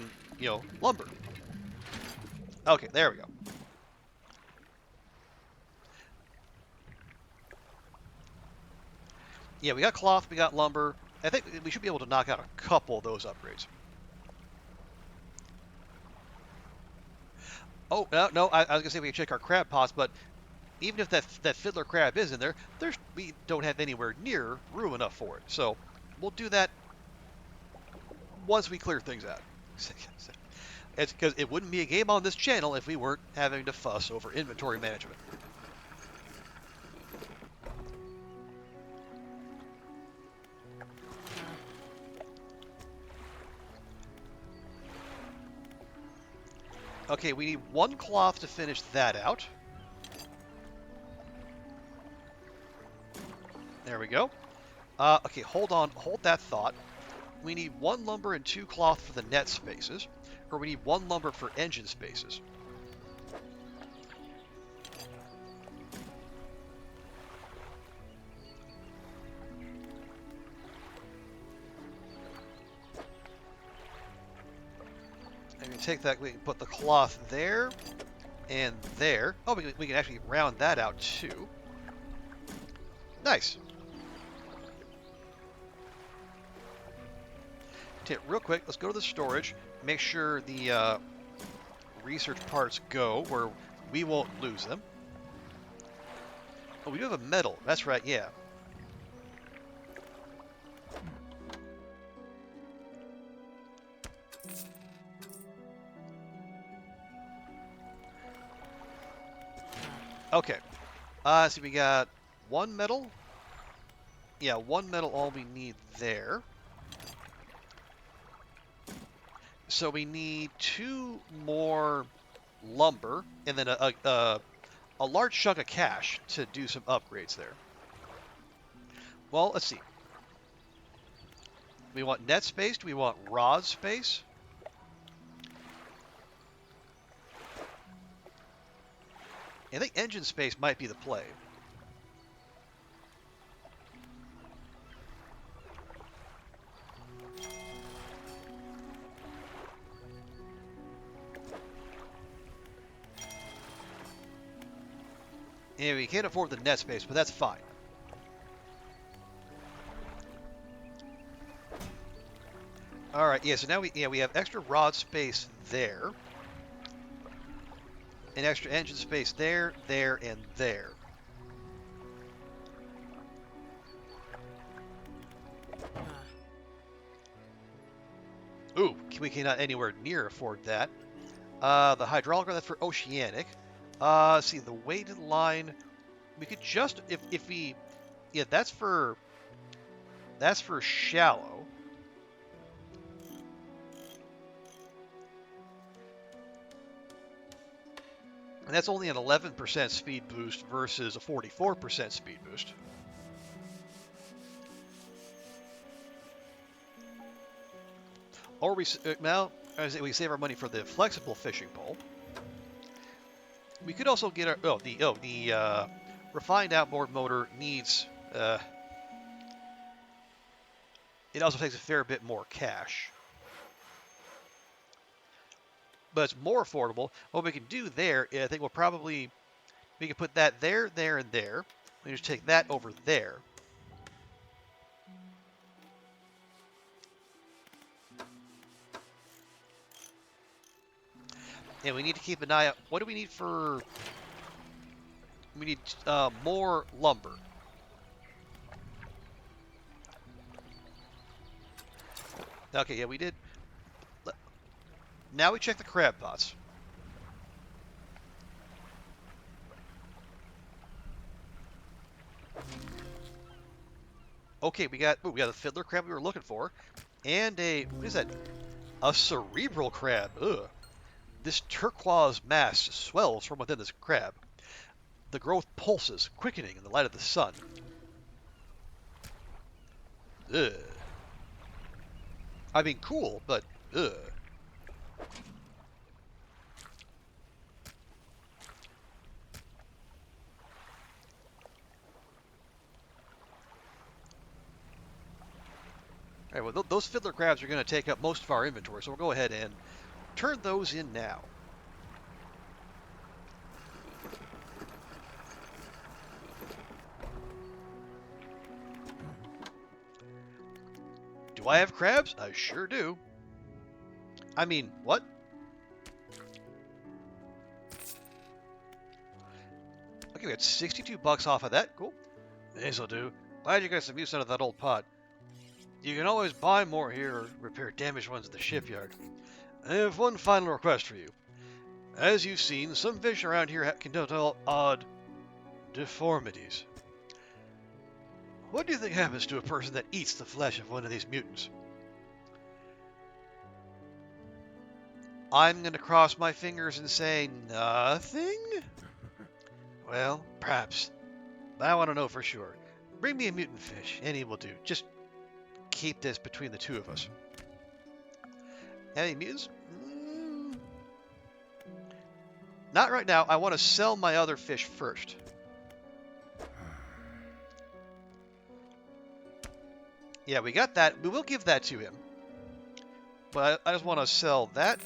lumber. Okay, there we go. Yeah, we got cloth, we got lumber. I think we should be able to knock out a couple of those upgrades. Oh, no, I was going to say we can check our crab pots, but even if that fiddler crab is in there, we don't have anywhere near room enough for it. So we'll do that once we clear things out. It's because it wouldn't be a game on this channel if we weren't having to fuss over inventory management. Okay, we need 1 cloth to finish that out. There we go. Okay, hold on. Hold that thought. We need 1 lumber and 2 cloth for the net spaces. Or we need 1 lumber for engine spaces. And we can take that, we can put the cloth there and there. Oh, we can actually round that out too. Nice. Okay, real quick, let's go to the storage. Make sure the research parts go where we won't lose them. Oh, we do have a metal. That's right, yeah. Okay. So we got 1 metal. Yeah, 1 metal, all we need there. So we need 2 more lumber, and then a large chunk of cash to do some upgrades there. Well, let's see. We want net space. Do we want rod space? I think engine space might be the play. Yeah, we can't afford the net space, but that's fine. All right, yeah. So now we have extra rod space there, and extra engine space there, there, and there. we cannot anywhere near afford that. The hydraulic, that's for oceanic. See, the weighted line, we could just, if we, yeah, that's for shallow. And that's only an 11% speed boost versus a 44% speed boost. Or we save our money for the flexible fishing pole. We could also get our the refined outboard motor needs. It also takes a fair bit more cash, but it's more affordable. What we can do there, I think we can put that there, there, and there. We just take that over there. And we need to keep an eye out. What do we need for? We need more lumber. Okay, yeah, we did. Now we check the crab pots. Okay, we got the fiddler crab we were looking for, and what is that? A cerebral crab. Ugh. This turquoise mass swells from within this crab. The growth pulses, quickening in the light of the sun. Ugh. I mean, cool, but ugh. All right, well, those fiddler crabs are going to take up most of our inventory, so we'll go ahead and turn those in now. Do I have crabs? I sure do. I mean, what? Okay, we got $62 off of that. Cool. This'll do. Glad you got some use out of that old pot. You can always buy more here or repair damaged ones at the shipyard. I have one final request for you. As you've seen, some fish around here can develop odd deformities. What do you think happens to a person that eats the flesh of one of these mutants? I'm going to cross my fingers and say nothing? Well, perhaps. But I want to know for sure. Bring me a mutant fish, any will do. Just keep this between the two of us. Any mutants? Not right now. I want to sell my other fish first. Yeah, we got that. We will give that to him. But I just want to sell that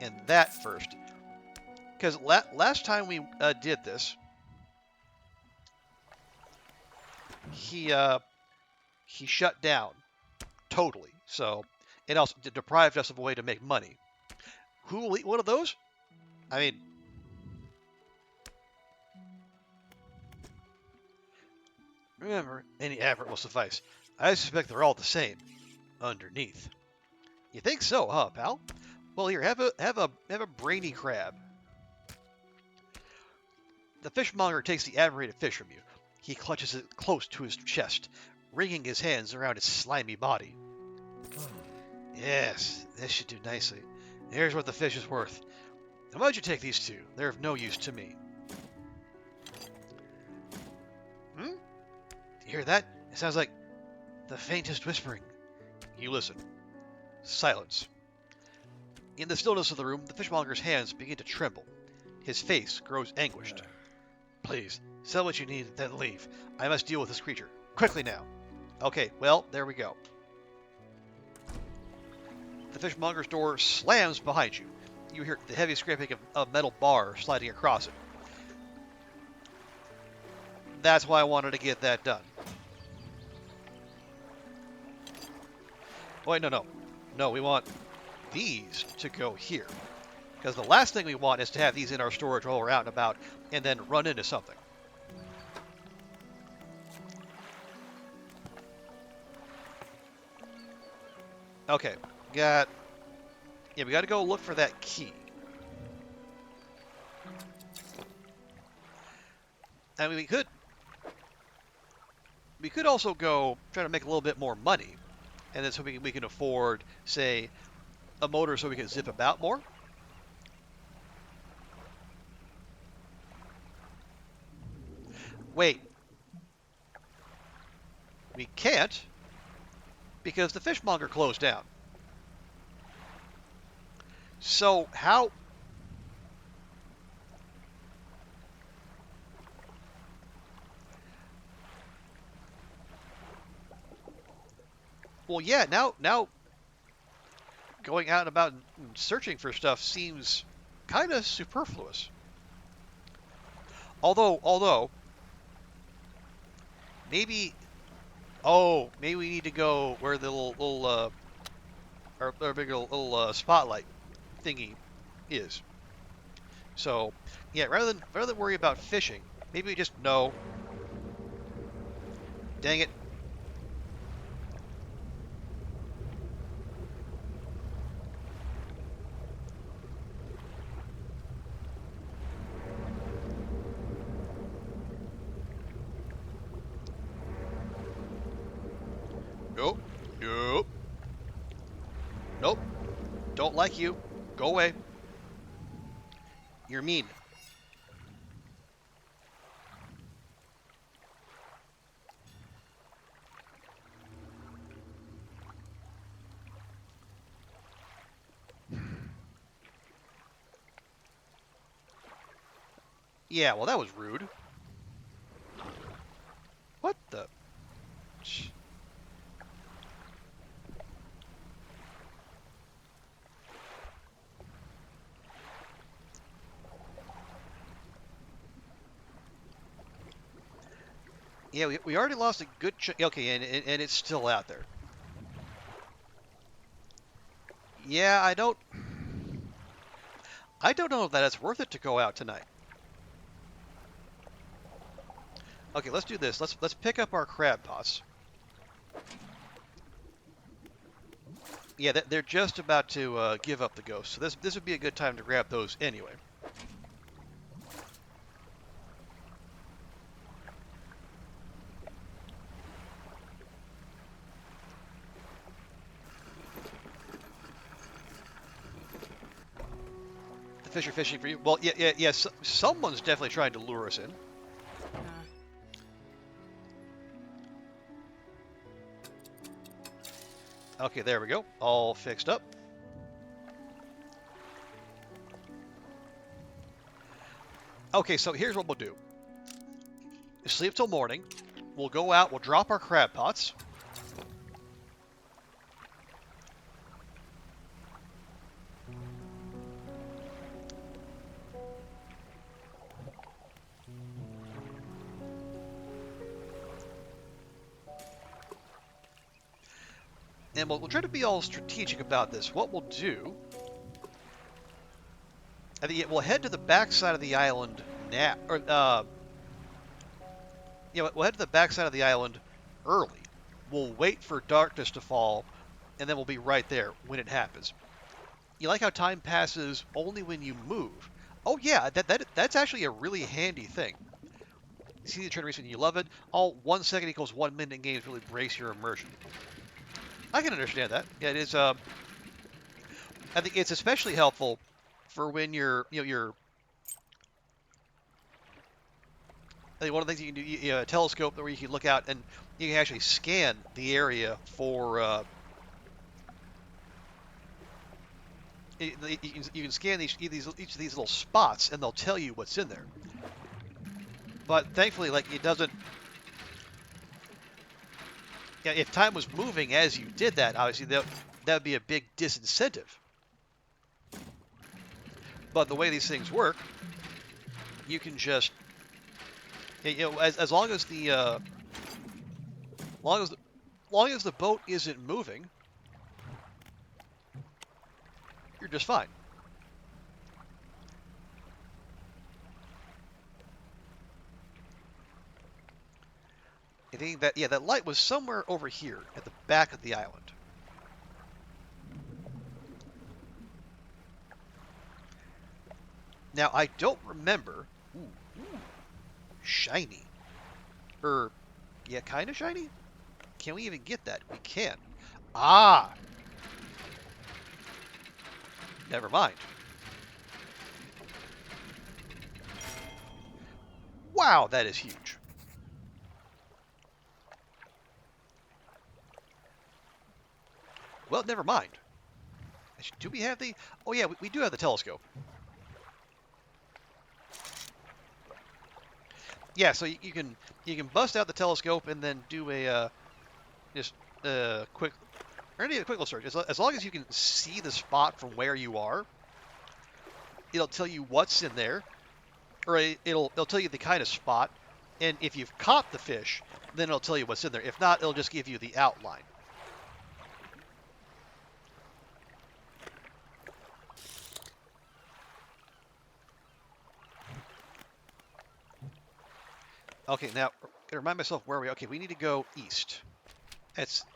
and that first. Because last time we did this, he shut down totally. So it also deprived us of a way to make money. Who will eat one of those? I mean, remember, any effort will suffice. I suspect they're all the same underneath. You think so, huh, pal? Well, here, have a brainy crab. The fishmonger takes the aberrated fish from you. He clutches it close to his chest, wringing his hands around its slimy body. Yes, this should do nicely. Here's what the fish is worth. Now, why'd you take these two? They're of no use to me. Do you hear that? It sounds like the faintest whispering. You listen. Silence. In the stillness of the room, the fishmonger's hands begin to tremble. His face grows anguished. Please, sell what you need, then leave. I must deal with this creature. Quickly now. Okay, well, there we go. The fishmonger's door slams behind you. You hear the heavy scraping of metal bar sliding across it. That's why I wanted to get that done. Wait, no. No, we want these to go here. Because the last thing we want is to have these in our storage while we're out and about and then run into something. Okay, got Yeah, we got to go look for that key. I mean, we could also go try to make a little bit more money, and then so we can afford, say, a motor so we can zip about more. Wait, we can't because the fishmonger closed down. So how? Well, yeah. Now going out and about and searching for stuff seems kind of superfluous. Although maybe maybe we need to go where the little our big little spotlight thingy is. So yeah, rather than worry about fishing, maybe we just know. Dang it. Nope. Nope. Nope. Don't like you. Go away. You're mean. Yeah, well, that was rude. What the? Yeah, we already lost a good chunk. Okay, and it's still out there. Yeah, I don't know if that it's worth it to go out tonight. Okay, let's do this. Let's pick up our crab pots. Yeah, they're just about to give up the ghost, so this would be a good time to grab those anyway. The fish are fishing for you. Well, yeah. Someone's definitely trying to lure us in. Okay, there we go. All fixed up. Okay, so here's what we'll do. Sleep till morning. We'll go out. We'll drop our crab pots. And we'll try to be all strategic about this. What we'll do, I think we'll head to the backside of the island now. We'll head to the backside of the island early. We'll wait for darkness to fall, and then we'll be right there when it happens. You like how time passes only when you move? Oh yeah, that's actually a really handy thing. You see the turn recent, you love it. All 1 second equals 1 minute in games really brace your immersion. I can understand that. Yeah, it is. I think it's especially helpful for when you're. I think one of the things you can do, a telescope where you can look out and you can actually scan the area for. You can scan each of these little spots and they'll tell you what's in there. But thankfully, like it doesn't. Yeah, if time was moving as you did that, obviously that would be a big disincentive. But the way these things work, you can just, as long as the long as the boat isn't moving, you're just fine. I think that light was somewhere over here at the back of the island. Now, I don't remember. Ooh, shiny. Yeah, kind of shiny? Can we even get that? We can. Ah! Never mind. Wow, that is huge. Well, never mind. Do we have the... Oh, yeah, we do have the telescope. Yeah, so you can bust out the telescope and then do a just quick or any quick little search. As long as you can see the spot from where you are, it'll tell you what's in there, or it'll tell you the kind of spot. And if you've caught the fish, then it'll tell you what's in there. If not, it'll just give you the outline. Okay, now remind myself where we. Okay, we need to go east. That's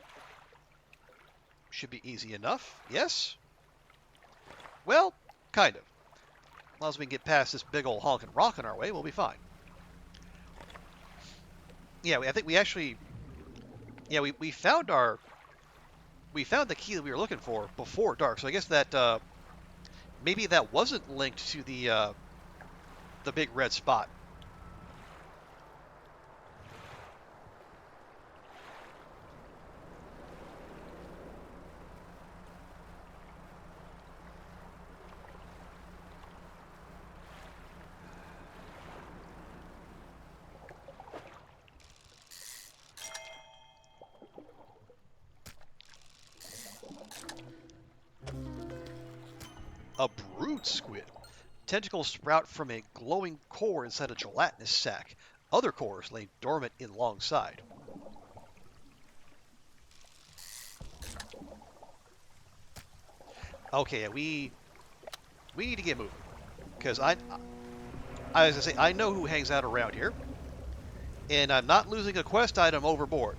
should be easy enough. Yes. Well, kind of. As long as we can get past this big old honking rock in our way, we'll be fine. Yeah, I think we actually. Yeah, we found the key that we were looking for before dark. So I guess that maybe that wasn't linked to the big red spot. A brood squid. Tentacles sprout from a glowing core inside a gelatinous sac. Other cores lay dormant alongside. Okay, we need to get moving because I was gonna say I know who hangs out around here, and I'm not losing a quest item overboard.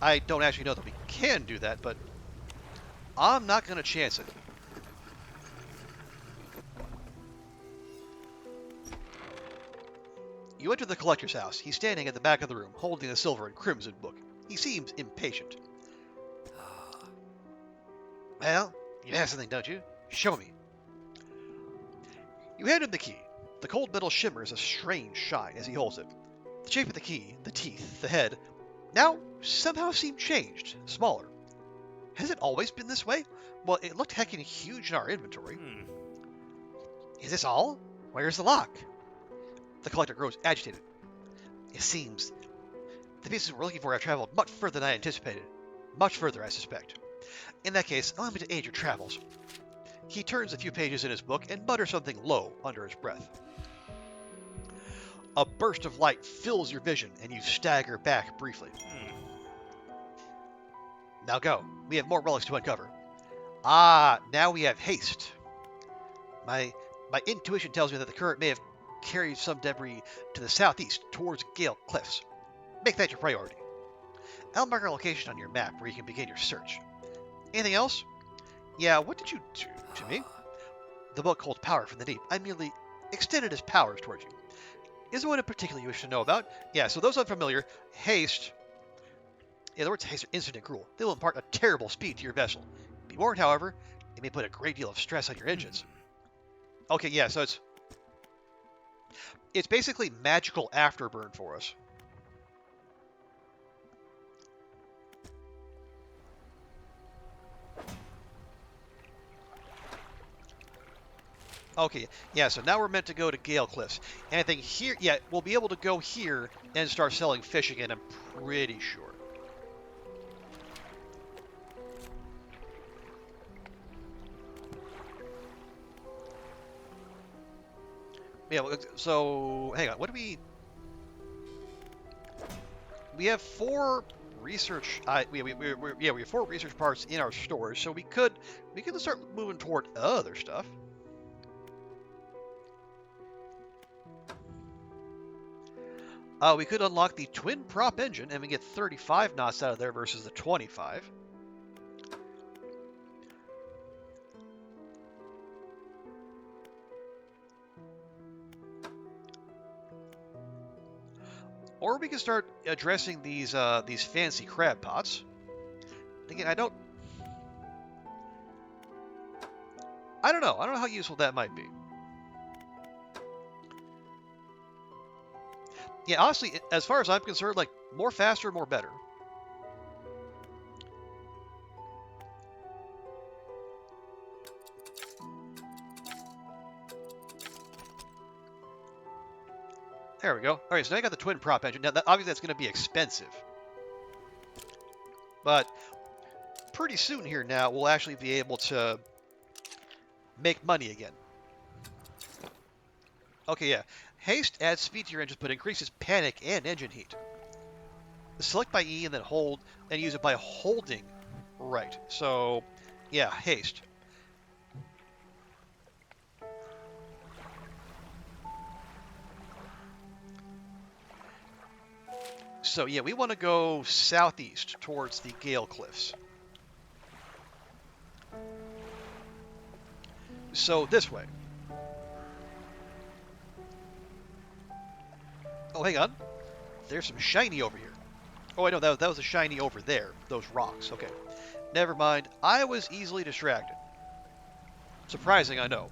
I don't actually know that we can do that, but I'm not gonna chance it. You enter the collector's house. He's standing at the back of the room, holding a silver and crimson book. He seems impatient. Well, you have something, don't you? Show me. You hand him the key. The cold metal shimmers a strange shine as he holds it. The shape of the key, the teeth, the head, now somehow seem changed, smaller. Has it always been this way? Well, it looked heckin' huge in our inventory. Is this all? Where's the lock? The collector grows agitated. It seems the pieces we're looking for have traveled much further than I anticipated. Much further, I suspect. In that case, allow me to aid your travels. He turns a few pages in his book and mutters something low under his breath. A burst of light fills your vision, and you stagger back briefly. Now go. We have more relics to uncover. Ah, now we have haste. My intuition tells me that the current may have carried some debris to the southeast towards Gale Cliffs. Make that your priority. I'll mark a location on your map where you can begin your search. Anything else? Yeah, what did you do to me? The book holds power from the deep. I merely extended his powers towards you. Is there one in particular you wish to know about? Yeah, so those unfamiliar, haste. Yeah, the words haste are instant and cruel. They will impart a terrible speed to your vessel. Be warned, however, it may put a great deal of stress on your engines. Okay, yeah, so it's basically magical afterburn for us. Okay, yeah, so now we're meant to go to Gale Cliffs. And I think here, yeah, we'll be able to go here and start selling fish again, I'm pretty sure. Yeah, so, hang on, what do we... We have 4 research, we have 4 research parts in our stores, so we could start moving toward other stuff. We could unlock the twin prop engine and we get 35 knots out of there versus the 25. Or we can start addressing these fancy crab pots. Again, I don't know. I don't know how useful that might be. Yeah, honestly, as far as I'm concerned, like more faster, more better. There we go. All right, so now I got the twin prop engine. Now, obviously, that's going to be expensive, but pretty soon here now, we'll actually be able to make money again. Okay, yeah. Haste adds speed to your engines, but increases panic and engine heat. Select by E and then hold, and use it by holding right. So, yeah, haste. So, yeah, we want to go southeast towards the Gale Cliffs. So, this way. Oh, hang on. There's some shiny over here. Oh, I know, that was a shiny over there. Those rocks. Okay. Never mind. I was easily distracted. Surprising, I know.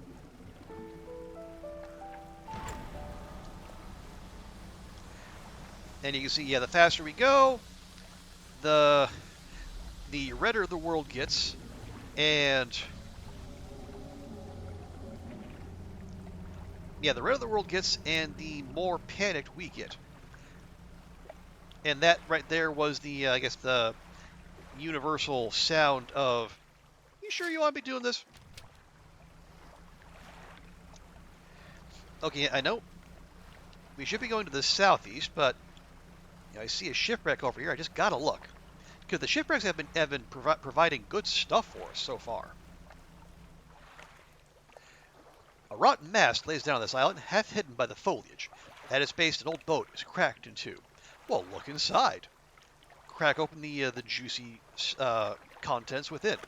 And you can see, yeah, the faster we go, the redder the world gets, and yeah, the redder the world gets, and the more panicked we get. And that right there was the, I guess, the universal sound of, you sure you want to be doing this? Okay, I know we should be going to the southeast, but you know, I see a shipwreck over here. I just gotta look, because the shipwrecks have been providing good stuff for us so far. A rotten mast lays down on this island, half hidden by the foliage. At its base, an old boat is cracked in two. Well, look inside. Crack open the juicy contents within.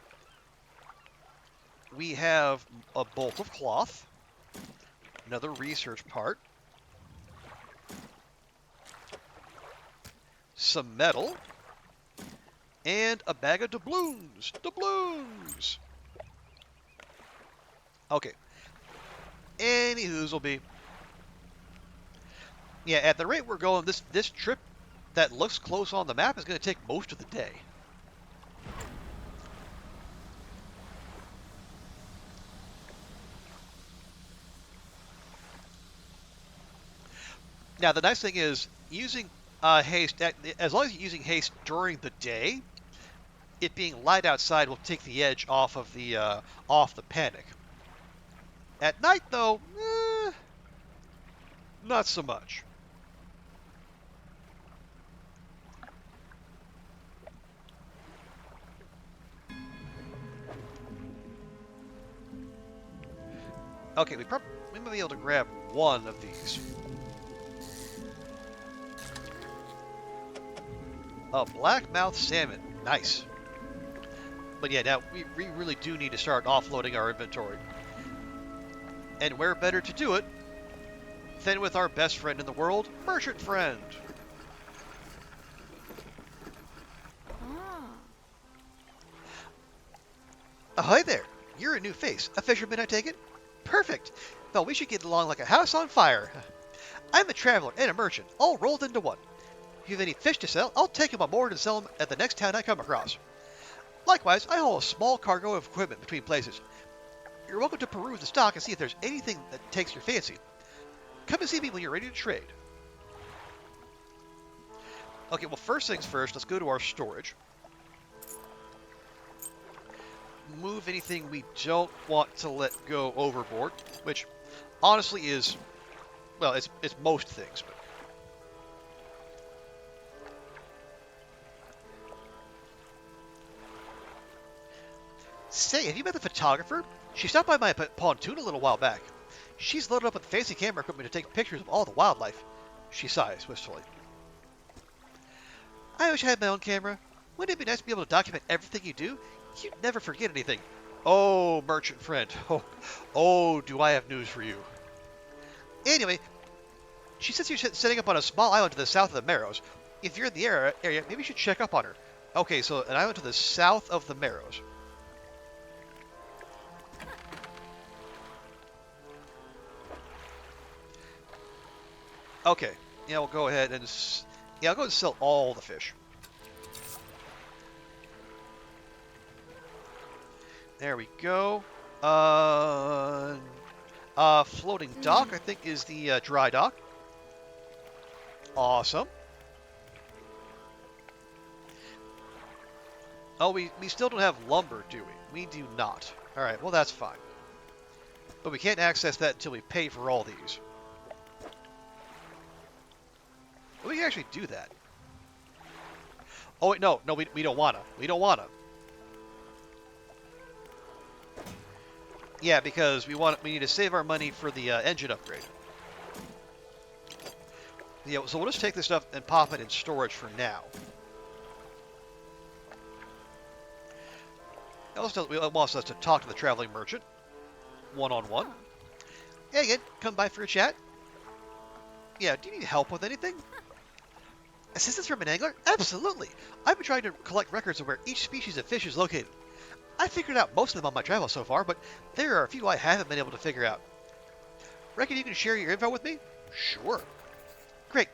We have a bolt of cloth, another research part, some metal, and a bag of doubloons. Doubloons! Okay. Anywho's will be. Yeah, at the rate we're going, this trip that looks close on the map is going to take most of the day. Now, the nice thing is, using haste, as long as you're using haste during the day, it being light outside will take the edge off of the panic. At night, though, not so much. Okay, we might be able to grab one of these. A blackmouth salmon. Nice. But yeah, now we really do need to start offloading our inventory. And where better to do it than with our best friend in the world, Merchant Friend. Hi there. You're a new face. A fisherman, I take it? Perfect. Well, we should get along like a house on fire. I'm a traveler and a merchant, all rolled into one. If you have any fish to sell, I'll take them on board and sell them at the next town I come across. Likewise, I haul a small cargo of equipment between places. You're welcome to peruse the stock and see if there's anything that takes your fancy. Come and see me when you're ready to trade. Okay, well, first things first, let's go to our storage. Move anything we don't want to let go overboard, which honestly is, well, it's most things, but say, have you met the photographer? She stopped by my pontoon a little while back. She's loaded up with fancy camera equipment to take pictures of all the wildlife. She sighs wistfully. I wish I had my own camera. Wouldn't it be nice to be able to document everything you do? You'd never forget anything. Oh, merchant friend. Oh, do I have news for you. Anyway, She says you're setting up on a small island to the south of the Marrows. If you're in the area, maybe you should check up on her. Okay, so an island to the south of the Marrows. Okay, yeah, we'll go ahead and... Yeah, I'll go and sell all the fish. There we go. Floating dock, I think, is the dry dock. Awesome. Oh, we still don't have lumber, do we? We do not. Alright, well that's fine. But we can't access that until we pay for all these. We can actually do that. Oh, wait, no, we don't wanna. We don't wanna. Yeah, because we need to save our money for the engine upgrade. Yeah, so we'll just take this stuff and pop it in storage for now. We also have to talk to the traveling merchant, one-on-one. Hey again, come by for a chat. Yeah, do you need help with anything? Assistance from an angler? Absolutely. I've been trying to collect records of where each species of fish is located. I figured out most of them on my travels so far, but there are a few I haven't been able to figure out. Reckon you can share your info with me? Sure. Great.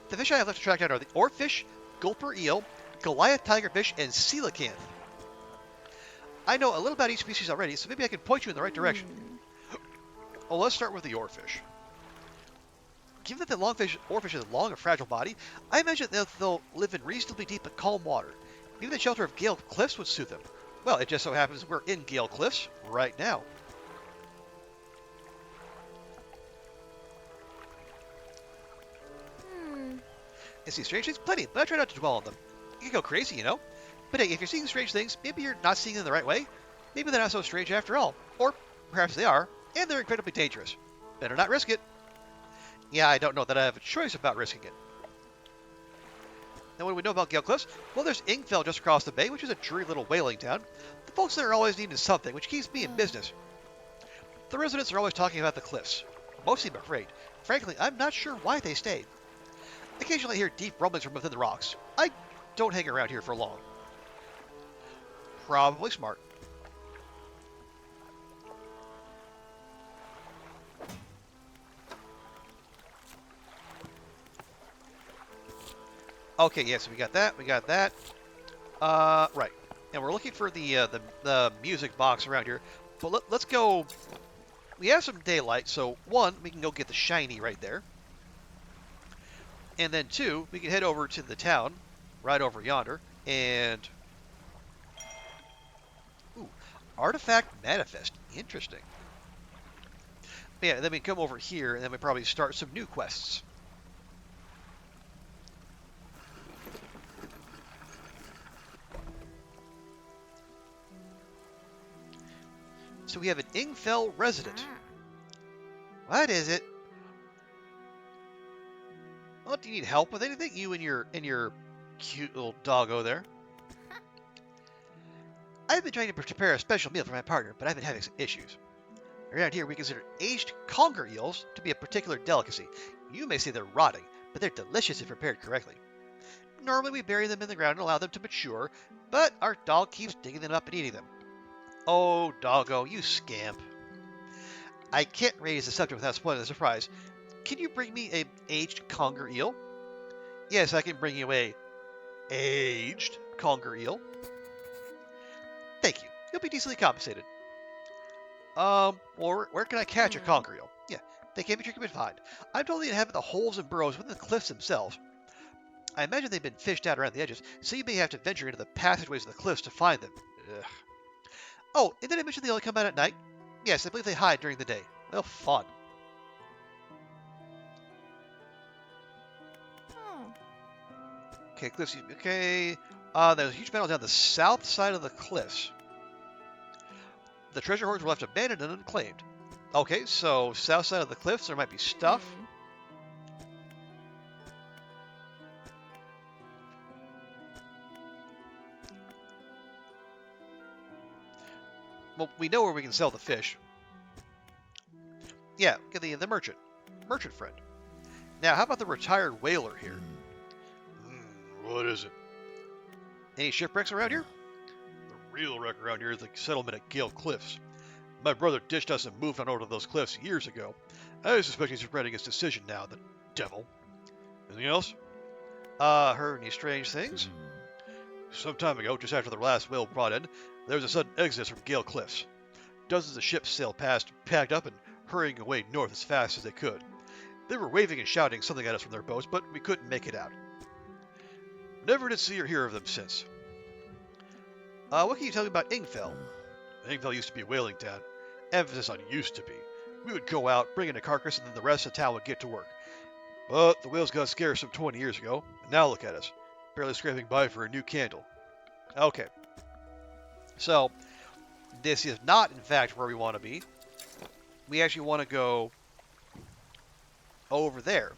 The fish I have left to track down are the oarfish, gulper eel, Goliath tigerfish, and coelacanth. I know a little about each species already, so maybe I can point you in the right direction. Well, let's start with the oarfish. Given that the oarfish has a long and fragile body, I imagine that they'll live in reasonably deep but calm water. Maybe the shelter of Gale Cliffs would suit them. Well, it just so happens we're in Gale Cliffs right now. I see strange things plenty, but I try not to dwell on them. You can go crazy, you know? But hey, if you're seeing strange things, maybe you're not seeing them the right way. Maybe they're not so strange after all. Or perhaps they are, and they're incredibly dangerous. Better not risk it. Yeah, I don't know that I have a choice about risking it. Now, what do we know about Gale Cliffs? Well, there's Ingfell just across the bay, which is a dreary little whaling town. The folks there are always needing something, which keeps me in business. The residents are always talking about the cliffs. Most seem afraid. Frankly, I'm not sure why they stay. Occasionally I hear deep rumblings from within the rocks. I don't hang around here for long. Probably smart. Okay, yeah, so we got that, right. And we're looking for the music box around here. But let's go... We have some daylight, so one, we can go get the shiny right there. And then two, we can head over to the town, right over yonder, and... Ooh, Artifact Manifest. Interesting. Yeah, then we come over here, and then we probably start some new quests. So we have an Ingfell resident. What is it? Well, do you need help with anything? You and your cute little doggo there. I've been trying to prepare a special meal for my partner, but I've been having some issues. Around here, we consider aged conger eels to be a particular delicacy. You may say they're rotting, but they're delicious if prepared correctly. Normally, we bury them in the ground and allow them to mature, but our dog keeps digging them up and eating them. Oh, doggo, you scamp. I can't raise the subject without spoiling the surprise. Can you bring me a aged conger eel? Yes, I can bring you a aged conger eel. Thank you. You'll be decently compensated. Well, where can I catch a conger eel? Yeah, they can't be tricky but fine. I'm told they inhabit the holes and burrows within the cliffs themselves. I imagine they've been fished out around the edges, so you may have to venture into the passageways of the cliffs to find them. Ugh. Oh, and did I mention they only come out at night? Yes, I believe they hide during the day. Well, fun. Okay, cliffs. Okay. There's a huge battle down the south side of the cliffs. The treasure hoards were left abandoned and unclaimed. Okay, so south side of the cliffs, there might be stuff. Well, we know where we can sell the fish. Yeah, get the merchant friend. Now, how about the retired whaler here? What is it? Any shipwrecks around here? The real wreck around here is the settlement at Gale Cliffs. My brother ditched us and moved on over to those cliffs years ago. I suspect he's regretting his decision now, the devil. Anything else? Heard any strange things? Some time ago, just after the last whale brought in, there was a sudden exodus from Gale Cliffs. Dozens of ships sailed past, packed up, and hurrying away north as fast as they could. They were waving and shouting something at us from their boats, but we couldn't make it out. Never did see or hear of them since. What can you tell me about Ingfell? Ingville used to be a whaling town. Emphasis on used to be. We would go out, bring in a carcass, and then the rest of the town would get to work. But the whales got scarce some 20 years ago, and now look at us. Barely scraping by for a new candle. Okay. So, this is not, in fact, where we want to be. We actually want to go over there.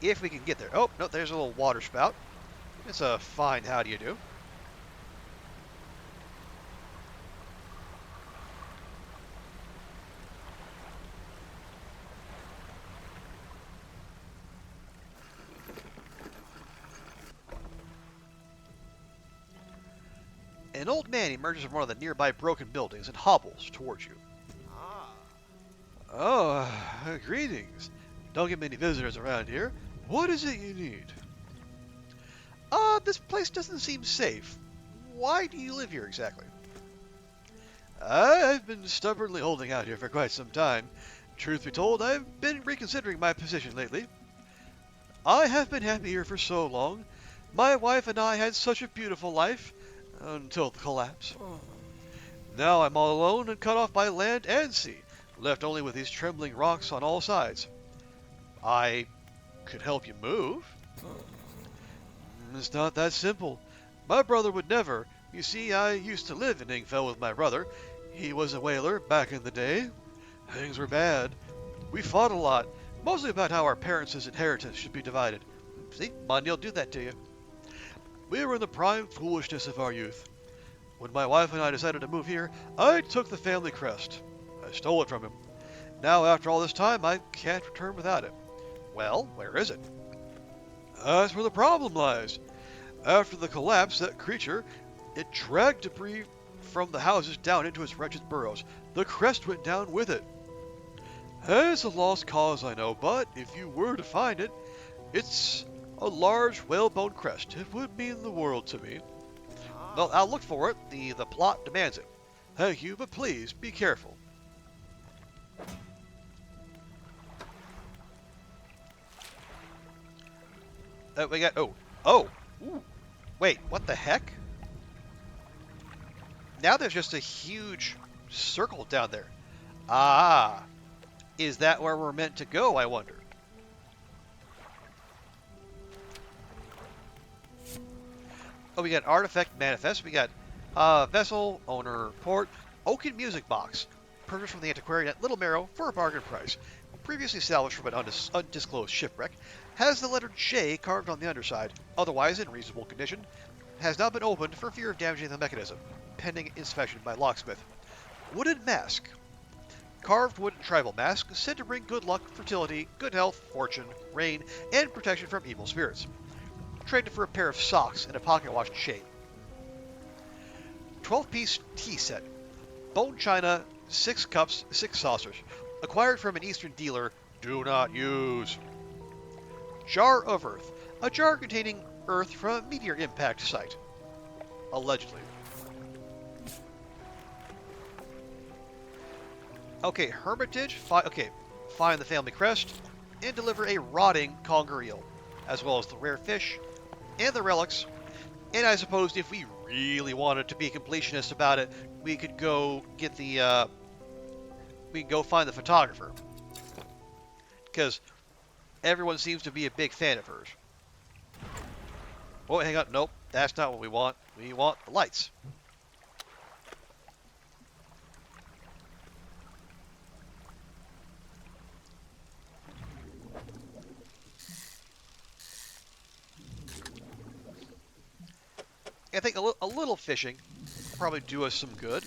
If we can get there. Oh, no, there's a little water spout. It's a fine how do you do. An old man emerges from one of the nearby broken buildings and hobbles towards you. Oh, greetings. Don't get many visitors around here. What is it you need? This place doesn't seem safe. Why do you live here exactly? I've been stubbornly holding out here for quite some time. Truth be told, I've been reconsidering my position lately. I have been happy here for so long. My wife and I had such a beautiful life until the collapse. Now I'm all alone and cut off by land and sea, left only with these trembling rocks on all sides. I could help you move. It's not that simple. My brother would never. You see, I used to live in Ingfell with my brother. He was a whaler back in the day. Things were bad. We fought a lot, mostly about how our parents' inheritance should be divided. See, money will do that to you. We were in the prime foolishness of our youth. When my wife and I decided to move here, I took the family crest. I stole it from him. Now, after all this time, I can't return without it. Well, where is it? That's where the problem lies. After the collapse, that creature, it dragged debris from the houses down into its wretched burrows. The crest went down with it. It's a lost cause, I know, but if you were to find it, it's a large whalebone crest. It would mean the world to me. Well, I'll look for it. The plot demands it. Thank you, but please be careful. We got ooh. Wait, what the heck? Now there's just a huge circle down there. Ah, is that where we're meant to go, I wonder? Oh, we got artifact manifest. We got vessel owner report, oaken music box, purchased from the antiquarian at Little Marrow for a bargain price. Previously salvaged from an undisclosed shipwreck, has the letter J carved on the underside, otherwise in reasonable condition. Has not been opened for fear of damaging the mechanism, pending inspection by locksmith. Wooden mask. Carved wooden tribal mask said to bring good luck, fertility, good health, fortune, rain, and protection from evil spirits. Traded for a pair of socks and a pocket watch chain. 12-piece tea set. Bone china, 6 cups, 6 saucers. Acquired from an eastern dealer. Do not use. Jar of earth. A jar containing earth from a meteor impact site. Allegedly. Okay, hermitage. Find the family crest and deliver a rotting conger eel, as well as the rare fish and the relics. And I suppose if we really wanted to be completionist about it, we could go get the we can go find the photographer, because everyone seems to be a big fan of hers. Oh, hang on. Nope, that's not what we want. We want the lights. I think a little fishing will probably do us some good.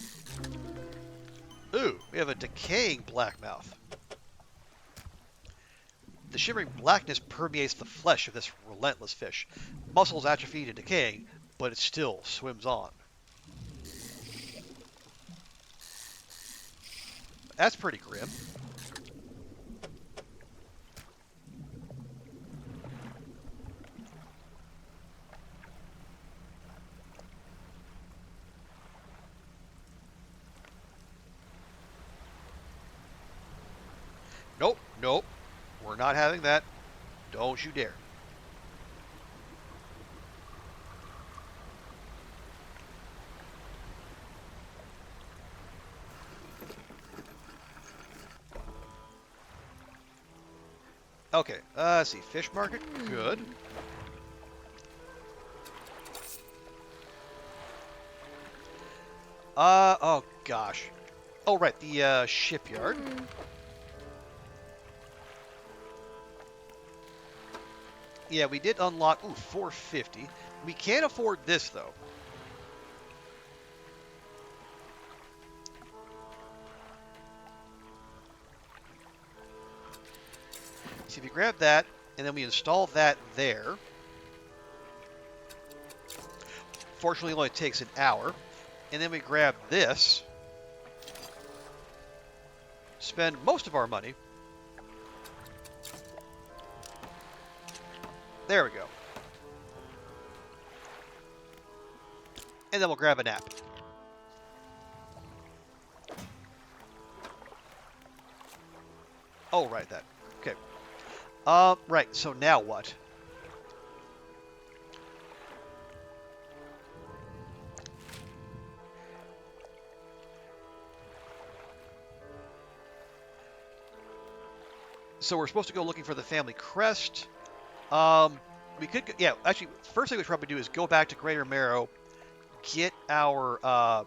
Ooh, we have a decaying blackmouth. The shimmering blackness permeates the flesh of this relentless fish. Muscles atrophied and decaying, but it still swims on. That's pretty grim. Nope, nope. We're not having that. Don't you dare. Okay, let's see. Fish market, good. Oh gosh. Oh, right, the shipyard. Yeah, we did unlock, ooh, 450. We can't afford this, though. See, if you grab that, and then we install that there. Fortunately, it only takes an hour. And then we grab this. Spend most of our money. There we go. And then we'll grab a nap. Oh, right, that. Okay. Right, so now what? So we're supposed to go looking for the family crest. We could, yeah, actually, first thing we should probably do is go back to Greater Marrow, get our,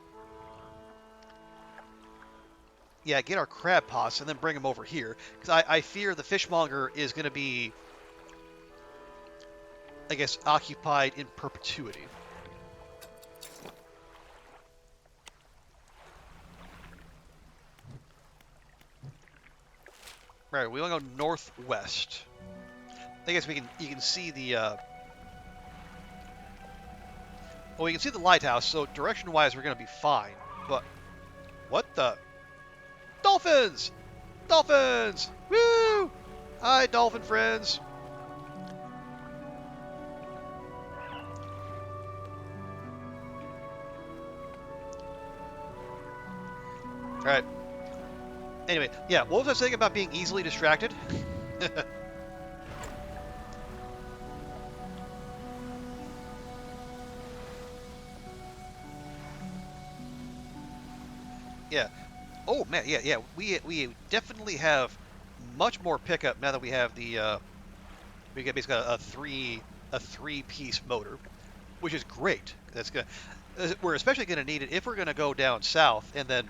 get our crab pots, and then bring them over here. Because I fear the fishmonger is going to be, I guess, occupied in perpetuity. Right, we want to go northwest. I guess you can see the, well, you can see the lighthouse, so direction-wise we're going to be fine. But, what the? Dolphins! Dolphins! Woo! Hi, dolphin friends. Alright. Anyway, yeah, what was I saying about being easily distracted? Yeah. Oh man, yeah. We definitely have much more pickup now that we have the we get basically a three-piece motor, which is great. That's good. We're especially going to need it if we're going to go down south and then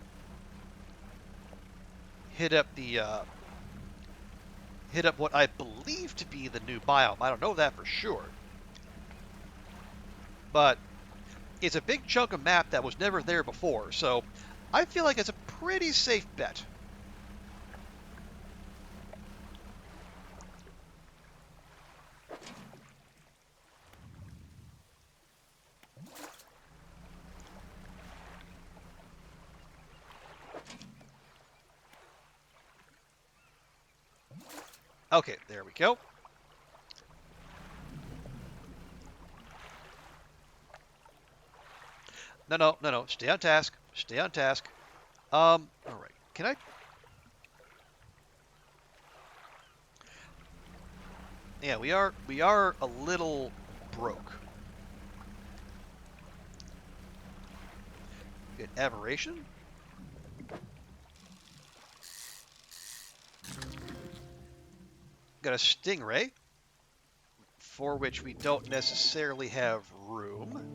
hit up what I believe to be the new biome. I don't know that for sure, but it's a big chunk of map that was never there before, so I feel like it's a pretty safe bet. Okay, there we go. No. Stay on task. Stay on task. All right. Can I? Yeah, we are a little broke. Good aberration. Got a stingray, for which we don't necessarily have room.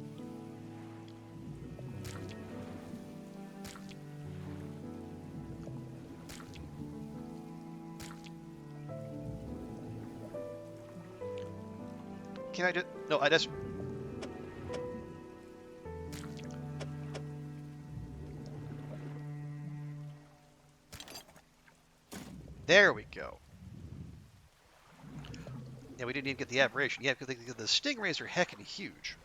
Can I just... No, I just... There we go. Yeah, we didn't even get the aberration. Yeah, because the stingrays are heckin' huge.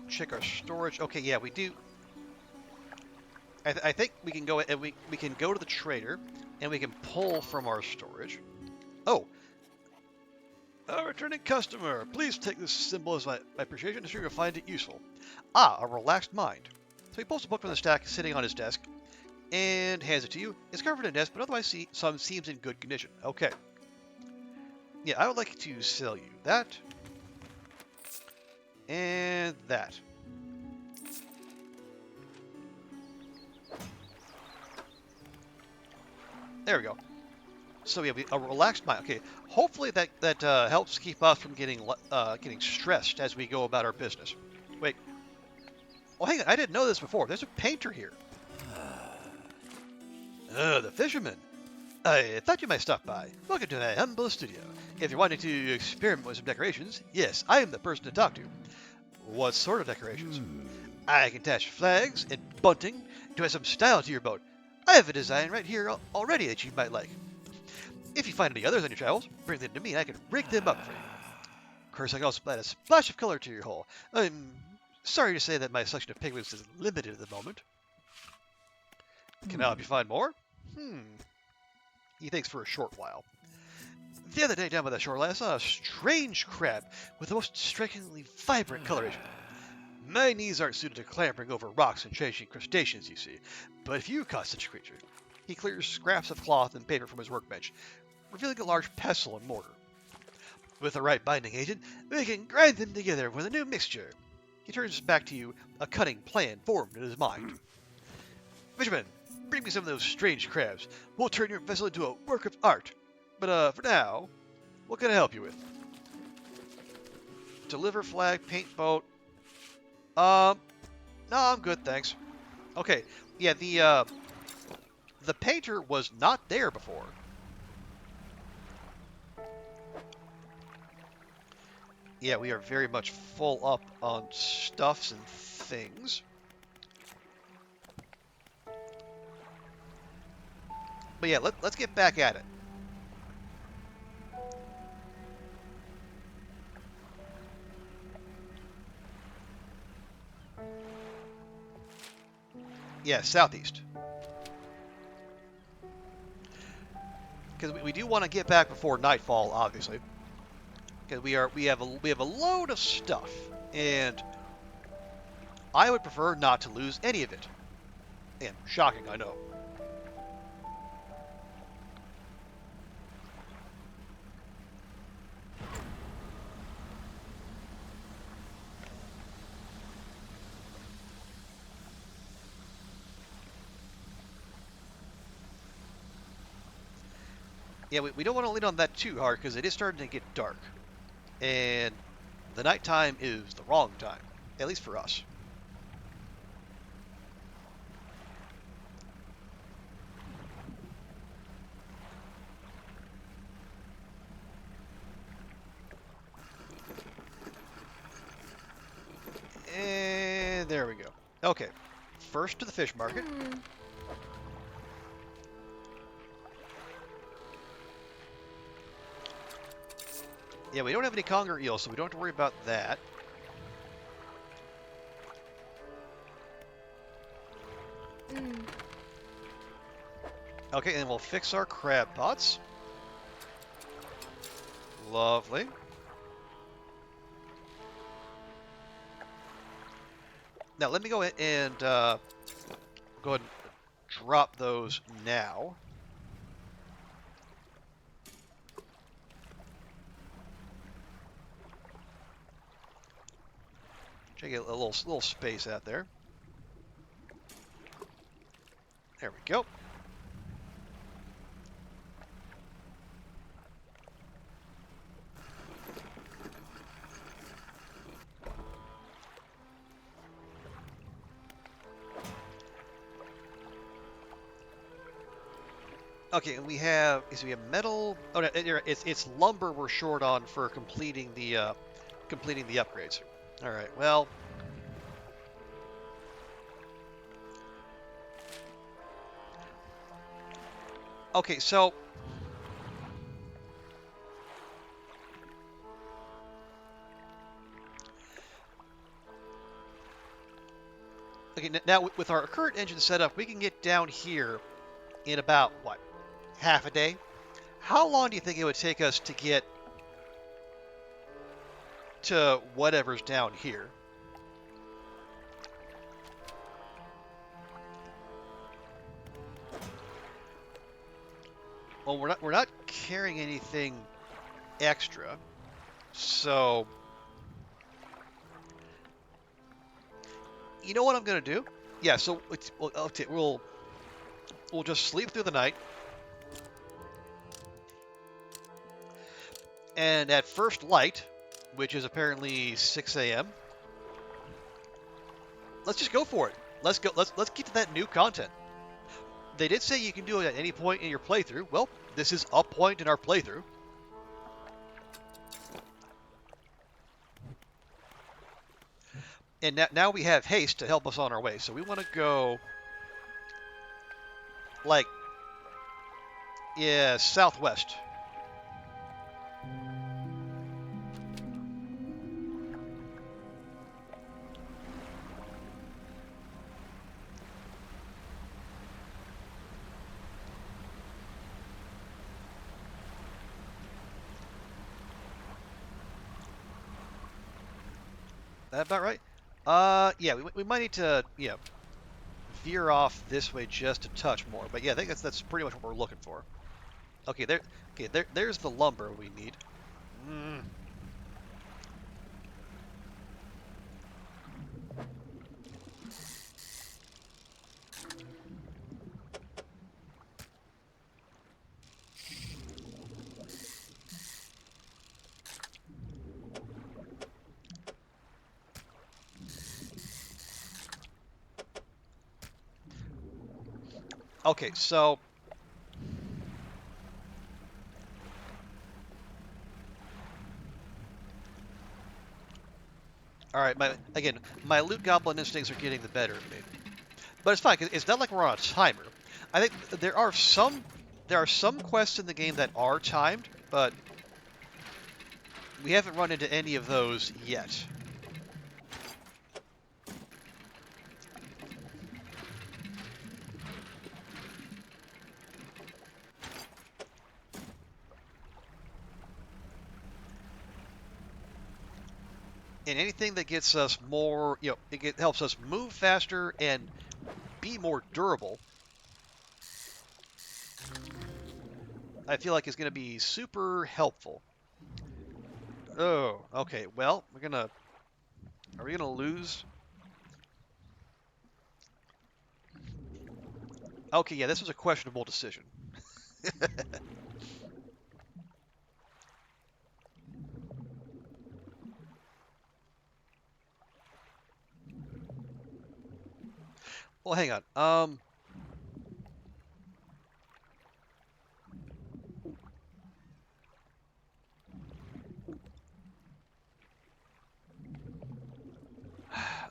Check our storage. Okay, yeah, we do. I think we can go and we can go to the trader, and we can pull from our storage. Oh, a returning customer. Please take this symbol as my appreciation. I'm sure you'll find it useful. Ah, a relaxed mind. So he pulls a book from the stack sitting on his desk and hands it to you. It's covered in dust, but otherwise seems in good condition. Okay. Yeah, I would like to sell you that and that. There we go. So yeah, a relaxed mind. Okay, hopefully that helps keep us from getting stressed as we go about our business. Wait. Oh, hang on. I didn't know this before. There's a painter here. The fisherman. I thought you might stop by. Welcome to my humble studio. If you're wanting to experiment with some decorations, yes, I am the person to talk to. What sort of decorations? I can attach flags and bunting to add some style to your boat. I have a design right here already that you might like. If you find any others on your travels, bring them to me and I can rig them up for you. Of course, I can also add a splash of color to your hull. I'm sorry to say that my selection of pigments is limited at the moment. Can I help you find more? He thinks for a short while. The other day down by the shoreline, I saw a strange crab with the most strikingly vibrant coloration. My knees aren't suited to clambering over rocks and chasing crustaceans, you see. But if you caught such a creature... He clears scraps of cloth and paper from his workbench, revealing a large pestle and mortar. With the right binding agent, we can grind them together with a new mixture. He turns back to you, a cunning plan formed in his mind. Fisherman, bring me some of those strange crabs. We'll turn your vessel into a work of art. But for now, what can I help you with? Deliver flag, paint boat. No, I'm good, thanks. Okay, yeah, the painter was not there before. Yeah, we are very much full up on stuffs and things. But yeah, let's get back at it. Yeah, southeast. Because we do want to get back before nightfall, obviously. Because we have a load of stuff, and I would prefer not to lose any of it. And shocking, I know. Yeah, we don't want to lean on that too hard because it is starting to get dark. And the nighttime is the wrong time, at least for us. And there we go. Okay, first to the fish market. Yeah, we don't have any conger eels, so we don't have to worry about that. Okay, and we'll fix our crab pots. Lovely. Now, let me go ahead and drop those now. Try to get a little space out there. There we go. Okay, and we have metal. Oh no, it's lumber we're short on for completing the upgrades. All right, well. Okay, so now with our current engine setup, we can get down here in about what, half a day? How long do you think it would take us to get to whatever's down here? Well, we're not carrying anything extra, so you know what I'm gonna do? Yeah, so we'll just sleep through the night, and at first light, which is apparently 6 a.m., let's just go for it. Let's go. Let's get to that new content. They did say you can do it at any point in your playthrough. Well, this is a point in our playthrough. And now we have haste to help us on our way. So we want to go, like, yeah, southwest. That about right? Yeah, we might need to, veer off this way just a touch more. But yeah, I think that's pretty much what we're looking for. Okay, there's the lumber we need. Mm. Okay, so all right, my loot goblin instincts are getting the better of me. But it's fine, 'cause it's not like we're on a timer. I think there are some quests in the game that are timed, but we haven't run into any of those yet. And anything that gets us more, helps us move faster and be more durable, I feel like is going to be super helpful. Oh, okay. Well, are we gonna lose? Okay, yeah, this was a questionable decision. Well, hang on.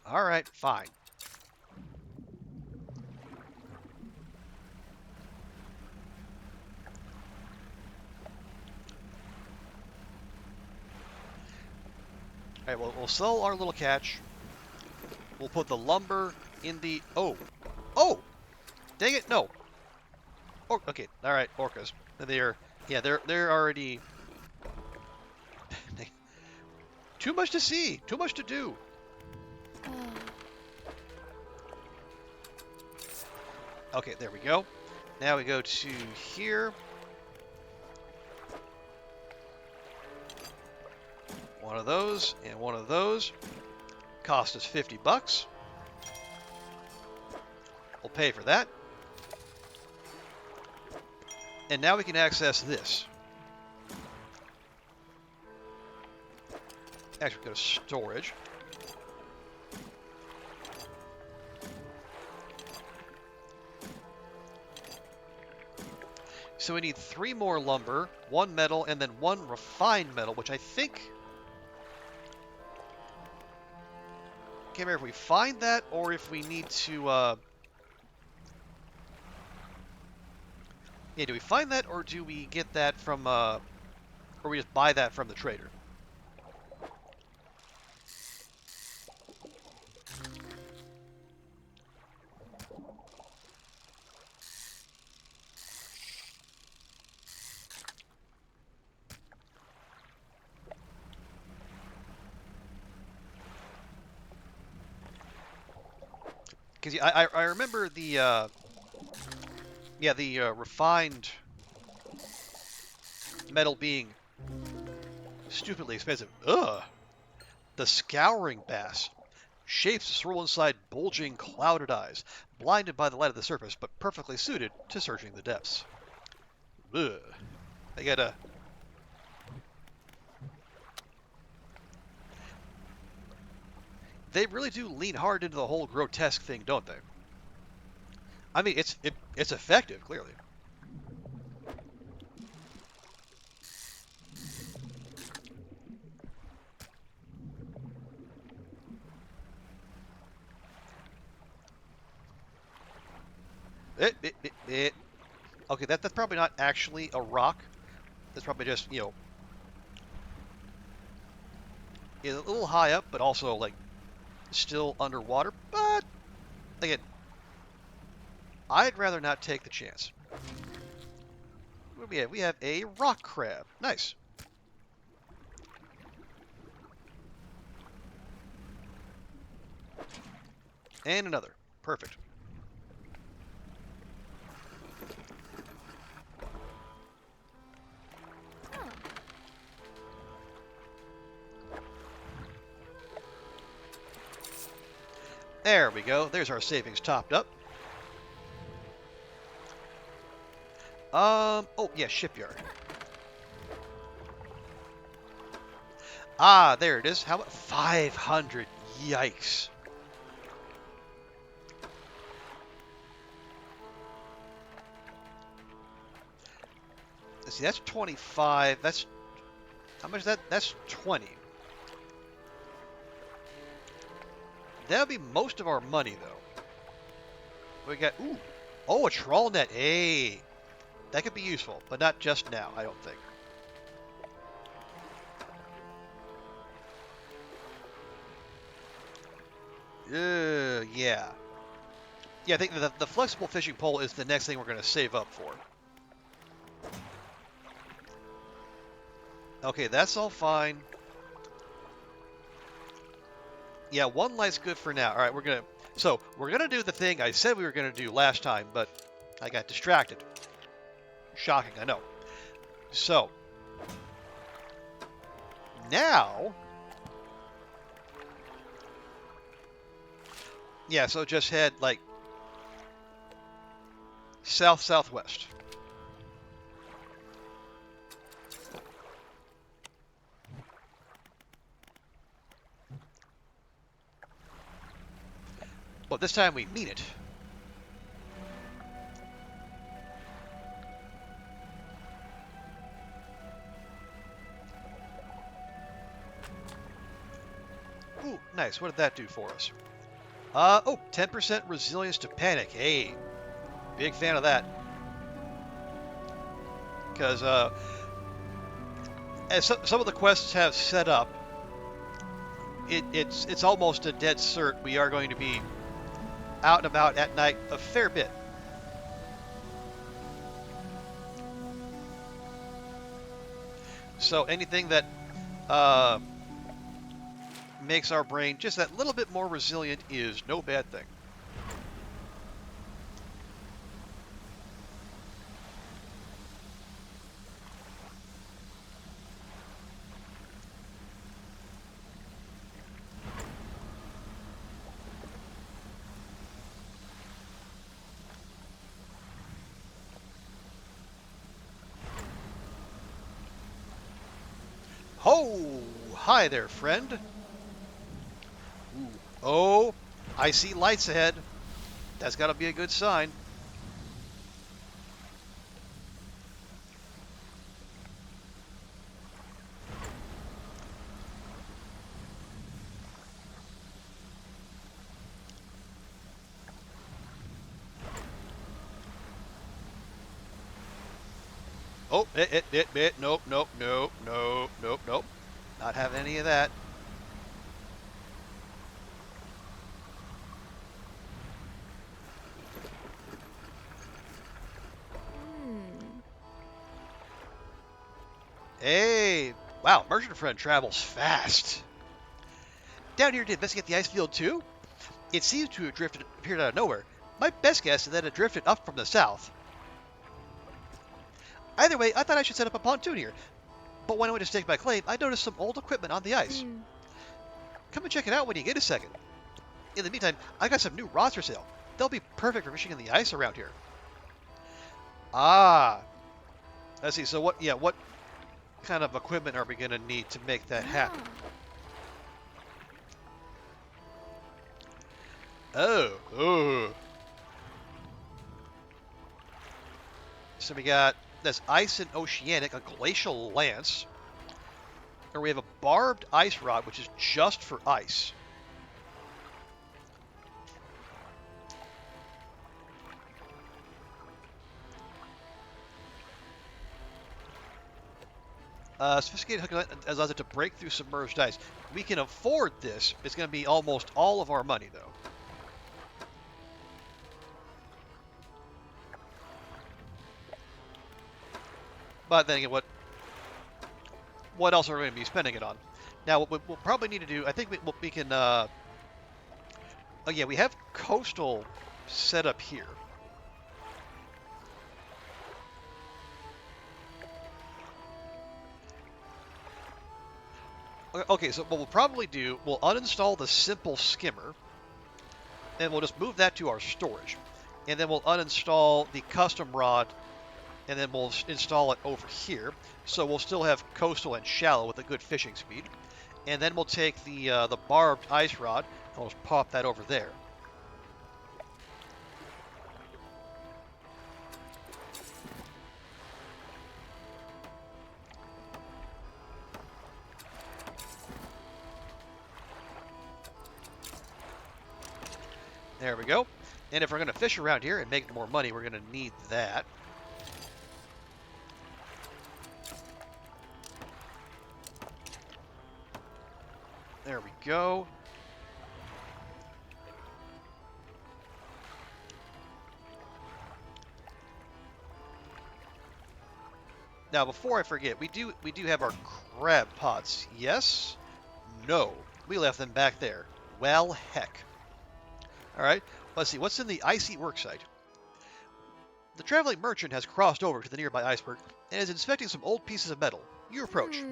All right, fine. All right, well, we'll sell our little catch. We'll put the lumber in the... Oh! Dang it, no. Okay, all right, orcas. They're already... Too much to see, too much to do. Okay, there we go. Now we go to here. One of those and one of those. Cost us 50 bucks. We'll pay for that. And now we can access this. Actually, go to storage. So we need 3 more lumber, 1 metal, and then 1 refined metal, which I think... Can't remember if we find that or if we need to... Yeah, do we find that, or do we get that from, or we just buy that from the trader? Because I remember the, yeah, the refined metal being stupidly expensive. Ugh! The scouring bass. Shapes swirl inside bulging, clouded eyes, blinded by the light of the surface, but perfectly suited to searching the depths. Ugh. They gotta. They really do lean hard into the whole grotesque thing, don't they? I mean, it's effective, clearly. It. Okay, that's probably not actually a rock. That's probably just, a little high up, but also like still underwater. But again, I'd rather not take the chance. What do we have? We have a rock crab. Nice. And another. Perfect. There we go. There's our savings topped up. Oh, yeah, shipyard. Ah, there it is. How about 500? Yikes. Let's see, that's 25. That's, how much is that? That's 20. That'll be most of our money, though. We got, ooh. Oh, a trawl net. Hey. That could be useful, but not just now, I don't think. Yeah. Yeah, I think the flexible fishing pole is the next thing we're going to save up for. Okay, that's all fine. Yeah, one light's good for now. All right, we're gonna do the thing I said we were gonna do last time, but I got distracted. Shocking, I know. So now, yeah. So just head like southwest. But this time we mean it. Ooh, nice. What did that do for us? Oh, 10% resilience to panic. Hey, big fan of that. Because as some of the quests have set up, it's almost a dead cert. We are going to be out and about at night a fair bit. So anything that makes our brain just that little bit more resilient is no bad thing. Ho! Hi there, friend. Ooh. Oh, I see lights ahead. That's got to be a good sign. Oh, nope, nope, nope, nope, nope, nope. Not having any of that. Hey, wow, merchant friend travels fast. Down here to investigate the ice field too? It seems to have appeared out of nowhere. My best guess is that it drifted up from the south. Either way, I thought I should set up a pontoon here. But when I went to stake my claim, I noticed some old equipment on the ice. Come and check it out when you get a second. In the meantime, I got some new rods for sale. They'll be perfect for fishing in the ice around here. Ah, let's see. So what kind of equipment are we going to need to make that happen? Oh. So we got this ice and oceanic, a glacial lance. Or we have a barbed ice rod, which is just for ice. Sophisticated hook allows it to break through submerged ice. We can afford this. It's going to be almost all of our money, though. But then again, what else are we going to be spending it on? Now, what we'll probably need to do, I think we can. Oh yeah, we have coastal set up here. Okay, so what we'll probably do, we'll uninstall the simple skimmer, and we'll just move that to our storage. And then we'll uninstall the custom rod, and then we'll install it over here. So we'll still have coastal and shallow with a good fishing speed. And then we'll take the barbed ice rod, and we'll just pop that over there. There we go. And if we're going to fish around here and make more money, we're going to need that. There we go. Now, before I forget, we do have our crab pots. Yes? No. We left them back there. Well, heck. All right. Let's see. What's in the icy worksite? The traveling merchant has crossed over to the nearby iceberg and is inspecting some old pieces of metal. You approach.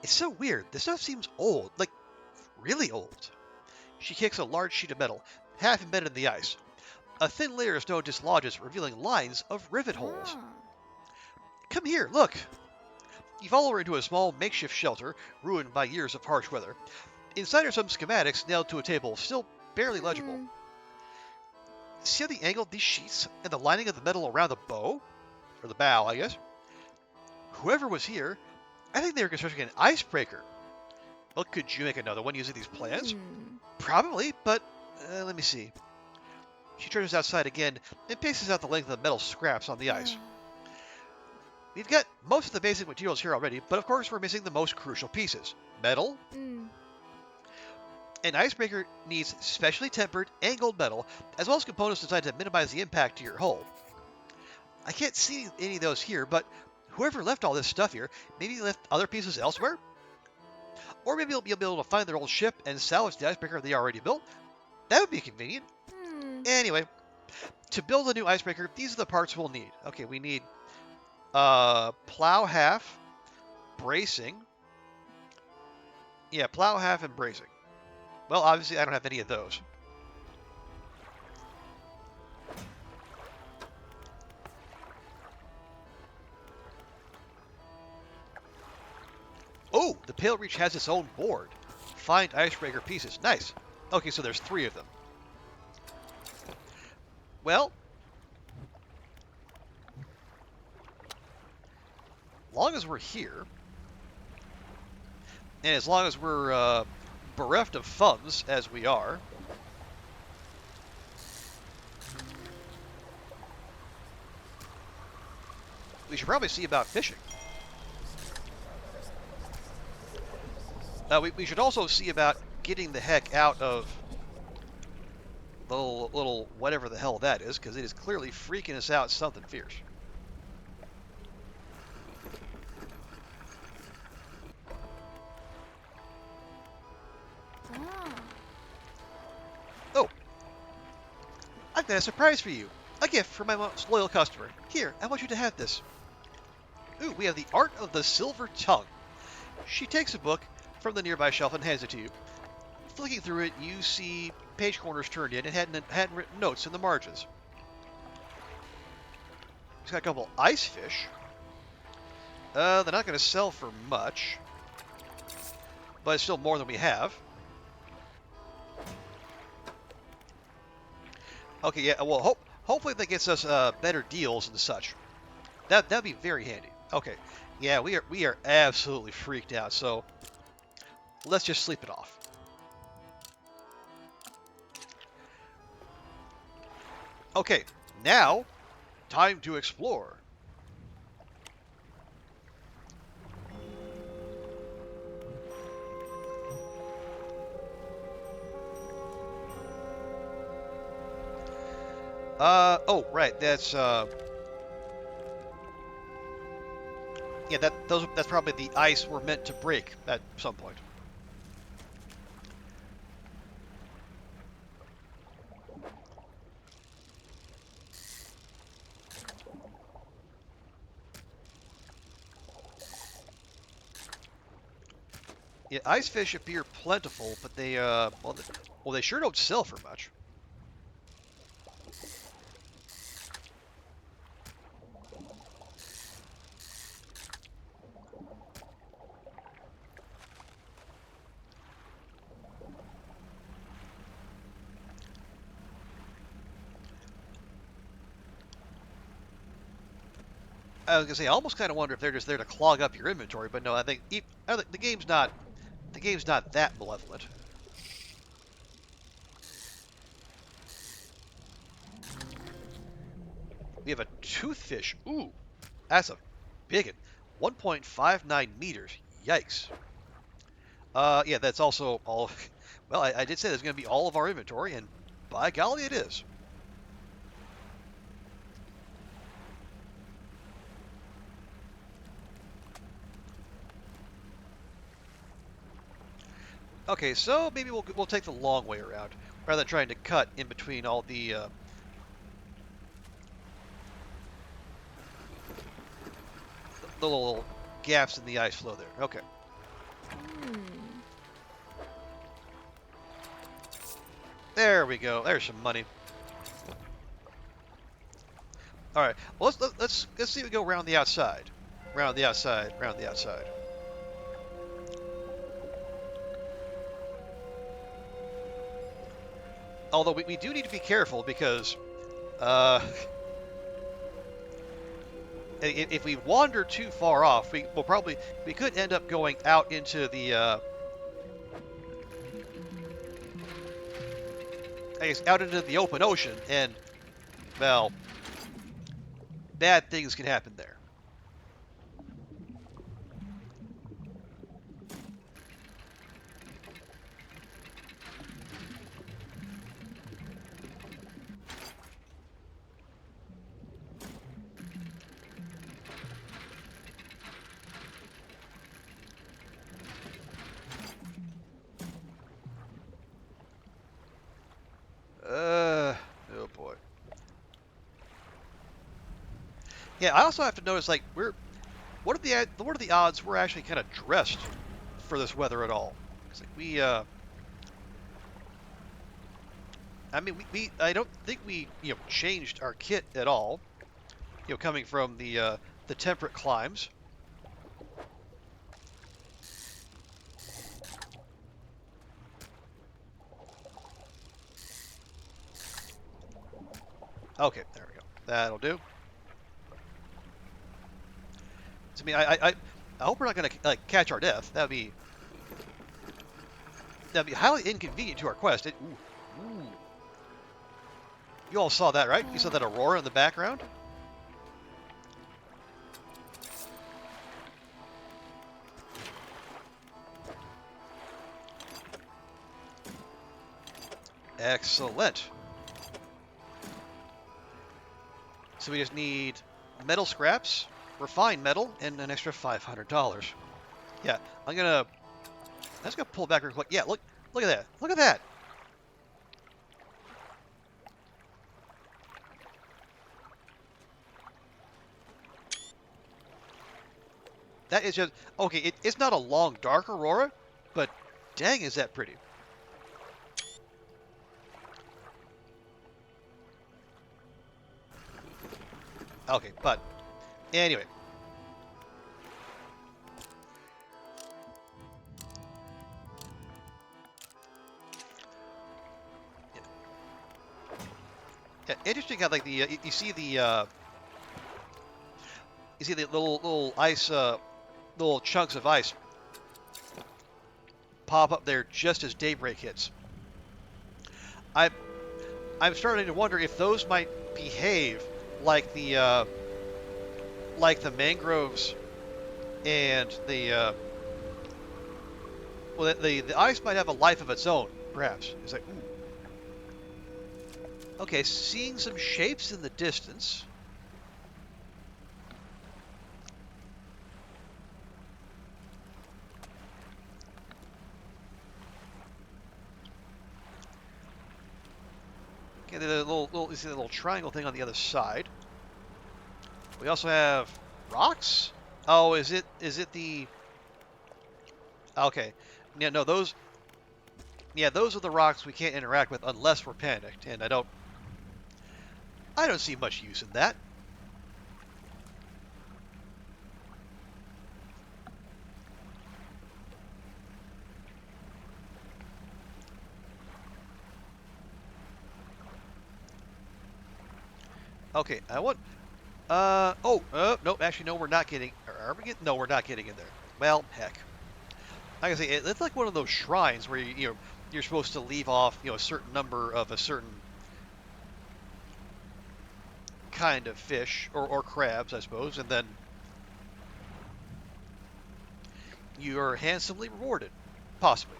It's so weird. This stuff seems old. Like, really old. She kicks a large sheet of metal, half embedded in the ice. A thin layer of snow dislodges, revealing lines of rivet holes. Come here, look! You follow her into a small makeshift shelter, ruined by years of harsh weather. Inside are some schematics nailed to a table, still barely legible. See how they angled these sheets and the lining of the metal around the bow? Or the bow, I guess. Whoever was here, I think they were constructing an icebreaker. Well, could you make another one using these plans? Probably, but let me see. She turns outside again and paces out the length of the metal scraps on the ice. We've got most of the basic materials here already, but of course we're missing the most crucial pieces. Metal. An icebreaker needs specially tempered, angled metal, as well as components designed to minimize the impact to your hull. I can't see any of those here, but whoever left all this stuff here, maybe left other pieces elsewhere? Or maybe you'll be able to find their old ship and salvage the icebreaker they already built. That would be convenient. Anyway, to build a new icebreaker, these are the parts we'll need. Okay, we need plow half, bracing. Yeah, plow half and bracing. Well, obviously I don't have any of those. Oh, the Pale Reach has its own board. Find icebreaker pieces. Nice. Okay, so there's 3 of them. Well, long as we're here, and as long as we're bereft of funds, as we are, we should probably see about fishing. We should also see about getting the heck out of the little whatever the hell that is, because it is clearly freaking us out something fierce. Oh, I've got a surprise for you. A gift from my most loyal customer. Here, I want you to have this. Ooh, we have the Art of the Silver Tongue. She takes a book from the nearby shelf and hands it to you. Flicking through it, you see page corners turned in and hadn't written notes in the margins. It's got a couple ice fish. They're not going to sell for much, but it's still more than we have. Okay, yeah. Well, hopefully that gets us better deals and such. That'd be very handy. Okay, yeah, we are absolutely freaked out. So let's just sleep it off. Okay, now time to explore. Oh, right, that's yeah, that's probably the ice we're meant to break at some point. Yeah, ice fish appear plentiful, but they well, they sure don't sell for much. I was gonna say, I almost kind of wonder if they're just there to clog up your inventory, but no, I think the game's not that malevolent. We have a toothfish. Ooh, that's a big one. 1.59 meters. Yikes. Yeah, that's also all. Well, I did say there's going to be all of our inventory, and by golly, it is. Okay, so maybe we'll take the long way around rather than trying to cut in between all the little gaps in the ice flow there. Okay. There we go. There's some money. All right. Well, let's see if we go around the outside, around the outside, around the outside. Although we do need to be careful because if we wander too far off, we could end up going out into the I guess out into the open ocean, and well, bad things can happen there. Oh boy. Yeah, I also have to notice, like, what are the odds we're actually kind of dressed for this weather at all? It's like I mean, I don't think we changed our kit at all. Coming from the temperate climes. Okay, there we go. That'll do. So, I mean, I hope we're not gonna like catch our death. That'd be highly inconvenient to our quest. Ooh. You all saw that, right? You saw that aurora in the background? Excellent. So we just need metal scraps, refined metal, and an extra $500. Yeah, I'm just gonna pull back real quick. Yeah, look at that. Look at that. That is just okay. It's not a long, dark aurora, but dang, is that pretty. Okay, but anyway. Yeah, interesting how like you see the little ice little chunks of ice pop up there just as daybreak hits. I I'm starting to wonder if those might behave like the mangroves and the well the ice might have a life of its own, perhaps. It's like, ooh. Okay, seeing some shapes in the distance. Okay, the little you see the little triangle thing on the other side. We also have rocks. Oh, is it the? Okay, yeah, no, those. Yeah, those are the rocks we can't interact with unless we're panicked, and I don't see much use in that. Okay, I want. No, actually, no, we're not getting. Are we getting? No, we're not getting in there. Well, heck. Like I say, it's like one of those shrines where you're supposed to leave off a certain number of a certain kind of fish or crabs, I suppose, and then you're handsomely rewarded, possibly.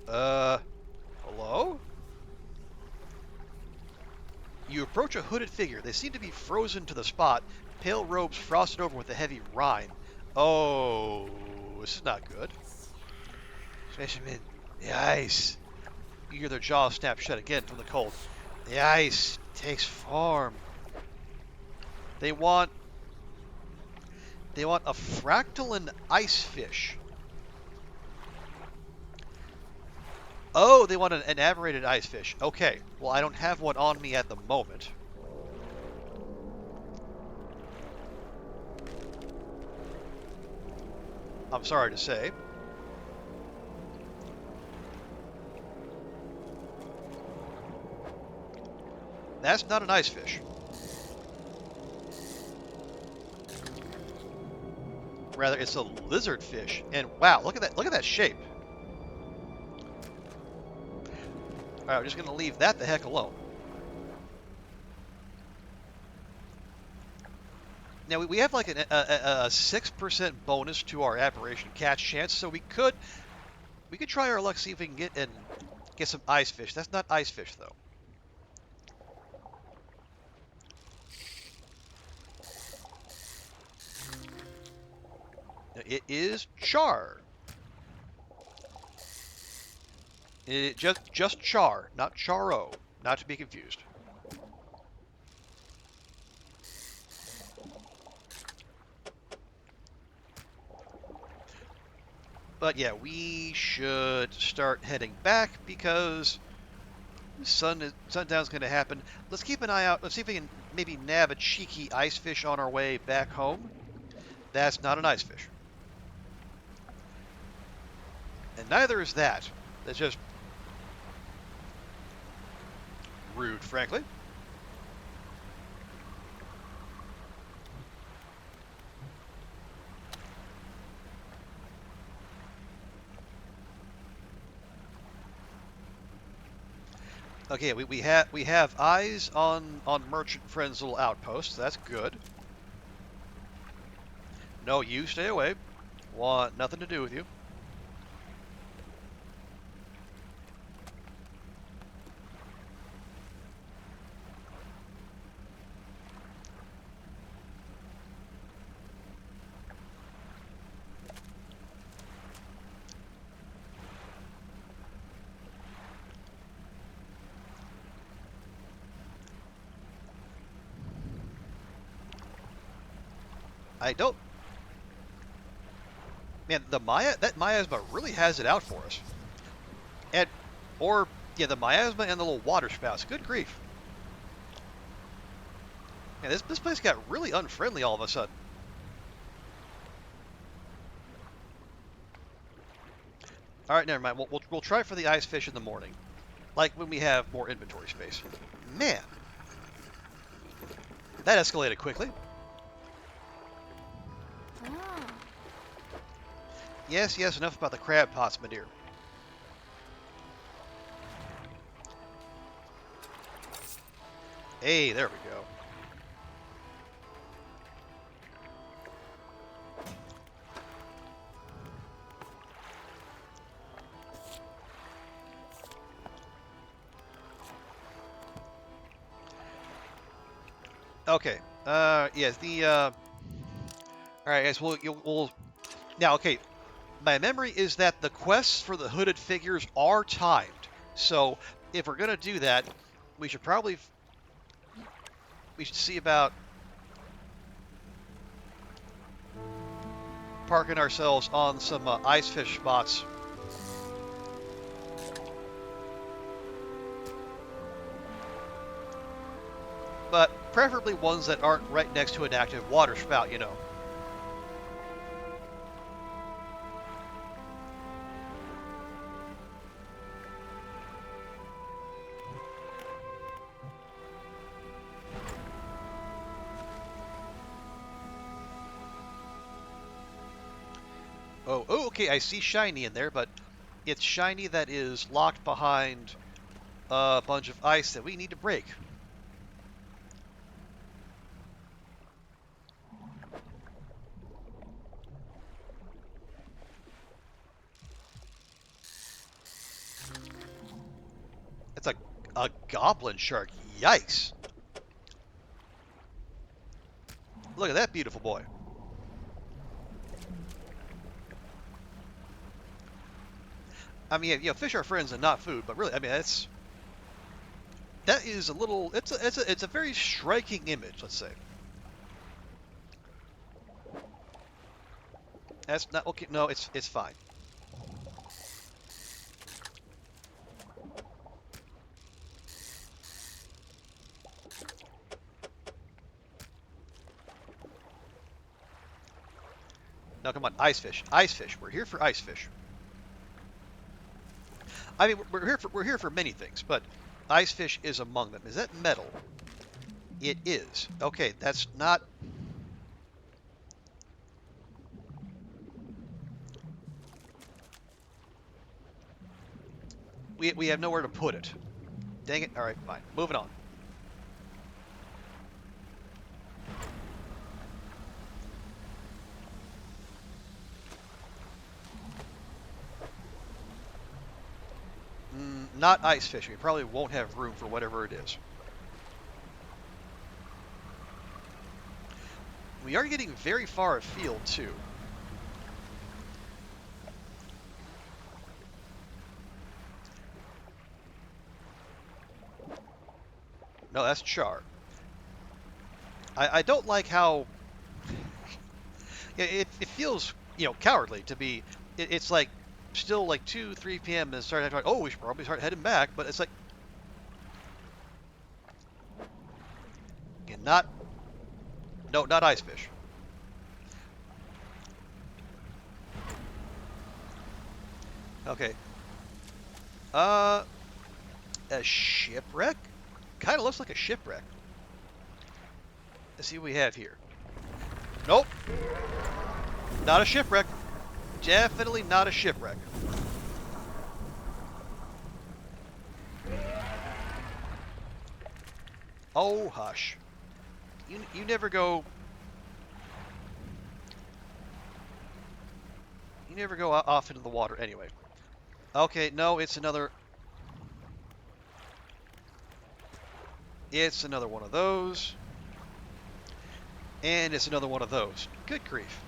Hello? You approach a hooded figure. They seem to be frozen to the spot, pale robes frosted over with a heavy rime. Oh, this is not good. Fishermen, the ice. You hear their jaws snap shut again from the cold. The ice takes form. They want a fractal ice fish. Oh, they want an aberrated ice fish. Okay, well, I don't have one on me at the moment. I'm sorry to say. That's not an ice fish. Rather, it's a lizard fish. And wow, look at that! Look at that shape. All right, I'm just gonna leave that the heck alone. Now we have like a 6% bonus to our aberration catch chance, so we could try our luck, see if we can get some ice fish. That's not ice fish though. It is char. It just char, not charo, not to be confused. But yeah, we should start heading back because sundown's going to happen. Let's keep an eye out. Let's see if we can maybe nab a cheeky ice fish on our way back home. That's not an ice fish. And neither is that. That's just rude, frankly. Okay, we have eyes on Merchant Friend's little outpost. That's good. No, you stay away. Want nothing to do with you. I don't. Man, that miasma really has it out for us. And, or, yeah, the miasma and the little water spouts. Good grief. Man, this place got really unfriendly all of a sudden. All right, never mind. We'll try for the ice fish in the morning, like when we have more inventory space. Man, that escalated quickly. Ah. Yes, yes, enough about the crab pots, my dear. Hey, there we go. Okay. Yes, all right, guys. We'll now. Okay, my memory is that the quests for the hooded figures are timed. So if we're gonna do that, we should probably see about parking ourselves on some ice fish spots. But preferably ones that aren't right next to an active water spout, you know. Oh, okay, I see shiny in there, but it's shiny that is locked behind a bunch of ice that we need to break. It's a goblin shark. Yikes. Look at that beautiful boy. I mean, yeah, fish are friends and not food, but really, I mean, that is a little. It's a very striking image. Let's say. That's not okay. No, it's fine. Now come on, ice fish, ice fish. We're here for ice fish. I mean, we're here for many things, but ice fish is among them. Is that metal? It is. Okay, that's not. We have nowhere to put it. Dang it. All right, fine. Moving on. Not ice fish. We probably won't have room for whatever it is. We are getting very far afield, too. No, that's char. I don't like how it feels, cowardly to be. It's like still like 2, 3 p.m. and start like, oh, we should probably start heading back, but it's like, not, no, not ice fish. Okay. A shipwreck? Kind of looks like a shipwreck. Let's see what we have here. Nope. Not a shipwreck. Definitely not a shipwreck. Oh, hush. You never go... You never go off into the water anyway. Okay, no, it's another... It's another one of those. And it's another one of those. Good grief.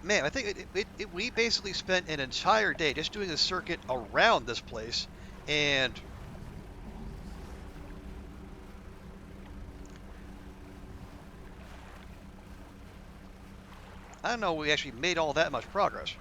Man, I think we basically spent an entire day just doing a circuit around this place, and I don't know we actually made all that much progress.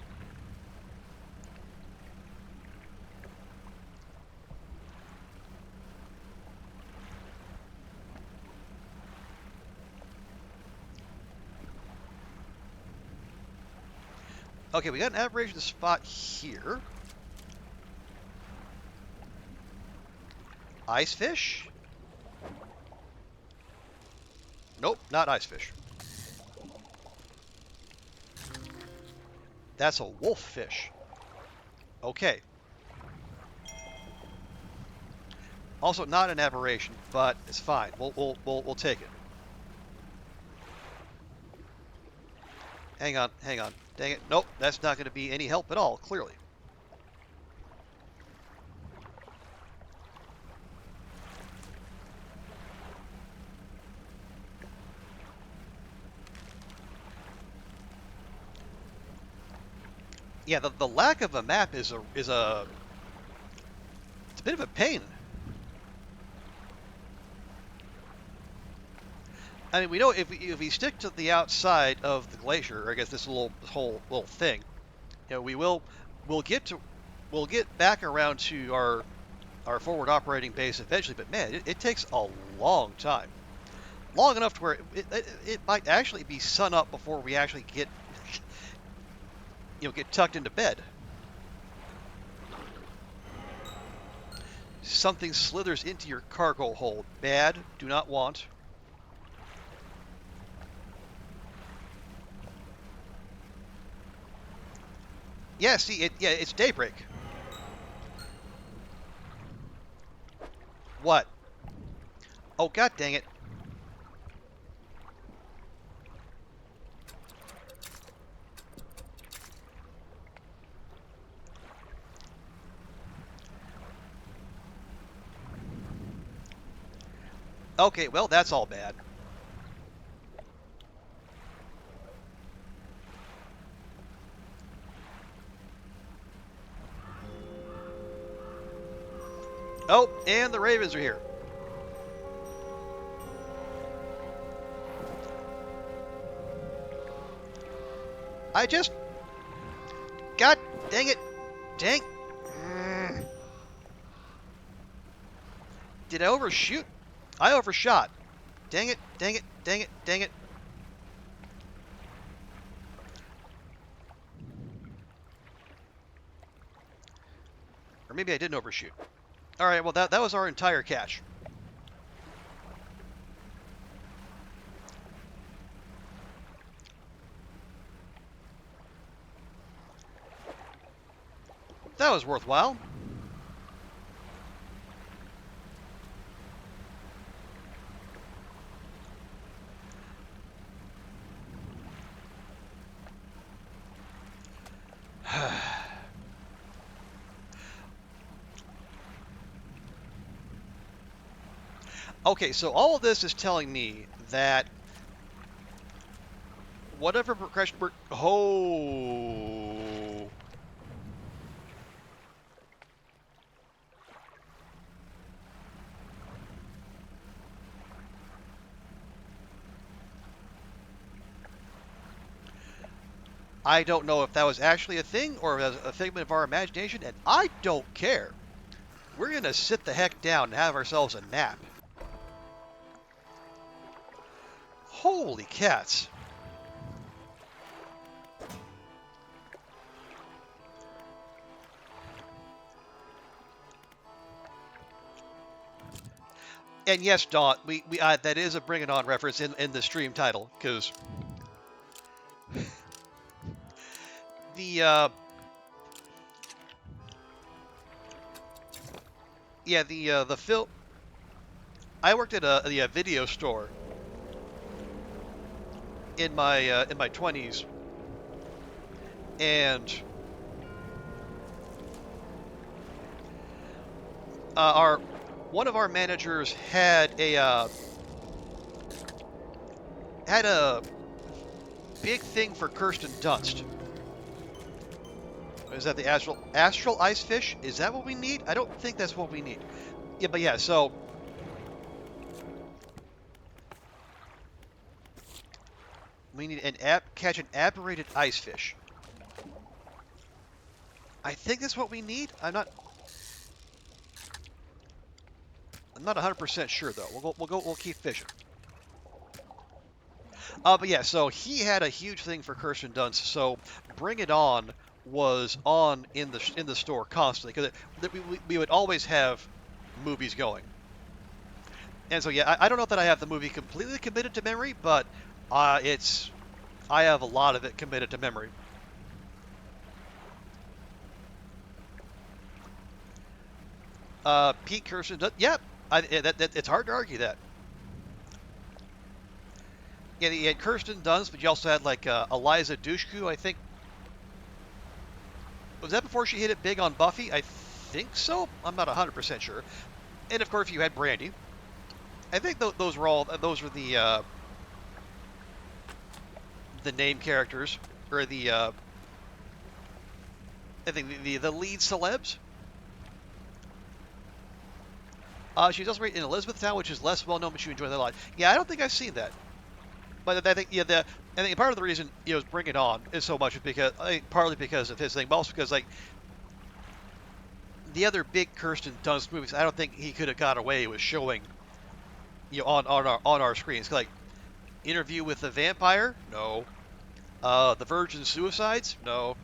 Okay, we got an aberration spot here. Ice fish? Nope, not ice fish. That's a wolf fish. Okay. Also not an aberration, but it's fine. We'll take it. Hang on, hang on. Dang it. Nope, that's not going to be any help at all, clearly. Yeah, the lack of a map is a it's a bit of a pain. I mean, we know if we stick to the outside of the glacier, or I guess this whole little thing, you know, we'll get back around to our forward operating base eventually. But man, it takes a long time, long enough to where it might actually be sun up before we actually get get tucked into bed. Something slithers into your cargo hold. Bad. Do not want. Yeah, see, it's daybreak. What? Oh, god dang it. Okay, well, that's all bad. Oh, and the ravens are here. I just... God dang it. Dang. Did I overshoot? I overshot. Dang it, dang it, dang it, dang it. Or maybe I didn't overshoot. Alright, well, that was our entire catch. That was worthwhile. Okay, so all of this is telling me that whatever progression we're... Oh... I don't know if that was actually a thing or if it was a figment of our imagination, and I don't care. We're going to sit the heck down and have ourselves a nap. Holy cats. And yes, Dawn, we that is a Bring It On reference in the stream title, because the the film. I worked at a video store in my 20s, and one of our managers had a big thing for Kirsten Dunst. Is that the astral ice fish? Is that what we need? I don't think that's what we need. Yeah, but yeah, so we need catch an aberrated ice fish. I think that's what we need. I'm not 100% sure though. We'll keep fishing. But yeah, so he had a huge thing for Kirsten Dunst. So Bring It On was on in the store constantly because we would always have movies going. And so yeah, I don't know that I have the movie completely committed to memory, but I have a lot of it committed to memory. Pete Kirsten Dunst, yep, it's hard to argue that. Yeah, you had Kirsten Dunst, but you also had like Eliza Dushku, I think. Was that before she hit it big on Buffy? I think so. I'm not 100% sure. And of course, you had Brandy. I think those were the name characters, or the I think the lead celebs. She's also in Elizabethtown, which is less well known, but you enjoy that a lot. Yeah, I don't think I've seen that. But I think I think part of the reason Bring It On is so much is because partly because of his thing, but also because like the other big Kirsten Dunst movies, I don't think he could have got away with showing on our screens. Like Interview with the Vampire, no. The Virgin Suicides, no.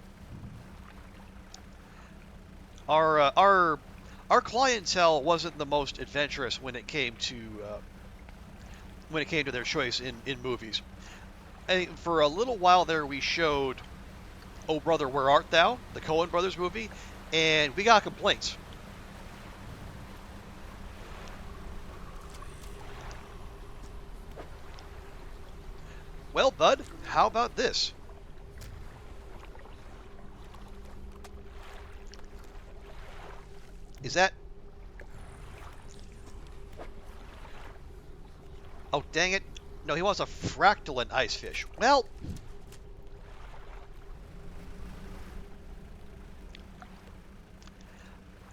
Our clientele wasn't the most adventurous when it came to their choice in movies. I think for a little while there we showed Oh Brother Where Art Thou, the Coen Brothers movie, and we got complaints. Well, bud, how about this? Is that... Oh, dang it. No, he wants a fractalan ice fish. Well...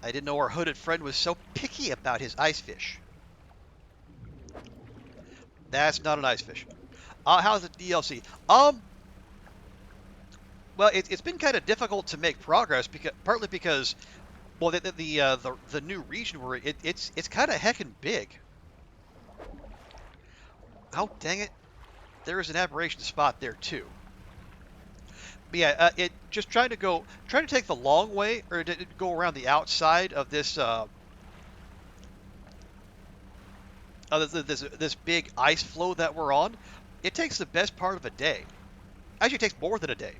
I didn't know our hooded friend was so picky about his ice fish. That's not an ice fish. How's the DLC? Well, it's been kind of difficult to make progress partly because, well, the new region we're in, it's kind of heckin' big. Oh, dang it! There is an aberration spot there too. But yeah, just trying to take the long way or to go around the outside of this this big ice flow that we're on. It takes the best part of a day. Actually, it takes more than a day.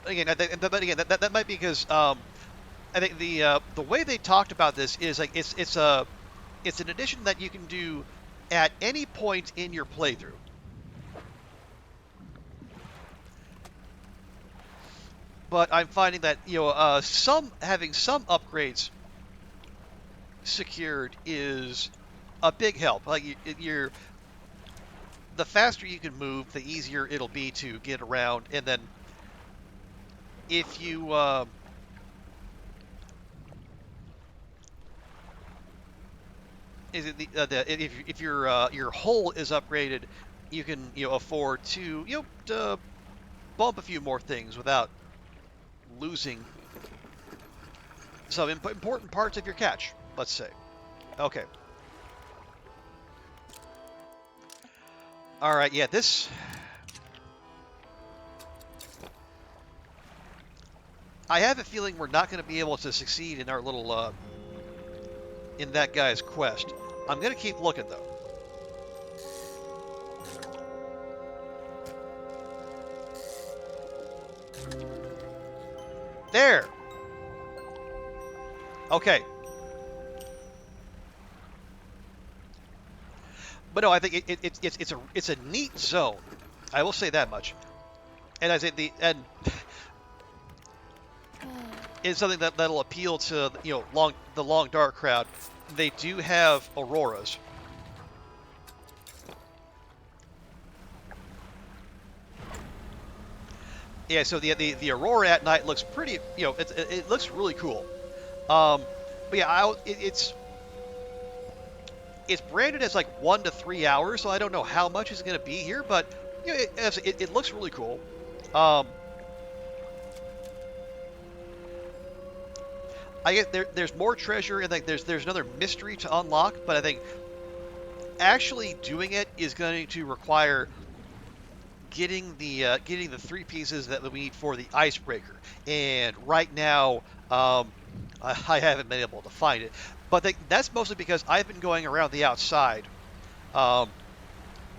Again, that might be because I think the way they talked about this is like it's an addition that you can do at any point in your playthrough. But I'm finding that having some upgrades secured is a big help. Like the faster you can move, the easier it'll be to get around, and then if you if your hull is upgraded, you can afford to bump a few more things without losing some important parts of your catch, let's say. Okay. All right, yeah, this... I have a feeling we're not going to be able to succeed in our little, in that guy's quest. I'm going to keep looking, though. There! Okay. But no, I think it's a neat zone. I will say that much. And I say is something that'll appeal to the long dark crowd. They do have auroras. Yeah, so the aurora at night looks pretty. It looks really cool. But yeah, it's branded as like 1 to 3 hours, so I don't know how much is going to be here, but it looks really cool. I guess there's more treasure and like there's another mystery to unlock, but I think actually doing it is going to require getting the 3 pieces that we need for the icebreaker. And right now, I haven't been able to find it, but that's mostly because I've been going around the outside, um,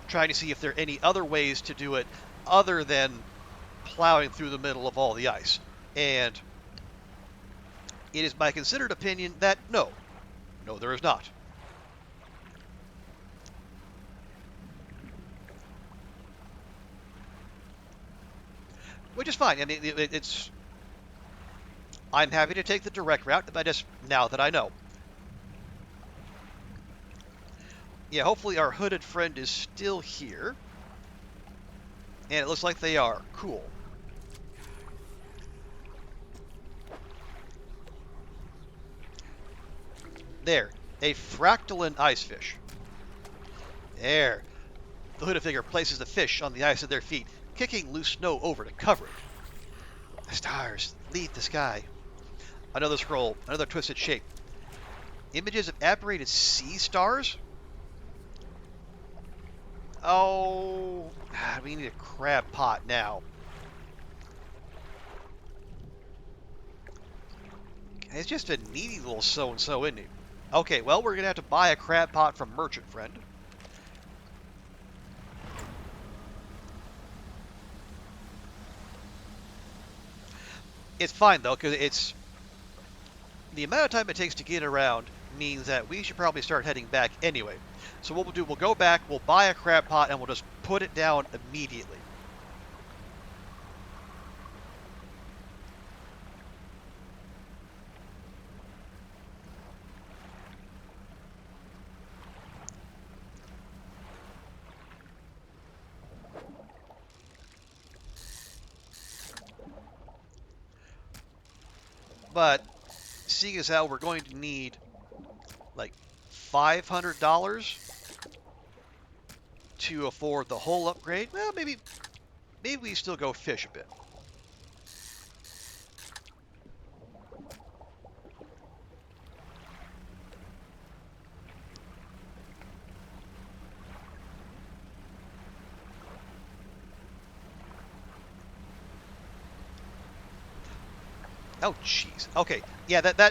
trying to see if there are any other ways to do it other than plowing through the middle of all the ice. And it is my considered opinion that no, there is not. Which is fine. I mean, I'm happy to take the direct route, but just now that I know. Yeah, hopefully our hooded friend is still here. And it looks like they are. Cool. There. A fractaline icefish. There. The hooded figure places the fish on the ice at their feet, kicking loose snow over to cover it. The stars leave the sky. Another scroll, another twisted shape. Images of aberrated sea stars? Oh, we need a crab pot now. It's just a needy little so-and-so, isn't he? Okay, well, we're going to have to buy a crab pot from Merchant Friend. It's fine, though, because the amount of time it takes to get around means that we should probably start heading back anyway. So what we'll do, we'll go back, we'll buy a crab pot, and we'll just put it down immediately. But seeing as how we're going to need like $500 to afford the whole upgrade, well, maybe we still go fish a bit. Oh, jeez. Okay. Yeah,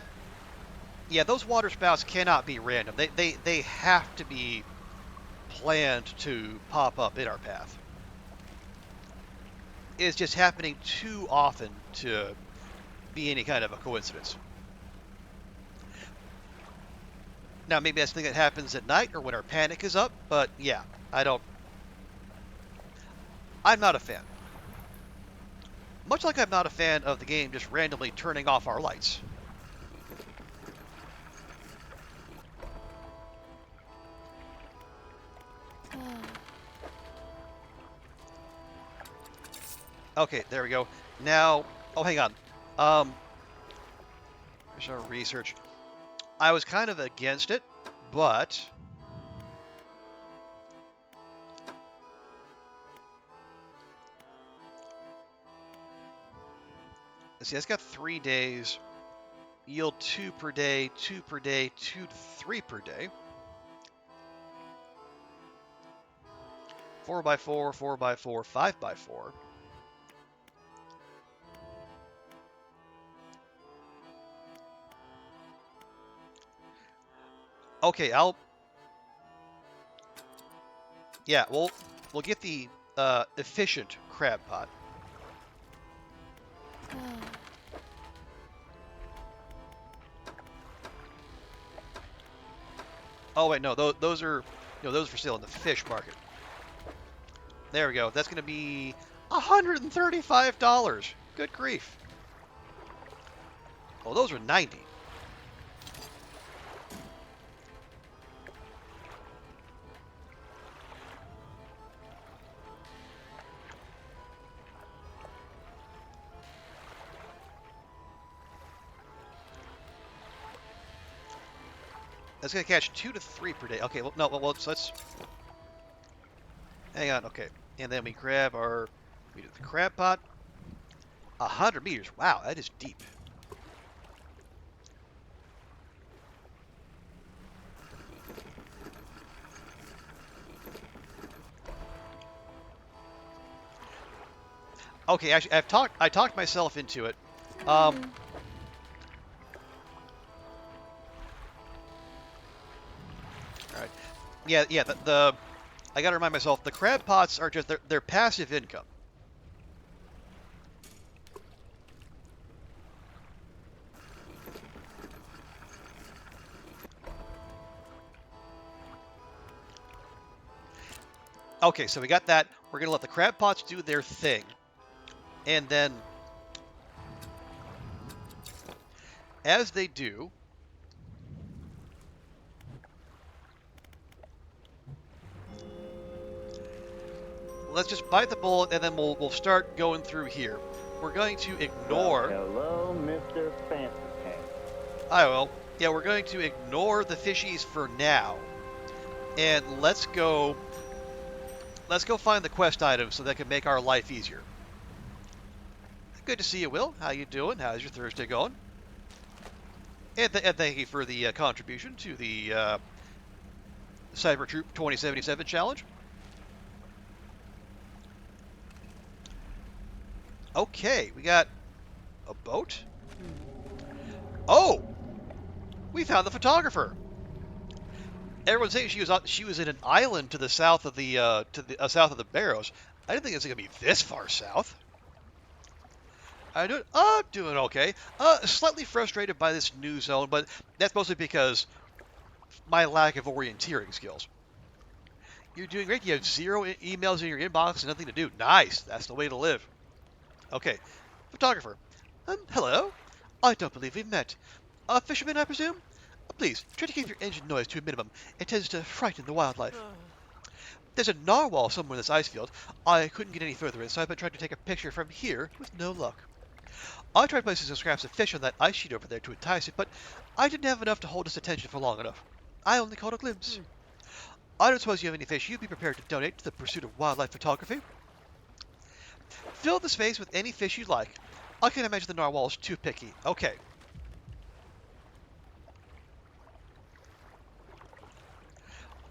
yeah, those water spouts cannot be random. They have to be planned to pop up in our path. It's just happening too often to be any kind of a coincidence. Now, maybe that's the thing that happens at night or when our panic is up, but yeah, I'm not a fan. Much like I'm not a fan of the game just randomly turning off our lights. Okay, there we go. Now, oh, hang on. Here's our research. I was kind of against it, but let's see, it's got 3 days. Yield 2 per day, 2 per day, 2 to 3 per day. 4x4, 4x4, 5x4. Okay, yeah, we'll get the efficient crab pot. Oh wait, no, those are those are for sale in the fish market. There we go. That's going to be $135. Good grief. Oh, those are 90. That's gonna catch 2 to 3 per day. Okay, well, no, well, so let's hang on. Okay, and then we grab we do the crab pot. 100 meters. Wow, that is deep. Okay, actually, I talked myself into it. All right. Yeah. I gotta remind myself the crab pots are just they're passive income. Okay, so we got that. We're gonna let the crab pots do their thing, and then as they do, let's just bite the bullet, and then we'll start going through here. We're going to ignore. Hello, Mr. Fancy Pants. I will. Yeah, we're going to ignore the fishies for now, and let's go find the quest items so that can make our life easier. Good to see you, Will. How you doing? How's your Thursday going? And thank you for the contribution to the Cyber Troop 2077 challenge. Okay, we got a boat. Oh, we found the photographer. Everyone's saying she was in an island to the south of the south of the Barrows. I didn't think it was gonna be this far south. I'm doing okay. Slightly frustrated by this new zone, but that's mostly because my lack of orienteering skills. You're doing great. You have 0 emails in your inbox and nothing to do. Nice. That's the way to live. Okay. Photographer. Hello. I don't believe we've met. A fisherman, I presume? Please, try to keep your engine noise to a minimum. It tends to frighten the wildlife. There's a narwhal somewhere in this ice field. I couldn't get any further in, so I've been trying to take a picture from here with no luck. I tried placing some scraps of fish on that ice sheet over there to entice it, but I didn't have enough to hold its attention for long enough. I only caught a glimpse. I don't suppose you have any fish you'd be prepared to donate to the pursuit of wildlife photography? Fill the space with any fish you like. I can imagine the narwhal is too picky. Okay.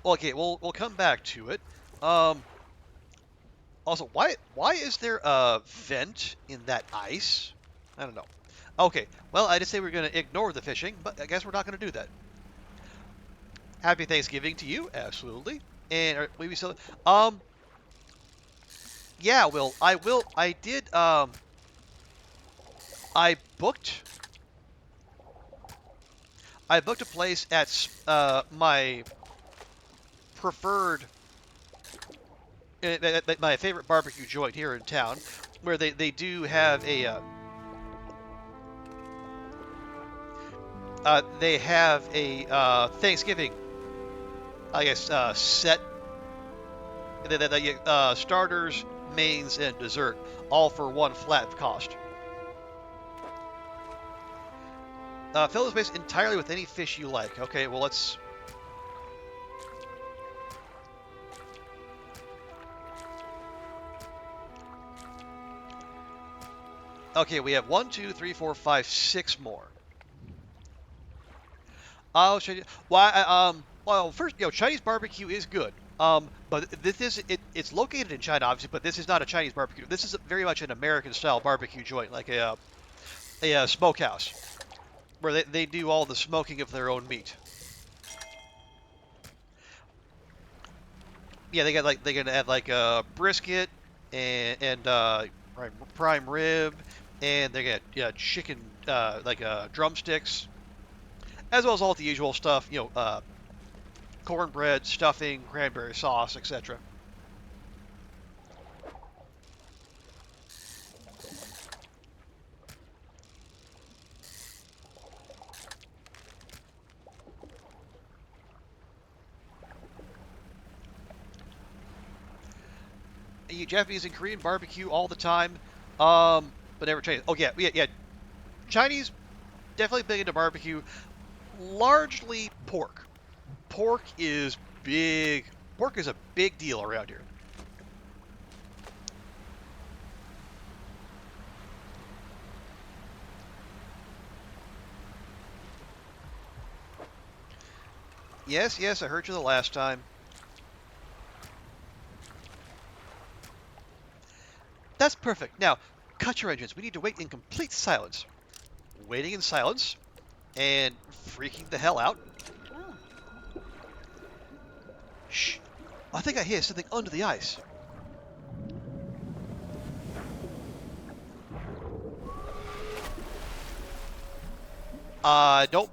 Okay, we'll come back to it. Also, why is there a vent in that ice? I don't know. Okay, well, I just say we're going to ignore the fishing, but I guess we're not going to do that. Happy Thanksgiving to you, absolutely. And maybe so. Yeah, I did. I booked. I booked a place at my preferred, my favorite barbecue joint here in town, where they do have a. They have a Thanksgiving, I guess, set. The starters, mains, and dessert, all for one flat cost. Fill the space entirely with any fish you like. Okay, well let's. Okay, we have 1, 2, 3, 4, 5, 6 more. I'll show you. Well, first, Chinese barbecue is good. But it's located in China, obviously, but this is not a Chinese barbecue. This is very much an American-style barbecue joint, like a smokehouse, where they do all the smoking of their own meat. Yeah, they're gonna add like a brisket and prime rib, and they got chicken drumsticks, as well as all the usual stuff. Cornbread, stuffing, cranberry sauce, etc. see Japanese and Korean barbecue all the time, but never Chinese. Oh yeah. Chinese definitely big into barbecue. Largely pork. Pork is big. Pork is a big deal around here. Yes, I heard you the last time. That's perfect. Now, cut your engines. We need to wait in complete silence. Waiting in silence and freaking the hell out. Shh. I think I hear something under the ice. Don't.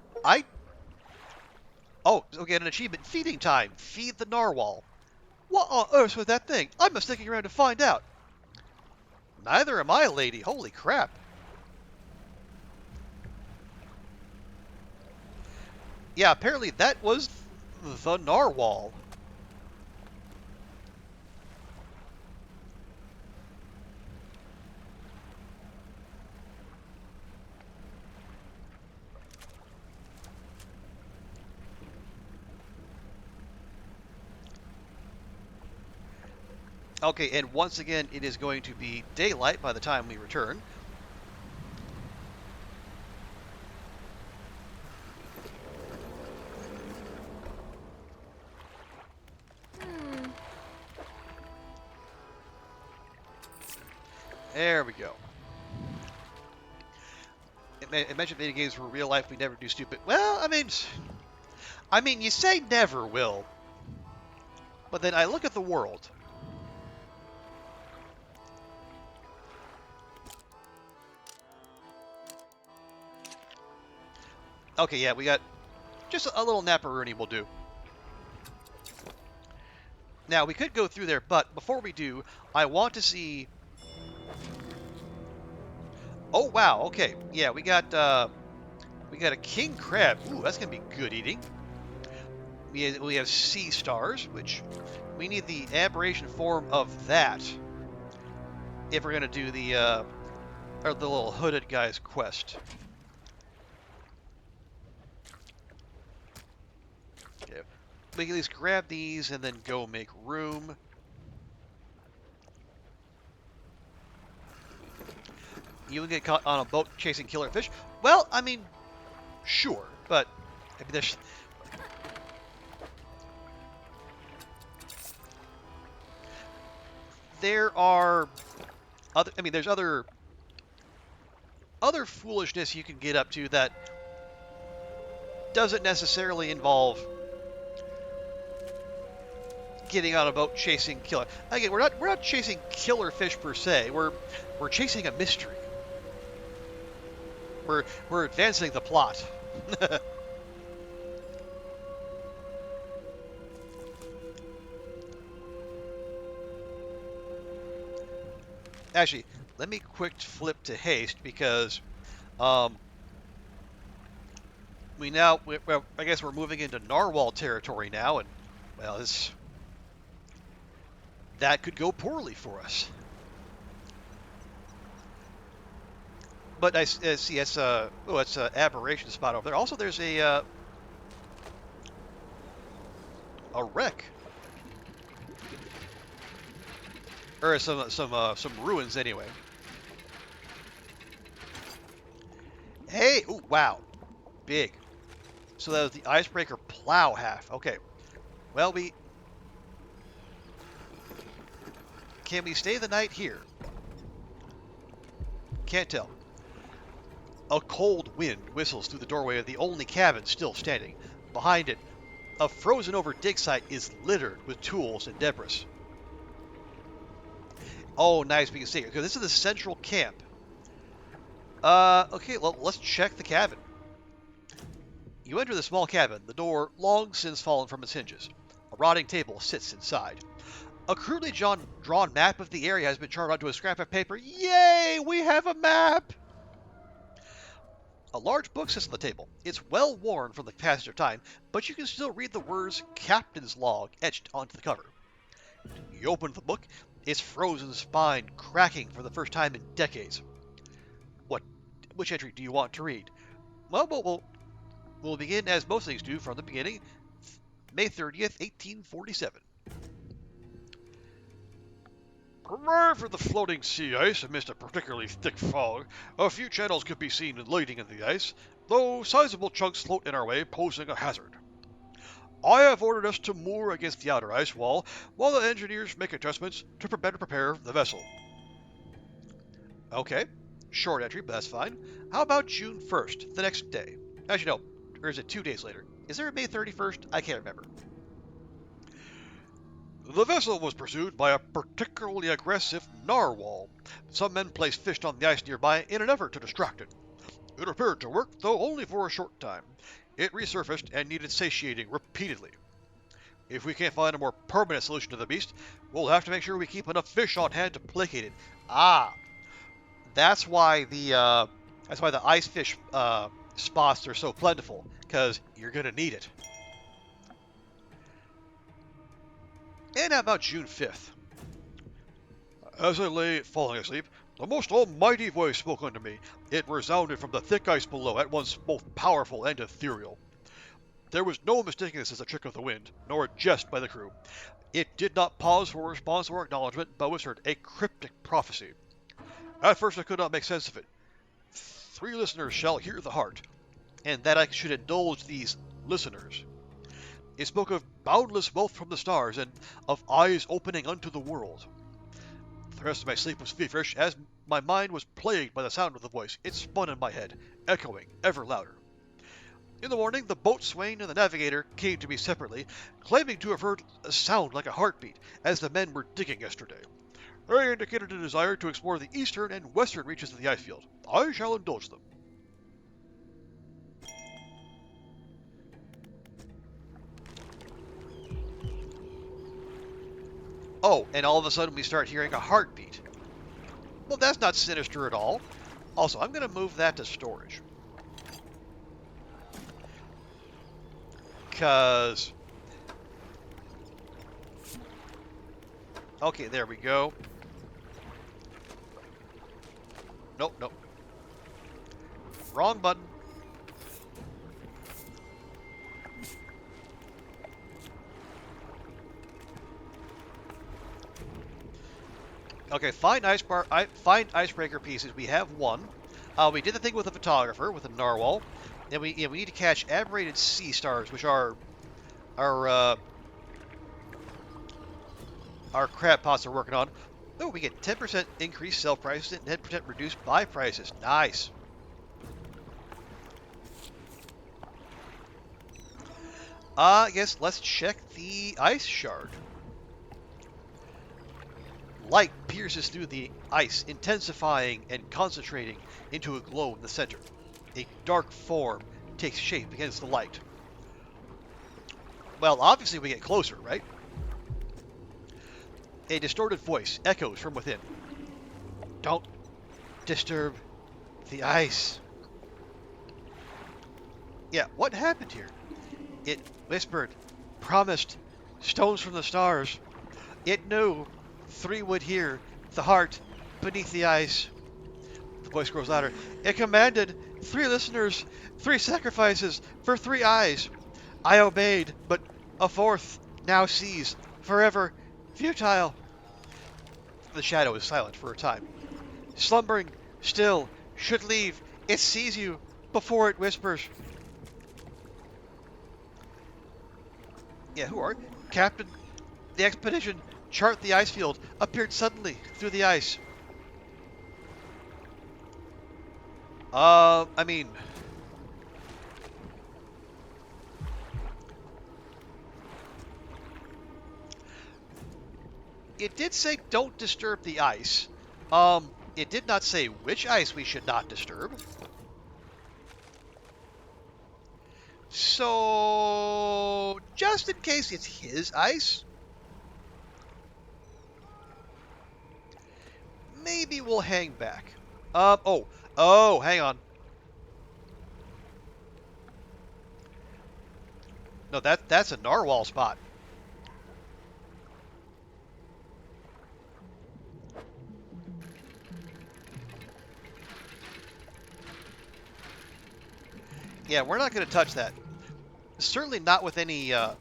Oh, okay, an achievement. Feeding time. Feed the narwhal. What on earth was that thing? I'm sticking around to find out. Neither am I, lady. Holy crap. Yeah, apparently that was the narwhal. Okay, and once again, it is going to be daylight by the time we return. There we go. It mentioned video games were real life. We never do stupid. Well, I mean, you say never will, but then I look at the world. Okay, yeah, we got just a little Naparoonie will do. Now, we could go through there, but before we do, I want to see... Oh, wow, okay. Yeah, we got a king crab. Ooh, that's going to be good eating. We have sea stars, which we need the aberration form of that if we're going to do the little hooded guy's quest. Okay. We can at least grab these and then go make room. You can get caught on a boat chasing killer fish. Well, I mean, sure, but I mean, there are other. I mean, there's other foolishness you can get up to that doesn't necessarily involve getting on a boat chasing killer. Again, we're not chasing killer fish per se. We're chasing a mystery. We're advancing the plot. Actually, let me quick flip to haste because I guess we're moving into narwhal territory now, and well, that could go poorly for us. But I see it's it's an aberration spot over there. Also, there's a wreck or some ruins anyway. Hey, ooh, wow, big. So that was the icebreaker plow half. Okay, well can we stay the night here? Can't tell. A cold wind whistles through the doorway of the only cabin still standing. Behind it, a frozen-over dig site is littered with tools and debris. Oh, nice, we can see it. Okay, this is the central camp. Okay, well, let's check the cabin. You enter the small cabin, the door long since fallen from its hinges. A rotting table sits inside. A crudely drawn map of the area has been charted onto a scrap of paper. Yay, we have a map! A large book sits on the table. It's well worn from the passage of time, but you can still read the words Captain's Log etched onto the cover. You open the book, its frozen spine cracking for the first time in decades. Which entry do you want to read? Well, we'll begin as most things do from the beginning, May 30th, 1847. Arrived at the floating sea ice amidst a particularly thick fog, a few channels could be seen lighting in the ice, though sizable chunks float in our way, posing a hazard. I have ordered us to moor against the outer ice wall while the engineers make adjustments to better prepare the vessel. Okay, short entry, but that's fine. How about June 1st, the next day? Actually, no, or is it 2 days later? Is there a May 31st? I can't remember. The vessel was pursued by a particularly aggressive narwhal. Some men placed fish on the ice nearby in an effort to distract it. It appeared to work, though only for a short time. It resurfaced and needed satiating repeatedly. If we can't find a more permanent solution to the beast, we'll have to make sure we keep enough fish on hand to placate it. Ah, that's why the ice fish spots are so plentiful, because you're gonna need it. And how about June 5th? As I lay falling asleep, the most almighty voice spoke unto me. It resounded from the thick ice below, at once both powerful and ethereal. There was no mistaking this as a trick of the wind, nor a jest by the crew. It did not pause for response or acknowledgement, but whispered a cryptic prophecy. At first I could not make sense of it. 3 listeners shall hear the heart, And that I should indulge these listeners. It spoke of boundless wealth from the stars, and of eyes opening unto the world. The rest of my sleep was feverish, as my mind was plagued by the sound of the voice. It spun in my head, echoing ever louder. In the morning, the boatswain and the navigator came to me separately, claiming to have heard a sound like a heartbeat, as the men were digging yesterday. They indicated a desire to explore the eastern and western reaches of the ice field. I shall indulge them. Oh, and all of a sudden we start hearing a heartbeat. Well, that's not sinister at all. Also, I'm going to move that to storage. Because... Okay, there we go. Nope. Wrong button. Okay, find icebreaker pieces. We have one. We did the thing with a photographer with a narwhal. And we need to catch aberrated sea stars, which are our crab pots are working on. Oh, we get 10% increased sell prices and 10% reduced buy prices. Nice. I guess let's check the ice shard. Light pierces through the ice, intensifying and concentrating into a glow in the center. A dark form takes shape against the light. Well, obviously we get closer, right? A distorted voice echoes from within. Don't disturb the ice. Yeah, what happened here? It whispered, promised, stones from the stars. It knew 3 would hear the heart beneath the ice. The voice grows louder. It commanded 3 listeners, 3 sacrifices for 3 eyes. I obeyed, but a 4th now sees, forever futile. The shadow is silent for a time. Slumbering, still, should leave. It sees you before it whispers. Yeah, who are you? Captain, the expedition chart the ice field appeared suddenly through the ice. I mean... It did say don't disturb the ice. It did not say which ice we should not disturb. So, just in case it's his ice, maybe we'll hang back. Hang on. No, that's a narwhal spot. Yeah, we're not going to touch that. Certainly not with any, not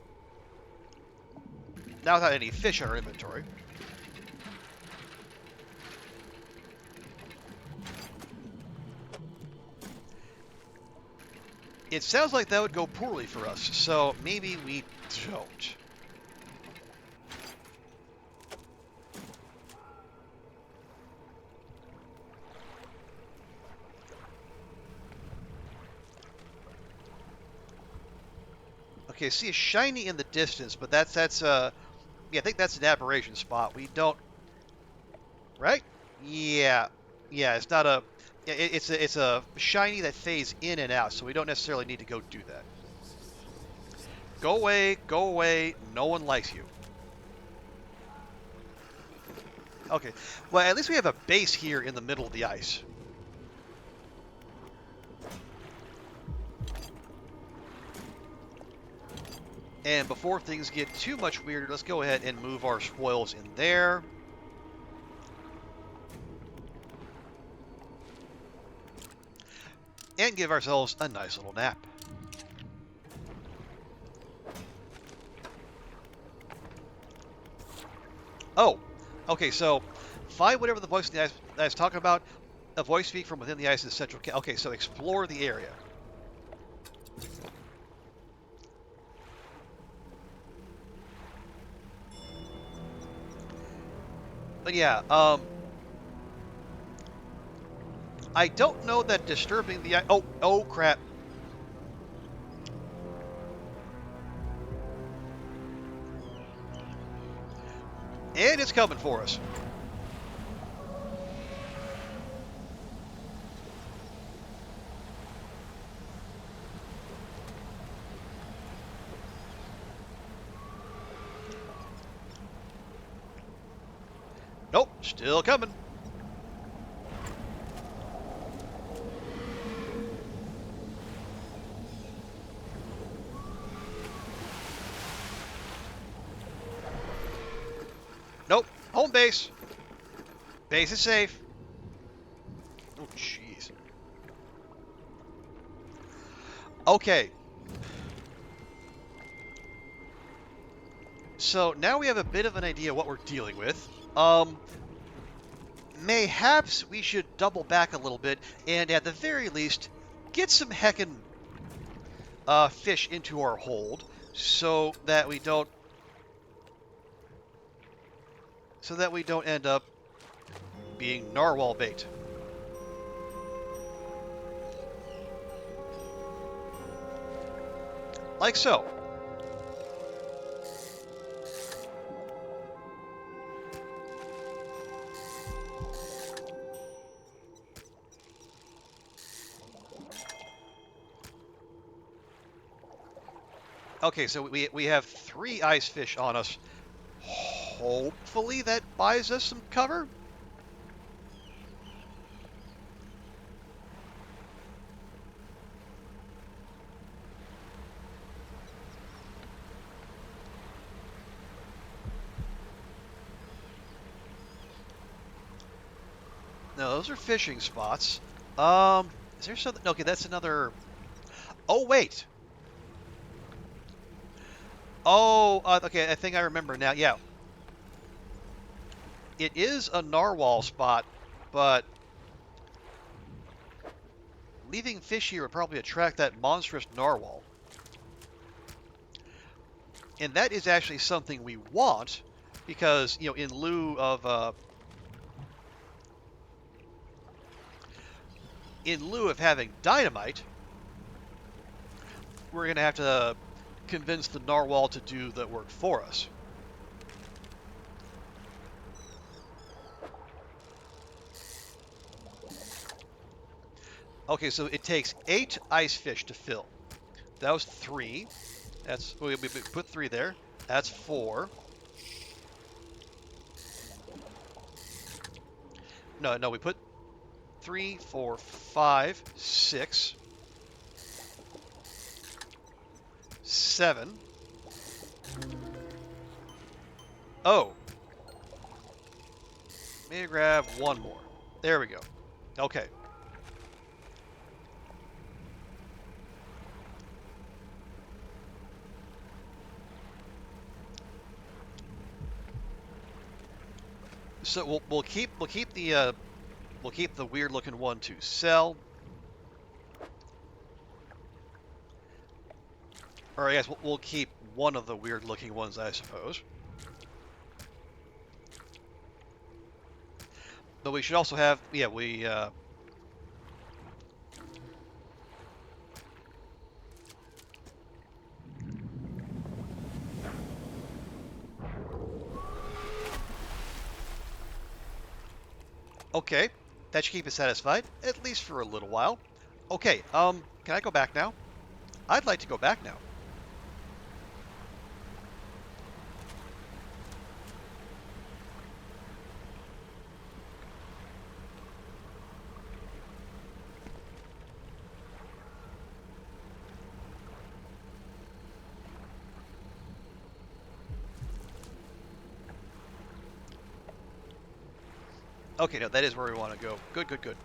without any fish in our inventory. It sounds like that would go poorly for us, so maybe we don't. Okay, see a shiny in the distance, but that's yeah, I think that's an aberration spot. We don't, right? Yeah, yeah, it's not a, it's a shiny that fades in and out, so we don't necessarily need to go do that. Go away, no one likes you. Okay, well, at least we have a base here in the middle of the ice. And before things get too much weirder, let's go ahead and move our spoils in there. And give ourselves a nice little nap. Oh, okay, so find whatever the voice in the ice that I was talking about. A voice speak from within the ice is central. Okay, so explore the area. But yeah, I don't know that disturbing the ice. Oh crap. And it's coming for us. Nope, still coming. Nope, home base. Base is safe. Oh, jeez. Okay. So now we have a bit of an idea what we're dealing with. Mayhaps we should double back a little bit and at the very least get some heckin' fish into our hold so that we don't end up being narwhal bait. Like so. Okay, so we have 3 ice fish on us. Hopefully that buys us some cover. No, those are fishing spots. Is there something? Okay, that's another. Oh wait. Oh, okay. I think I remember now. Yeah, it is a narwhal spot, but leaving fish here would probably attract that monstrous narwhal. And that is actually something we want, because in lieu of having dynamite, we're gonna have to convince the narwhal to do the work for us. Okay, so it takes 8 ice fish to fill. That was 3. We put 3 there. That's 4. No, we put 3, 4, 5, 6, 7. Oh. Maybe grab 1 more. There we go. Okay. So we'll keep the weird looking one to sell. Or I guess we'll keep one of the weird looking ones, I suppose. But we should also have, yeah, we, okay, that should keep us satisfied, at least for a little while. Okay, can I go back now? I'd like to go back now. Okay, no, that is where we want to go. Good, good, good.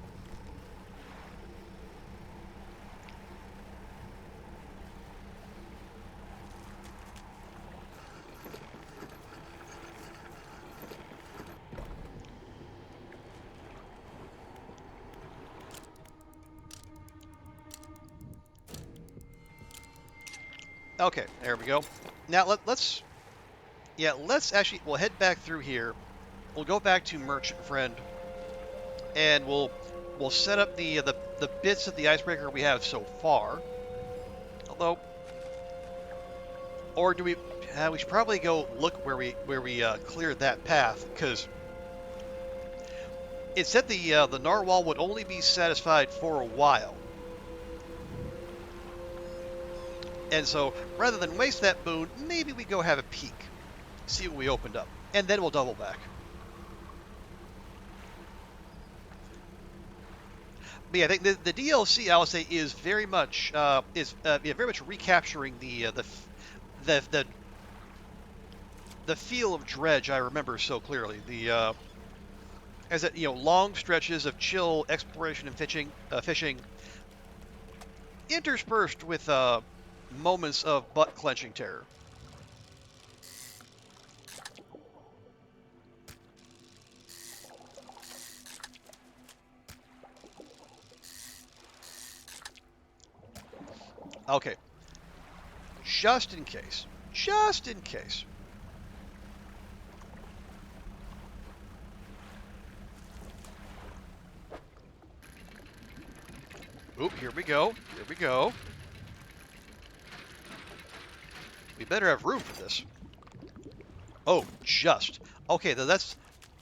Okay, there we go. Now let's actually, we'll head back through here. We'll go back to Merchant Friend, and we'll set up the bits of the icebreaker we have so far. Although, or do we? We should probably go look where we cleared that path, because it said the narwhal would only be satisfied for a while. And so, rather than waste that boon, maybe we go have a peek, see what we opened up, and then we'll double back. But yeah, I think the DLC, I would say, is very much very much recapturing the feel of Dredge I remember so clearly. As it, long stretches of chill exploration and fishing, interspersed with moments of butt-clenching terror. Okay. Just in case. Just in case. Oop, here we go. Here we go. We better have room for this. Oh, just. Okay, that's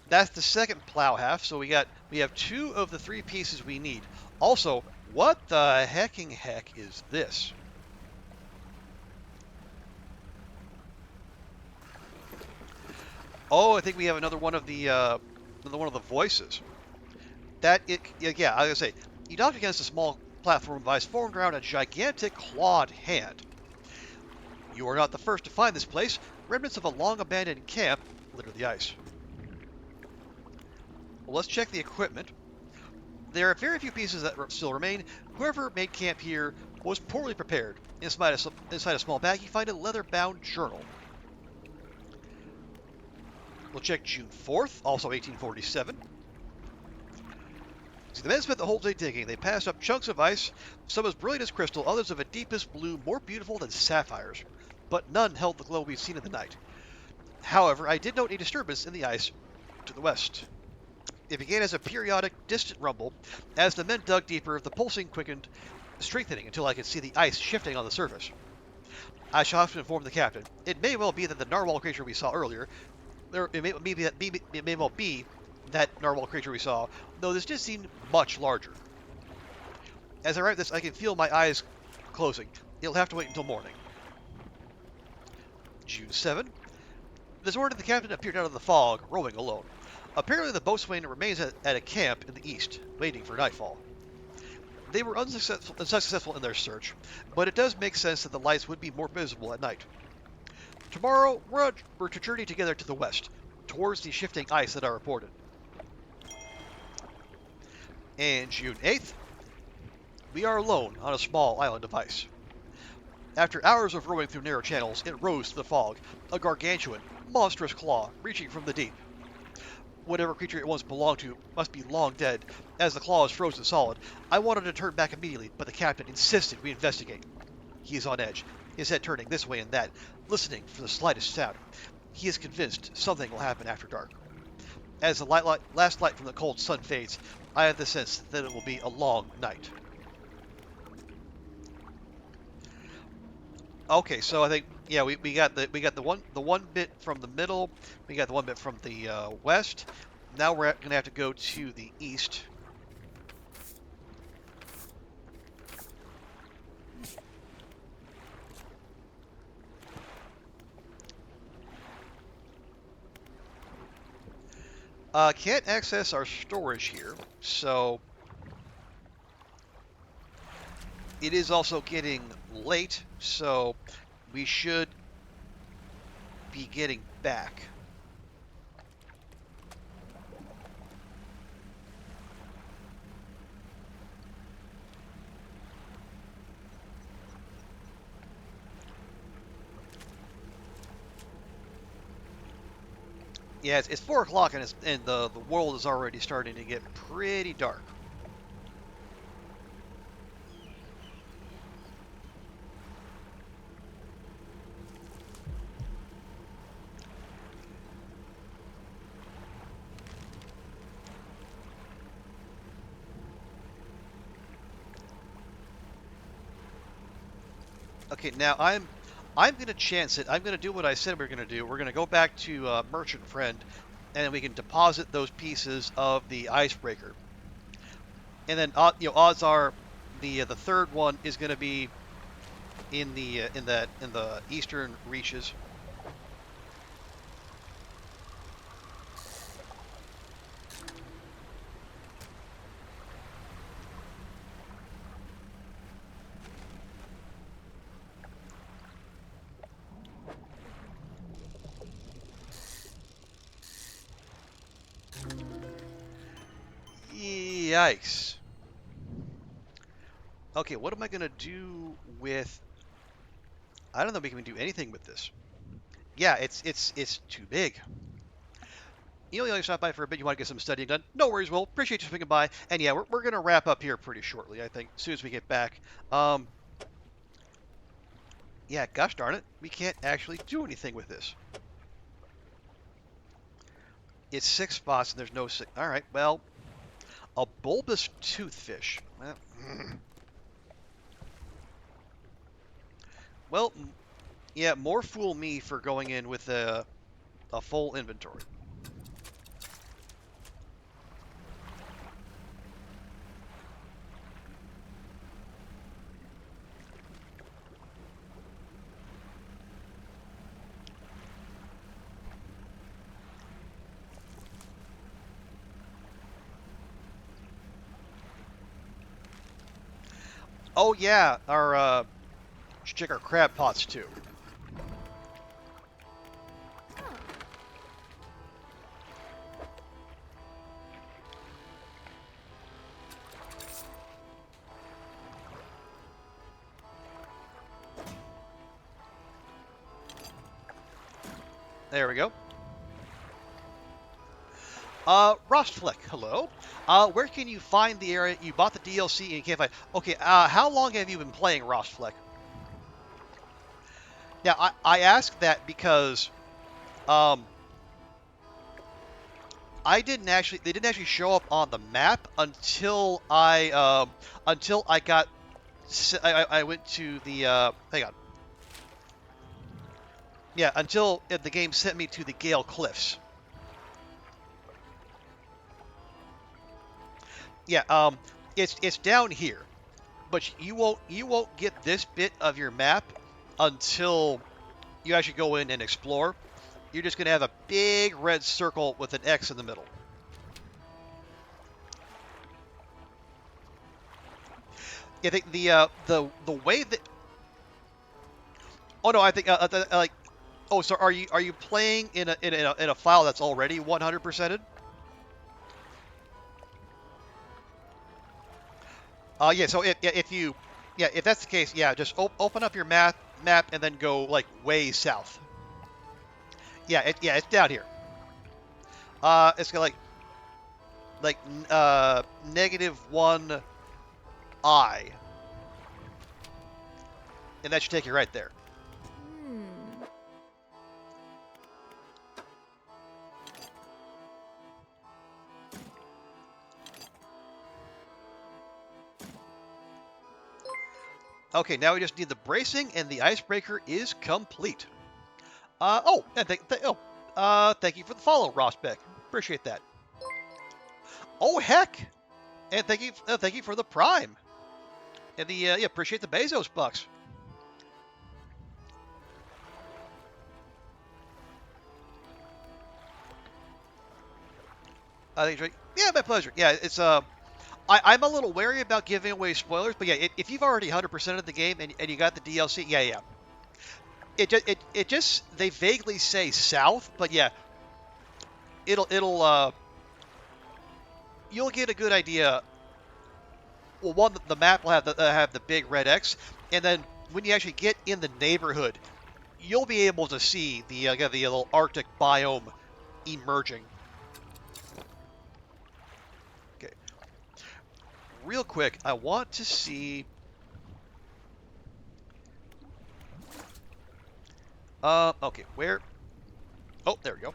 the second plow half, so we have 2 of the 3 pieces we need. Also, what the hecking heck is this? Oh, I think we have another one of the voices. Yeah, I was gonna say, you docked against a small platform device formed around a gigantic clawed hand. You are not the first to find this place. Remnants of a long-abandoned camp litter the ice. Well, let's check the equipment. There are very few pieces that still remain. Whoever made camp here was poorly prepared. Inside a small bag, you find a leather-bound journal. We'll check June 4th, also 1847. See, the men spent the whole day digging. They passed up chunks of ice, some as brilliant as crystal, others of a deepest blue, more beautiful than sapphires. But none held the glow we'd seen in the night. However, I did note a disturbance in the ice to the west. It began as a periodic, distant rumble. As the men dug deeper, the pulsing quickened, strengthening until I could see the ice shifting on the surface. I shall have to inform the captain. It may well be that the narwhal creature we saw earlier, it may well be that narwhal creature we saw, though this did seem much larger. As I write this, I can feel my eyes closing. It'll have to wait until morning. June 7. This morning the captain appeared out of the fog, rowing alone. Apparently the boatswain remains at a camp in the east, waiting for nightfall. They were unsuccessful in their search, but it does make sense that the lights would be more visible at night. Tomorrow, we're to journey together to the west, towards the shifting ice that I reported. And June 8th, we are alone on a small island of ice. After hours of rowing through narrow channels, it rose to the fog, a gargantuan, monstrous claw reaching from the deep. whatever creature it once belonged to must be long dead, as the claw is frozen solid. I wanted to turn back immediately, but the captain insisted we investigate. He is on edge, his head turning this way and that, listening for the slightest sound. He is convinced something will happen after dark. As the last light from the cold sun fades, I have the sense that it will be a long night. Okay, so I think we got the one bit from the middle, we got the one bit from the west. Now we're gonna have to go to the east. Can't access our storage here, so it is also getting late, so we should be getting back. Yeah, it's 4 o'clock and the world is already starting to get pretty dark. Okay, now I'm gonna chance it. I'm gonna do what I said we are gonna do. We're gonna go back to Merchant Friend, and we can deposit those pieces of the icebreaker. And then odds are the third one is gonna be in the eastern reaches. Yikes. Okay, what am I gonna do with? I don't know if we can do anything with this. Yeah, it's too big. You only stop by for a bit. You want to get some studying done? No worries, Will. Appreciate you swinging by. And yeah, we're gonna wrap up here pretty shortly. I think as soon as we get back. Yeah, gosh darn it, we can't actually do anything with this. It's 6 spots and there's no 6. All right, well, a bulbous toothfish. Well, yeah, more fool me for going in with a full inventory. Oh yeah, our should check our crab pots too. There we go. Rostfleck, hello. Where can you find the area? You bought the DLC and you can't find. Okay, how long have you been playing Rostfleck? Now, I ask that because, they didn't actually show up on the map until I got, I went to the, hang on. Yeah, until the game sent me to the Gale Cliffs. Yeah, it's down here, but you won't get this bit of your map until you actually go in and explore. You're just gonna have a big red circle with an X in the middle. Yeah, the way that. Oh no, I think like. Oh, so are you playing in a file that's already 100%ed? Yeah. So if that's the case, yeah, just open up your map and then go like way south. Yeah, it's down here. It's got like -1 I, and that should take you right there. Hmm. Okay, now we just need the bracing, and the icebreaker is complete. Thank you for the follow, Rosbeck. Appreciate that. Oh heck, and thank you for the prime, and appreciate the Bezos bucks. I think, yeah, my pleasure. Yeah, it's I'm a little wary about giving away spoilers, but yeah, if you've already 100%ed the game and you got the DLC, yeah. It just they vaguely say south, but yeah, it'll you'll get a good idea. Well, one, the map will have the big red X, and then when you actually get in the neighborhood, you'll be able to see the little Arctic biome emerging. Okay, real quick, I want to see. Okay, where? Oh, there we go.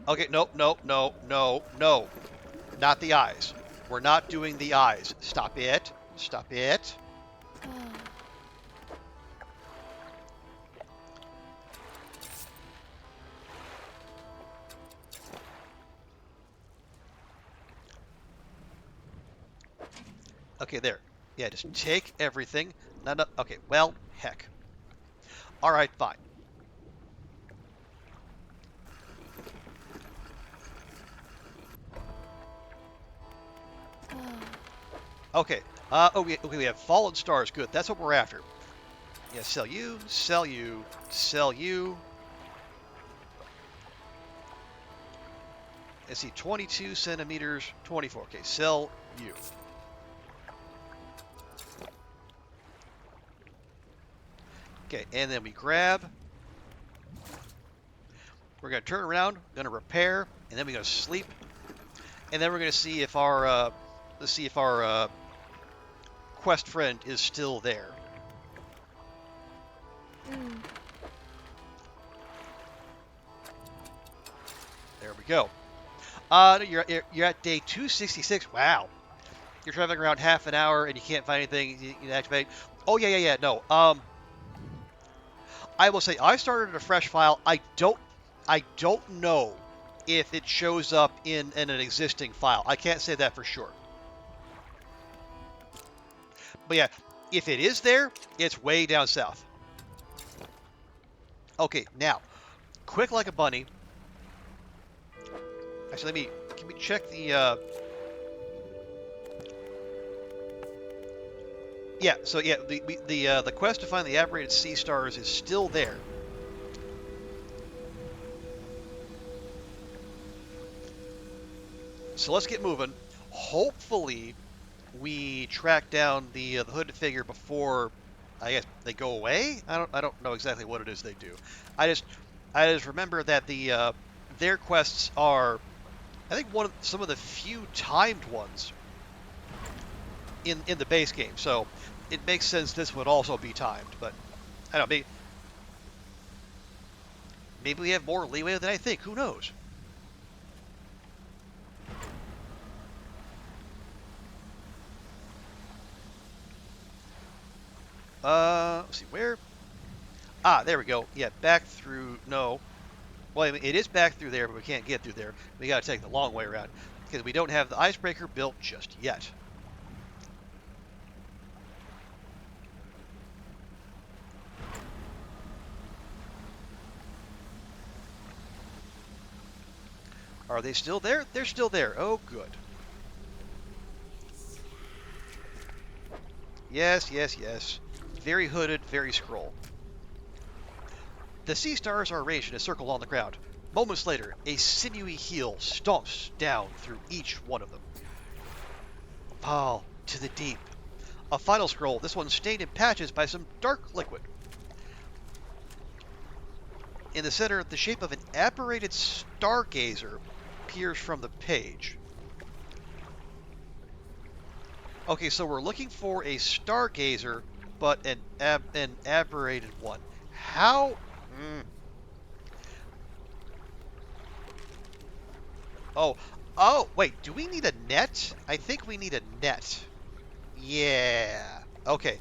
Okay, nope, no. Not the eyes. We're not doing the eyes. Stop it. Stop it. Okay, there. Yeah, just take everything. No. Okay, well, heck. All right, fine. Okay. We have fallen stars. Good. That's what we're after. Yeah, sell you, sell you, sell you. Let's see, 22 centimeters, 24. Okay, sell you. Okay, and then we grab. We're going to turn around, going to repair, and then we're going to sleep. And then we're going to see if our quest friend is still there. There we go. You're at day 266. Wow. You're traveling around half an hour and you can't find anything. You activate. Oh yeah. No. I will say I started a fresh file. I don't know if it shows up in an existing file. I can't say that for sure. But yeah, if it is there, it's way down south. Okay, now, quick like a bunny. Actually, let me check the. Yeah, so yeah, the quest to find the aberrated sea stars is still there. So let's get moving. Hopefully, we track down the hooded figure before, I guess, they go away. I don't know exactly what it is they do. I just remember that their quests are, I think, some of the few timed ones in the base game. So it makes sense this would also be timed. But I don't know, maybe we have more leeway than I think. Who knows? Let's see, where? Ah, there we go. Yeah, back through, no. Well, I mean, it is back through there, but we can't get through there. We gotta take the long way around, because we don't have the icebreaker built just yet. Are they still there? They're still there. Oh, good. Yes. Very hooded, very scroll. The sea stars are arranged in a circle on the ground. Moments later, a sinewy heel stomps down through each one of them. Fall to the deep. A final scroll, this one stained in patches by some dark liquid. In the center, the shape of an apparated stargazer appears from the page. Okay, so we're looking for a stargazer, but an aberrated one. How? Oh, wait, do we need a net? I think we need a net. Yeah. Okay,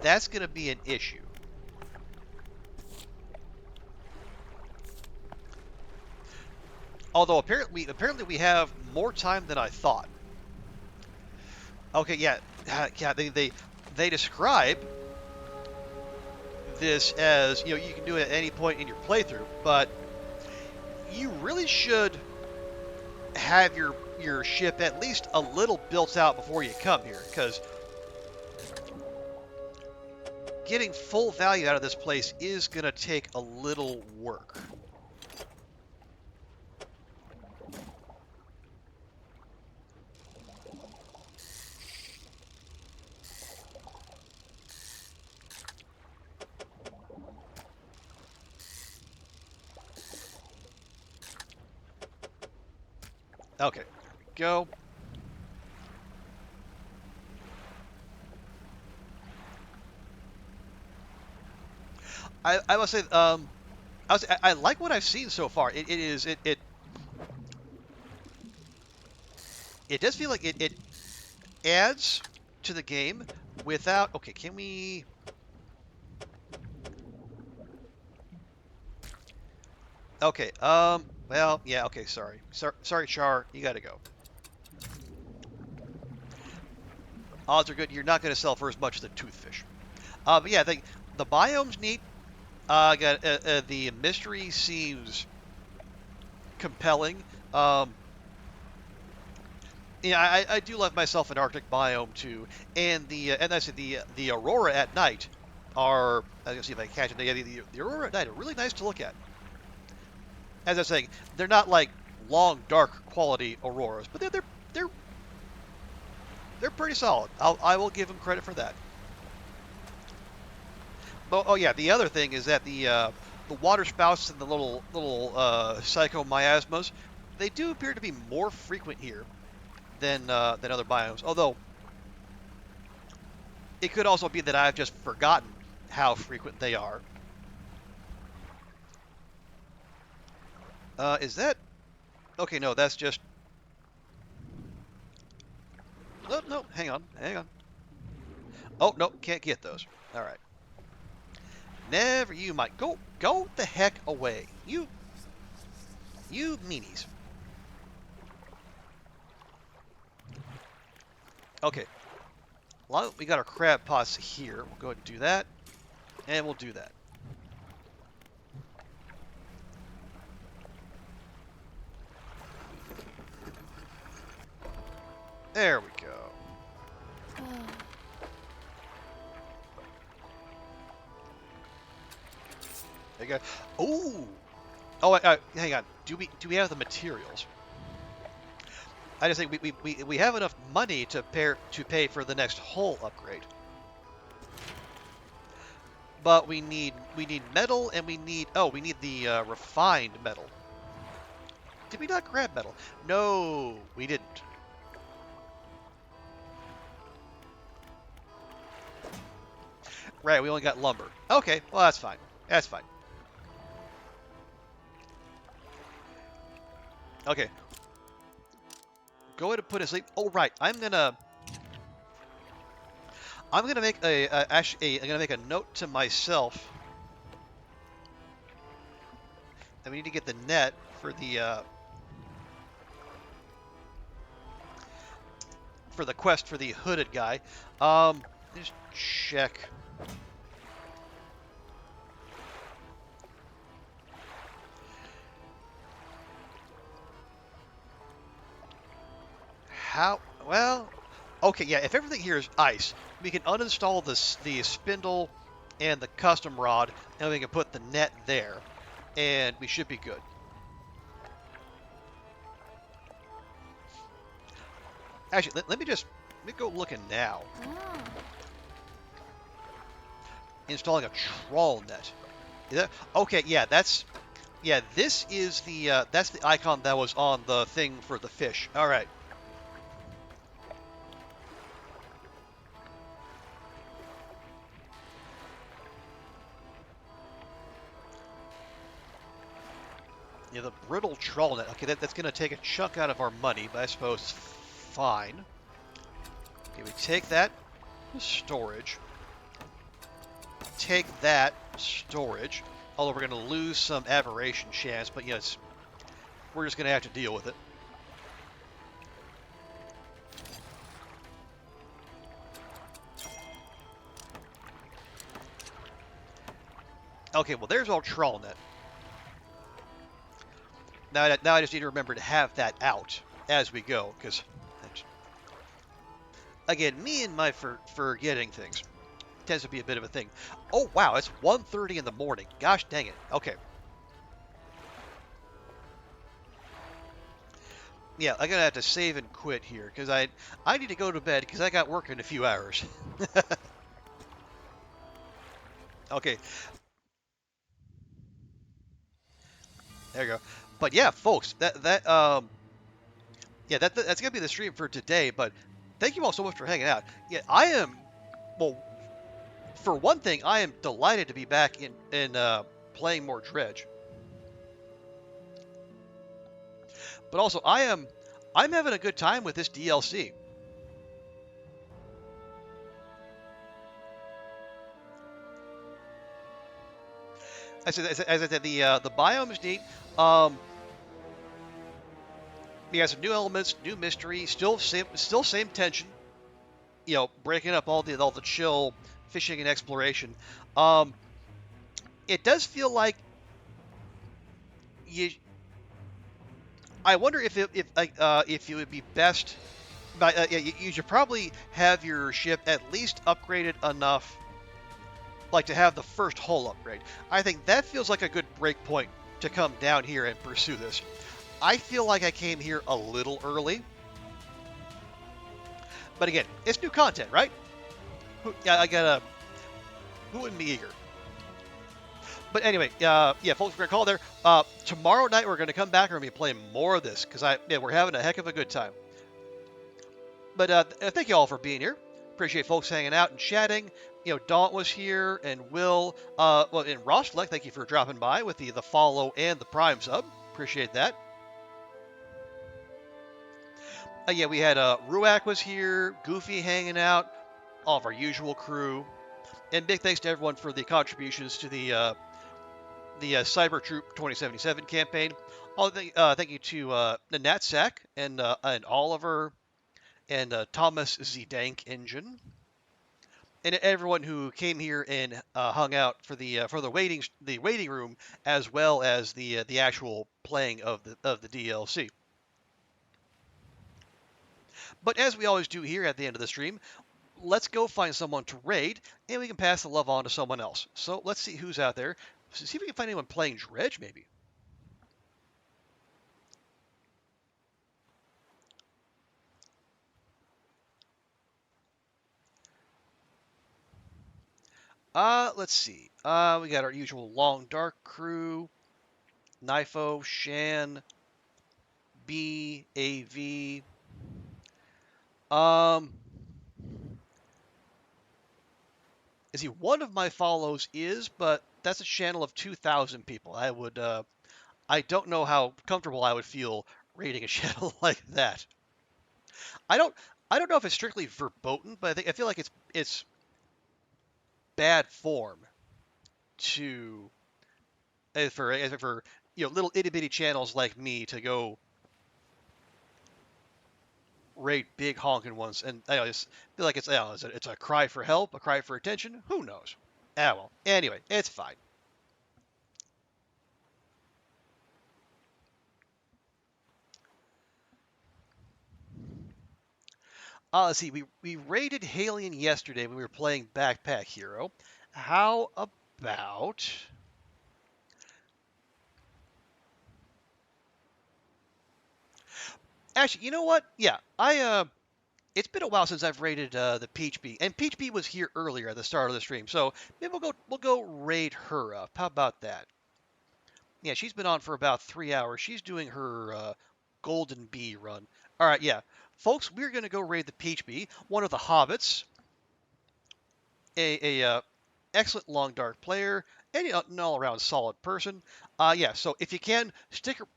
that's going to be an issue. Although apparently we have more time than I thought. Okay, yeah, yeah. They describe this as, you can do it at any point in your playthrough, but you really should have your ship at least a little built out before you come here, because getting full value out of this place is gonna take a little work. Okay, go. I must say, I like what I've seen so far. It does feel like it adds to the game without. Okay, can we? Okay. Well, yeah. Okay. Sorry, Char. You gotta go. Odds are good you're not gonna sell for as much as the toothfish. But yeah, the biome's neat. The mystery seems compelling. Yeah, I do love myself an Arctic biome too, and I said the aurora at night are. I'm gonna see if I can catch it. Yeah, the aurora at night are really nice to look at. As I was saying, they're not like long, dark quality auroras, but they're pretty solid. I will give them credit for that. Oh yeah, the other thing is that the water spouts and the little psychomiasmas, they do appear to be more frequent here than other biomes. Although it could also be that I've just forgotten how frequent they are. Is that okay? No, that's just. No, hang on. Oh no, can't get those. All right. Never you might go the heck away. You meanies. Okay. Well, we got our crab pots here. We'll go ahead and do that. And we'll do that. There we go. There you go. Ooh. Oh, hang on. Do we have the materials? I just think we have enough money to pay for the next hull upgrade. But we need metal, and we need the refined metal. Did we not grab metal? No, we didn't. Right, we only got lumber. Okay, well that's fine. That's fine. Okay. Go ahead and put it asleep. Oh right, I'm gonna make I'm gonna make a note to myself that we need to get the net for the quest for the hooded guy. Just check. How? Well, okay, yeah. If everything here is ice, we can uninstall the spindle and the custom rod, and we can put the net there, and we should be good. Actually, let me just me go looking now. Oh. Installing a trawl net. Is that, okay, yeah, this is that's the icon that was on the thing for the fish. All right. Yeah, the brittle trawl net. Okay, that's going to take a chunk out of our money, but I suppose it's fine. Okay, we take that storage. Take that storage. Although we're going to lose some aberration chance, but yes, we're just going to have to deal with it. Okay, well, there's our trawl net. Now I just need to remember to have that out as we go, because, again, me and my forgetting things tends to be a bit of a thing. Oh, wow, it's 1:30 in the morning. Gosh dang it. Okay. Yeah, I'm going to have to save and quit here, because I need to go to bed, because I got work in a few hours. Okay, there you go. But yeah, folks, that's gonna be the stream for today. But thank you all so much for hanging out. Yeah, I am. Well, for one thing, I am delighted to be back in playing more Dredge. But also, I'm having a good time with this DLC. As I said, the biome is neat. You got some new elements, new mystery, still same tension. You know, breaking up all the chill fishing and exploration. It does feel like you. I wonder if it would be best. But yeah, you should probably have your ship at least upgraded enough, like to have the first hull upgrade. I think that feels like a good break point to come down here and pursue this. I feel like I came here a little early, but again, it's new content, right? Who wouldn't be eager? But anyway, yeah, folks, we're gonna call there. Tomorrow night we're gonna come back. We're gonna be playing more of this because we're having a heck of a good time. But thank you all for being here. Appreciate folks hanging out and chatting. You know, Daunt was here and Will. And Rostlek, thank you for dropping by with the follow and the Prime sub. Appreciate that. Yeah, we had Ruak was here, Goofy hanging out, all of our usual crew, and big thanks to everyone for the contributions to the Cyber Troop 2077 campaign. Thank you to the Natsack and Oliver and Thomas Z Dank Engine, and everyone who came here and hung out for the waiting room, as well as the actual playing of the DLC. But as we always do here at the end of the stream, let's go find someone to raid, and we can pass the love on to someone else. So let's see who's out there. See if we can find anyone playing Dredge, maybe. Let's see. We got our usual Long Dark crew, Nifo, Shan, B, AV. Is he one of my follows is, but that's a channel of 2,000 people. I don't know how comfortable I would feel raiding a channel like that. I don't, I don't know if it's strictly verboten, but I feel like it's bad form to for little itty bitty channels like me to go raid big honking ones, and I just feel like it's a cry for help, a cry for attention. Who knows? Ah well. Anyway, it's fine. Let's see. We raided Halion yesterday when we were playing Backpack Hero. How about? Actually, you know what? Yeah, It's been a while since I've raided the Peach Bee, and Peach Bee was here earlier at the start of the stream, so maybe we'll go raid her up. How about that? Yeah, she's been on for about 3 hours. She's doing her Golden Bee run. All right, yeah, folks, we're gonna go raid the Peach Bee, one of the hobbits, a excellent long dark player, and an all around solid person. Yeah, so if you can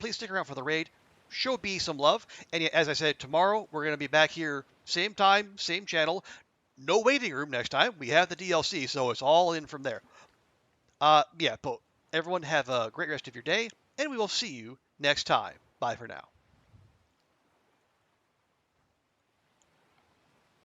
please stick around for the raid. Show B some love, and yeah, as I said, tomorrow we're gonna be back here, same time, same channel. No waiting room next time. We have the DLC, so it's all in from there. Yeah, but everyone have a great rest of your day, and we will see you next time. Bye for now.